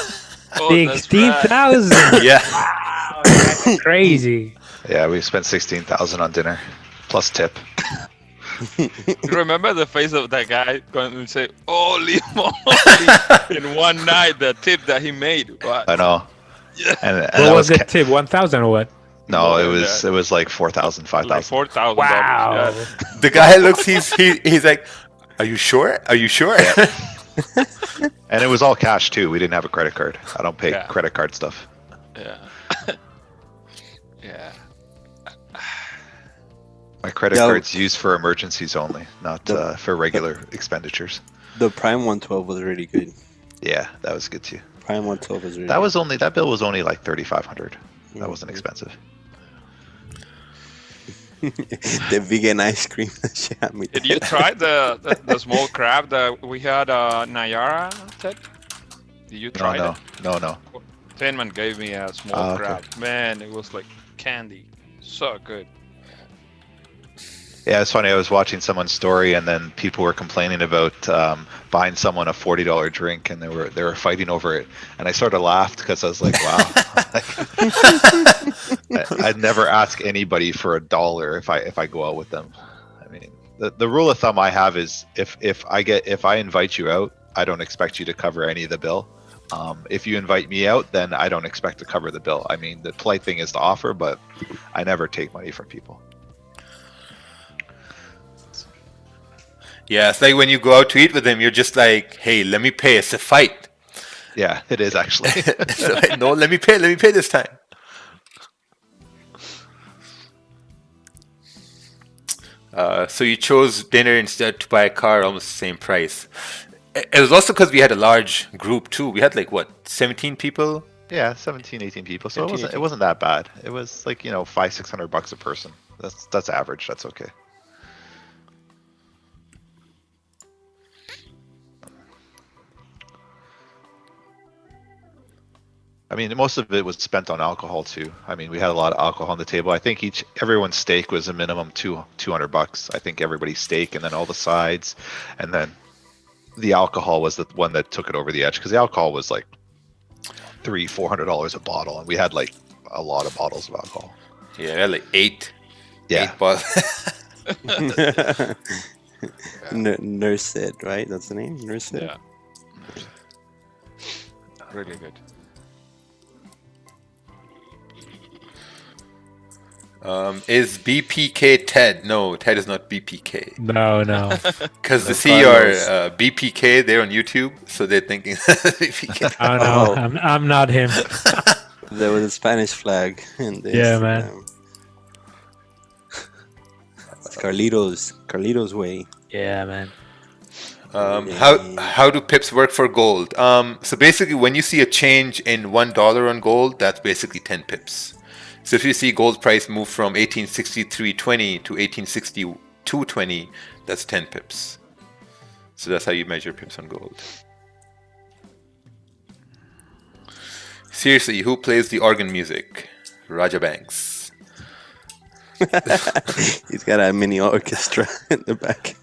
16,000. Yeah. Wow, that's crazy. Yeah, we spent 16,000 on dinner, plus tip. You remember the face of that guy going and say, "Holy moly!" in one night, the tip that he made. What? I know. Yeah. And What was the tip? 1,000 or what? No, it was like 4,000, 5,000. Like 4,000. Wow. Yeah. The guy looks. He's like, "Are you sure? Are you sure?" Yeah. And it was all cash too. We didn't have a credit card. I don't pay Yeah. credit card stuff. Yeah. Yeah. My credit card's used for emergencies only, not for regular expenditures. The Prime 112 was really good. Yeah, that was good too. Prime 112 was really That bill was only like 3,500. That wasn't expensive. The vegan ice cream. She had me Did you try the small crab that we had Nayara said? Did you try it? No. Tenman gave me a small okay. crab. Man, it was like candy. So good. Yeah, it's funny. I was watching someone's story, and then people were complaining about buying someone a $40 drink, and they were fighting over it. And I sort of laughed because I was like, "Wow, I'd never ask anybody for $1 if I go out with them." I mean, the rule of thumb I have is if I invite you out, I don't expect you to cover any of the bill. If you invite me out, then I don't expect to cover the bill. I mean, the polite thing is to offer, but I never take money from people. Yeah, it's like when you go out to eat with him, you're just like, "Hey, let me pay. It's a fight." Yeah, it is actually. So, like, no, let me pay this time. So you chose dinner instead to buy a car, almost the same price. It was also because we had a large group too. We had like what, 17 people? Yeah, 17, 18 people. So 17, it wasn't that bad. It was like, $500-600 a person. That's average. That's okay. I mean, most of it was spent on alcohol too. I mean, we had a lot of alcohol on the table. I think everyone's steak was a minimum $200. I think everybody's steak, and then all the sides, and then the alcohol was the one that took it over the edge, because the alcohol was like $300-400 a bottle, and we had like a lot of bottles of alcohol. Yeah, we had like eight. Yeah. 8 bottles. Nurse said, right? That's the name? Nurse said? Yeah. Really good. Is BPK Ted? No, Ted is not BPK. No. Because No, the see your Carlos. BPK there on YouTube, so they're thinking BPK. Oh no, I'm not him. There was a Spanish flag in the Yeah, Instagram. man. It's Carlitos way. Yeah, man. How do pips work for gold? So basically, when you see a change in $1 on gold, that's basically 10 pips. So if you see gold price move from 1863.20 to 1862.20, that's 10 pips. So that's how you measure pips on gold. Seriously, who plays the organ music? Raja Banks. He's got a mini orchestra in the back.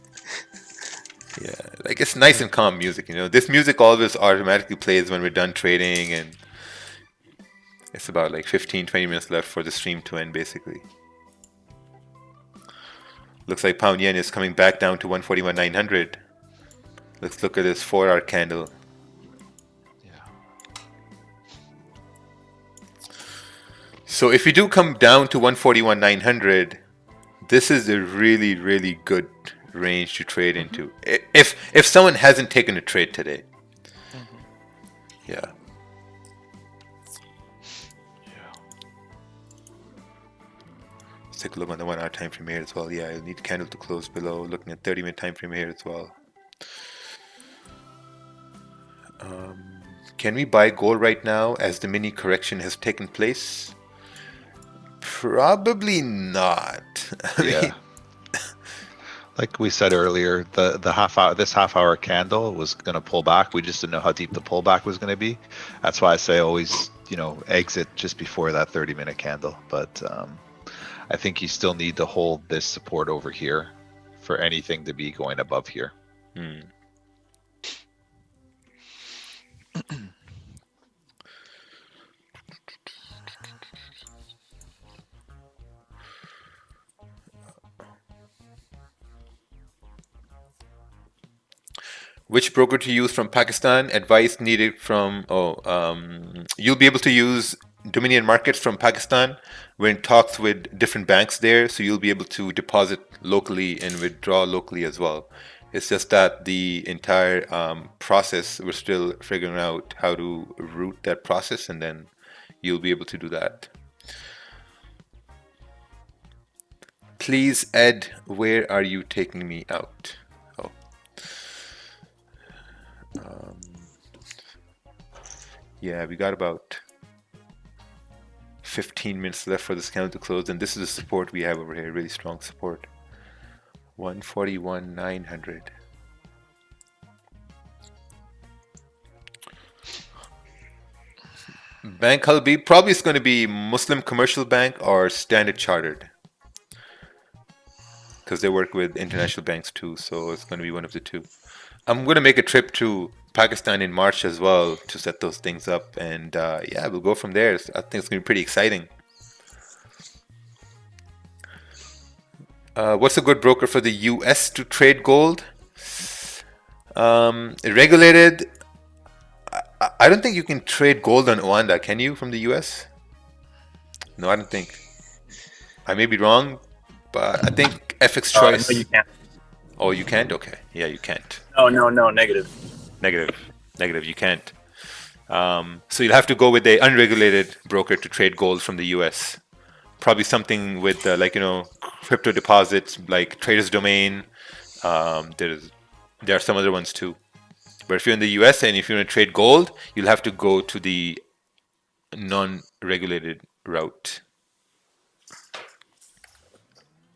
Yeah, like it's nice and calm music, you know. This music always automatically plays when we're done trading, and it's about like 15-20 minutes left for the stream to end, basically. Looks like pound yen is coming back down to 141.900. Let's look at this 4-hour candle. So if you do come down to 141.900, this is a really, really good range to trade into. If someone hasn't taken a trade today. Yeah. Let's take a look on the 1-hour time frame here as well. Yeah, you'll need candle to close below. Looking at 30-minute time frame here as well. Can we buy gold right now as the mini correction has taken place? Probably not. Yeah. Like we said earlier, the half hour candle was going to pull back. We just didn't know how deep the pullback was going to be. That's why I say always, exit just before that 30-minute candle. But I think you still need to hold this support over here for anything to be going above here. Which broker to use from Pakistan? Advice needed from... you'll be able to use Dominion Markets from Pakistan. We're in talks with different banks there, so you'll be able to deposit locally and withdraw locally as well. It's just that the entire process, we're still figuring out how to route that process, and then you'll be able to do that. Please, Ed, where are you taking me out? Yeah, we got about 15 minutes left for this candle to close, and this is the support we have over here, really strong support. 141.900. Bank Halbi, probably it's going to be Muslim Commercial Bank or Standard Chartered, because they work with international banks too, so it's going to be one of the two. I'm going to make a trip to Pakistan in March as well to set those things up, and yeah, we'll go from there. I think it's going to be pretty exciting. What's a good broker for the US to trade gold? Regulated. I don't think you can trade gold on Oanda, can you, from the US? No, I don't think. I may be wrong, but I think FX Choice. No, you can't. Oh, you can't? Okay. Yeah, you can't. No, negative. Negative, you can't. So you'll have to go with a unregulated broker to trade gold from the US. Probably something with crypto deposits like Trader's Domain. There are some other ones too. But if you're in the US and if you want to trade gold, you'll have to go to the non-regulated route.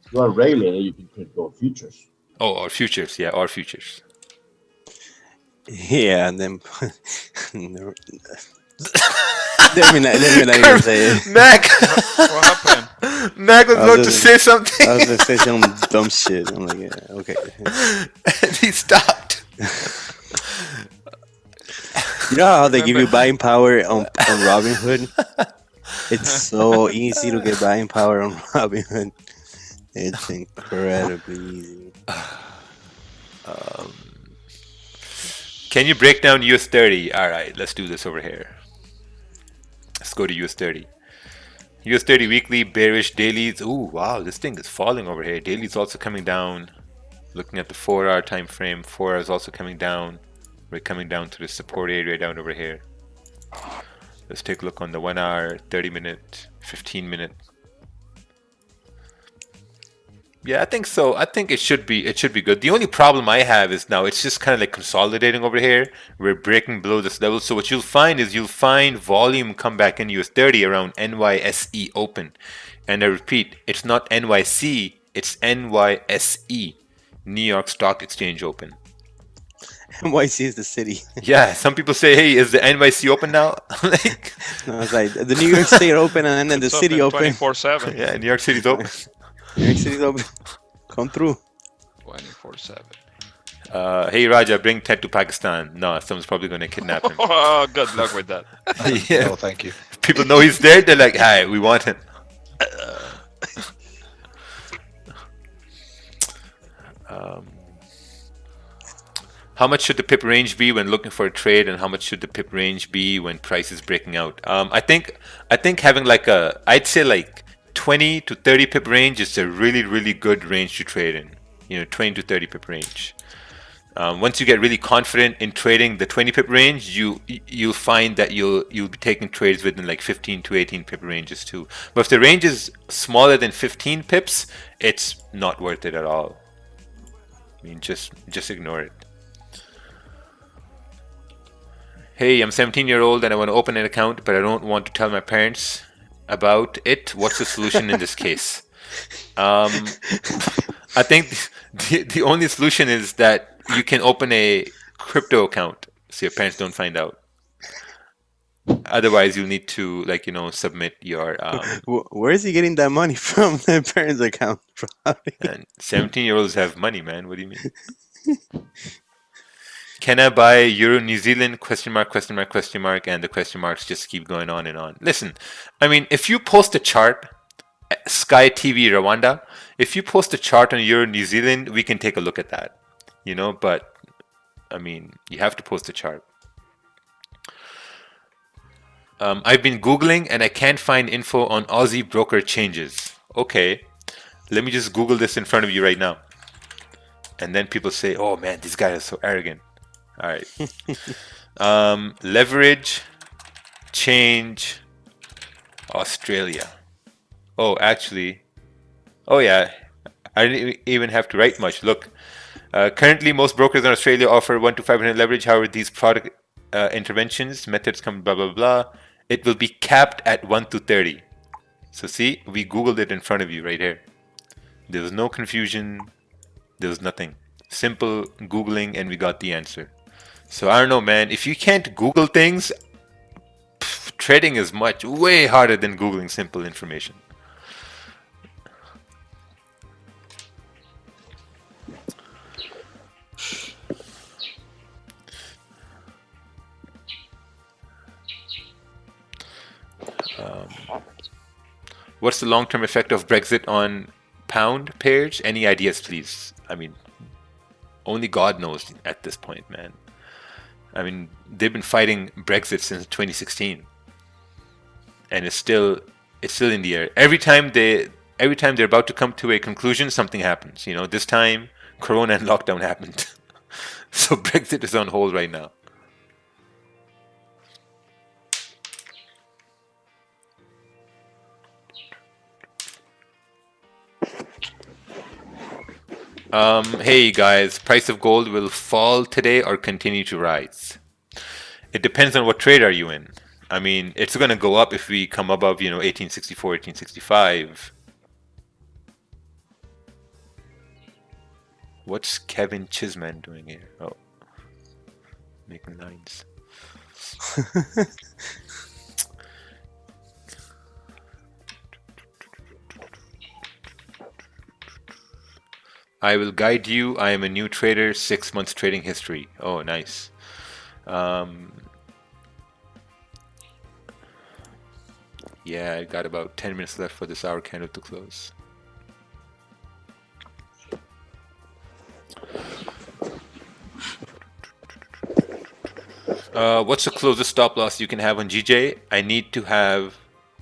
If you are regulated, you can trade gold futures. Oh, or futures, yeah, or futures. Yeah, and then let me not even say it. Mac, what happened? Mac was about to say something. I was going to say some dumb shit. I'm like, yeah, okay. And he stopped. You know how they give you buying power on Robinhood? It's so easy to get buying power on Robinhood. It's incredibly easy. Can you break down US 30? All right, let's do this over here. Let's go to US 30. US 30 weekly, bearish dailies. Ooh, wow, this thing is falling over here. Daily's also coming down. Looking at the 4-hour time frame, 4 hours also coming down. We're coming down to the support area down over here. Let's take a look on the 1 hour, 30 minute, 15 minute. Yeah, I think so. I think it should be good. The only problem I have is now it's just kind of like consolidating over here. We're breaking below this level. So what you'll find is you'll find volume come back in US 30 around NYSE open. And I repeat, it's not NYC, it's NYSE, New York Stock Exchange open. NYC is the city. Yeah, some people say, hey, is the NYC open now? Like, No, it's like the New York State open and then the It's city open. 24/7. yeah, New York City's open. New York City's open. Come through. 24/7. Hey Raja, bring Ted to Pakistan. No, someone's probably going to kidnap him. Oh, good luck with that. Yeah. No, thank you. People know he's there. They're like, hi, we want him. How much should the pip range be when looking for a trade, and how much should the pip range be when price is breaking out? I think having like I'd say like 20 to 30 pip range is a really good range to trade in. 20 to 30 pip range. Once you get really confident in trading the 20 pip range, you'll find that you'll be taking trades within like 15 to 18 pip ranges too. But if the range is smaller than 15 pips, it's not worth it at all. I mean, just ignore it. Hey, I'm 17-year-old and I want to open an account, but I don't want to tell my parents about it. What's the solution in this case? I think the only solution is that you can open a crypto account so your parents don't find out. Otherwise, you'll need to submit your. Where is he getting that money from? The parents' account, probably. And 17-year-olds have money, man. What do you mean? Can I buy Euro New Zealand? Question mark, question mark, question mark, and the question marks just keep going on and on. Listen, I mean, if you post a chart, Sky TV Rwanda, if you post a chart on Euro New Zealand, we can take a look at that. But I mean, you have to post a chart. I've been Googling and I can't find info on Aussie broker changes. Okay, let me just Google this in front of you right now. And then people say, oh man, these guys are so arrogant. All right. Leverage, change, Australia. Oh, actually, oh yeah, I didn't even have to write much. Look, currently most brokers in Australia offer 1 to 500 leverage. However, these product interventions, methods come blah, blah, blah. It will be capped at 1 to 30. So see, we Googled it in front of you right here. There was no confusion. There was nothing. Simple Googling and we got the answer. So I don't know, man. If you can't Google things, trading is way harder than Googling simple information. What's the long-term effect of Brexit on pound pairs? Any ideas, please? I mean, only God knows at this point, man. I mean, they've been fighting Brexit since 2016, and it's still in the air. Every time they're about to come to a conclusion, something happens. This time, Corona and lockdown happened, so Brexit is on hold right now. Hey guys, price of gold will fall today or continue to rise? It depends on what trade are you in. I mean, it's going to go up if we come above, 1864, 1865. What's Kevin Chisman doing here? Oh, making lines. I will guide you. I am a new trader, 6 months trading history. Oh, nice. Yeah, I got about 10 minutes left for this hour candle to close. What's the closest stop loss you can have on GJ? I need to have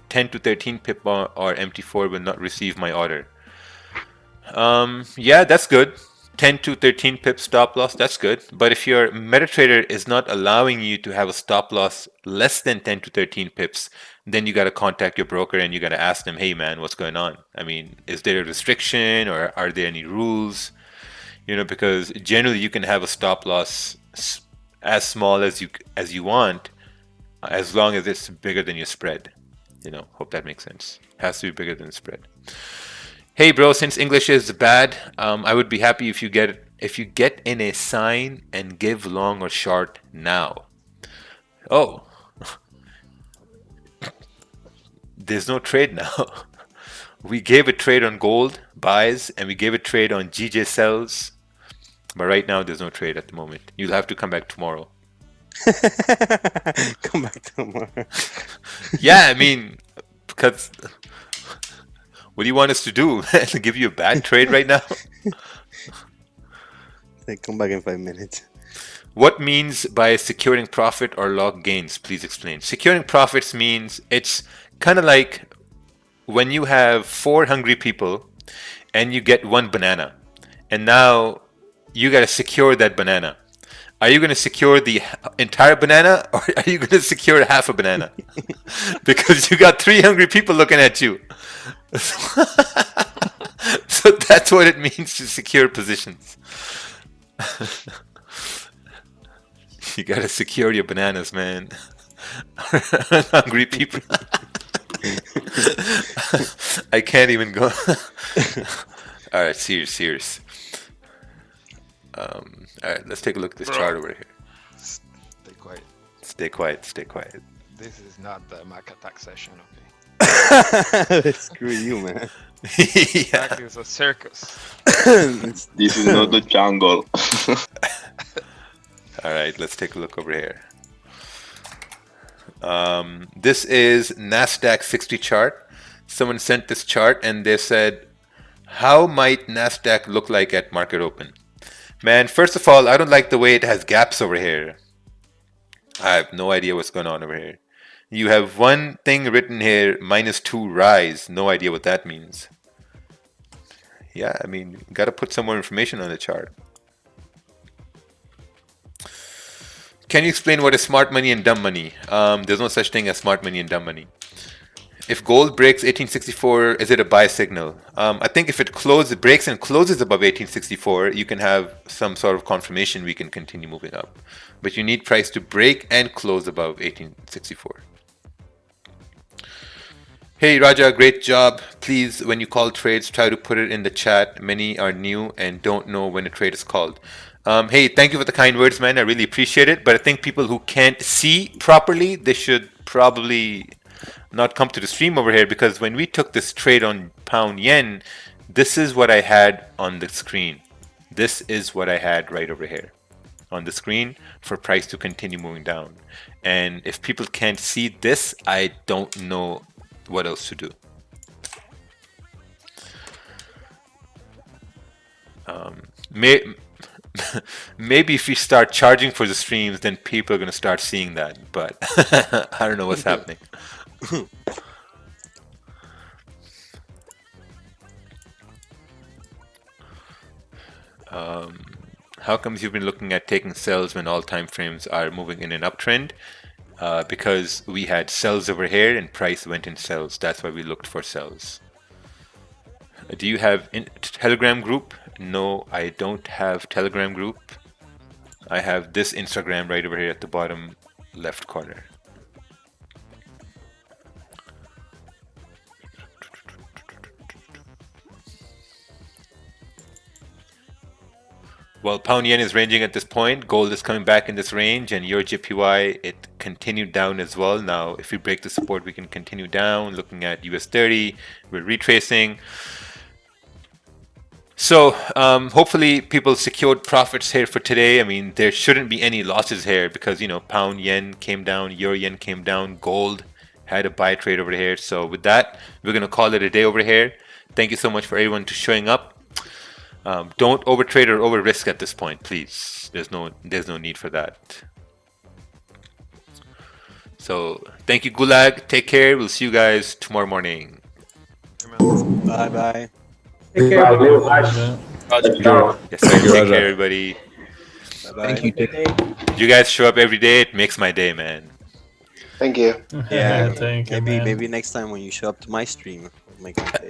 10 to 13 pip or MT4 will not receive my order. Yeah, that's good. 10 to 13 pip stop loss, that's good. But if your MetaTrader is not allowing you to have a stop loss less than 10 to 13 pips, then you got to contact your broker and you got to ask them, hey man, what's going on? I mean, is there a restriction or are there any rules? You know, because generally you can have a stop loss as small as you want, as long as it's bigger than your spread. You know, hope that makes sense. Has to be bigger than the spread. Hey bro, since English is bad, I would be happy if you get in a sign and give long or short now. Oh, there's no trade now. We gave a trade on gold buys and we gave a trade on GJ sells, but right now there's no trade at the moment. You'll have to come back tomorrow. Come back tomorrow. Yeah, I mean, because what do you want us to do? To give you a bad trade right now? They come back in 5 minutes. What means by securing profit or log gains? Please explain. Securing profits means it's kind of like when you have 4 hungry people and you get 1 banana, and now you got to secure that banana. Are you going to secure the entire banana or are you going to secure half a banana? Because you got 3 hungry people looking at you. So that's what it means to secure positions. You got to secure your bananas, man. Hungry people. I can't even go. All right, serious. All right, let's take a look at this chart over here. Stay quiet. Stay quiet. This is not the Mac attack session, okay? Screw you, man. Yeah. Mac is a circus. This is not the jungle. All right, let's take a look over here. This is NASDAQ 60 chart. Someone sent this chart and they said, how might NASDAQ look like at market open? Man, first of all, I don't like the way it has gaps over here. I have no idea what's going on over here. You have one thing written here, -2 rise. No idea what that means. Yeah, I mean, you got to put some more information on the chart. Can you explain what is smart money and dumb money? There's no such thing as smart money and dumb money. If gold breaks 1864, is it a buy signal? I think if it breaks and closes above 1864, you can have some sort of confirmation we can continue moving up. But you need price to break and close above 1864. Hey Raja, great job. Please, when you call trades, try to put it in the chat. Many are new and don't know when a trade is called. Hey, thank you for the kind words, man. I really appreciate it. But I think people who can't see properly, they should probably not come to the stream over here, because when we took this trade on pound yen, this is what I had on the screen. This is what I had right over here on the screen for price to continue moving down. And if people can't see this, I don't know what else to do. Maybe if we start charging for the streams, then people are going to start seeing that. But I don't know what's happening. How comes you've been looking at taking sells when all time frames are moving in an uptrend? Because we had sells over here and price went in sells. That's why we looked for sells. Do you have a Telegram group? No, I don't have Telegram group. I have this Instagram right over here at the bottom left corner. Well, pound yen is ranging at this point. Gold is coming back in this range, and your JPY, it continued down as well. Now, if we break the support, we can continue down. Looking at US 30, we're retracing. So hopefully people secured profits here for today. I mean, there shouldn't be any losses here because, you know, pound yen came down, euro yen came down, gold had a buy trade over here. So with that, we're going to call it a day over here. Thank you so much for everyone to showing up. Don't overtrade or over risk at this point, please. There's no need for that. So thank you, Gulag. Take care. We'll see you guys tomorrow morning. Bye bye. Take care. Yes, sir. Take care, everybody. Bye-bye. Thank you. You guys show up every day. It makes my day, man. Thank you. Yeah, Thank you, maybe man. maybe next time when you show up to my stream, it'll make my day.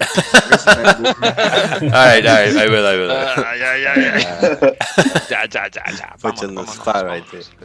All right. I will. Yeah. Put you on the spot right there.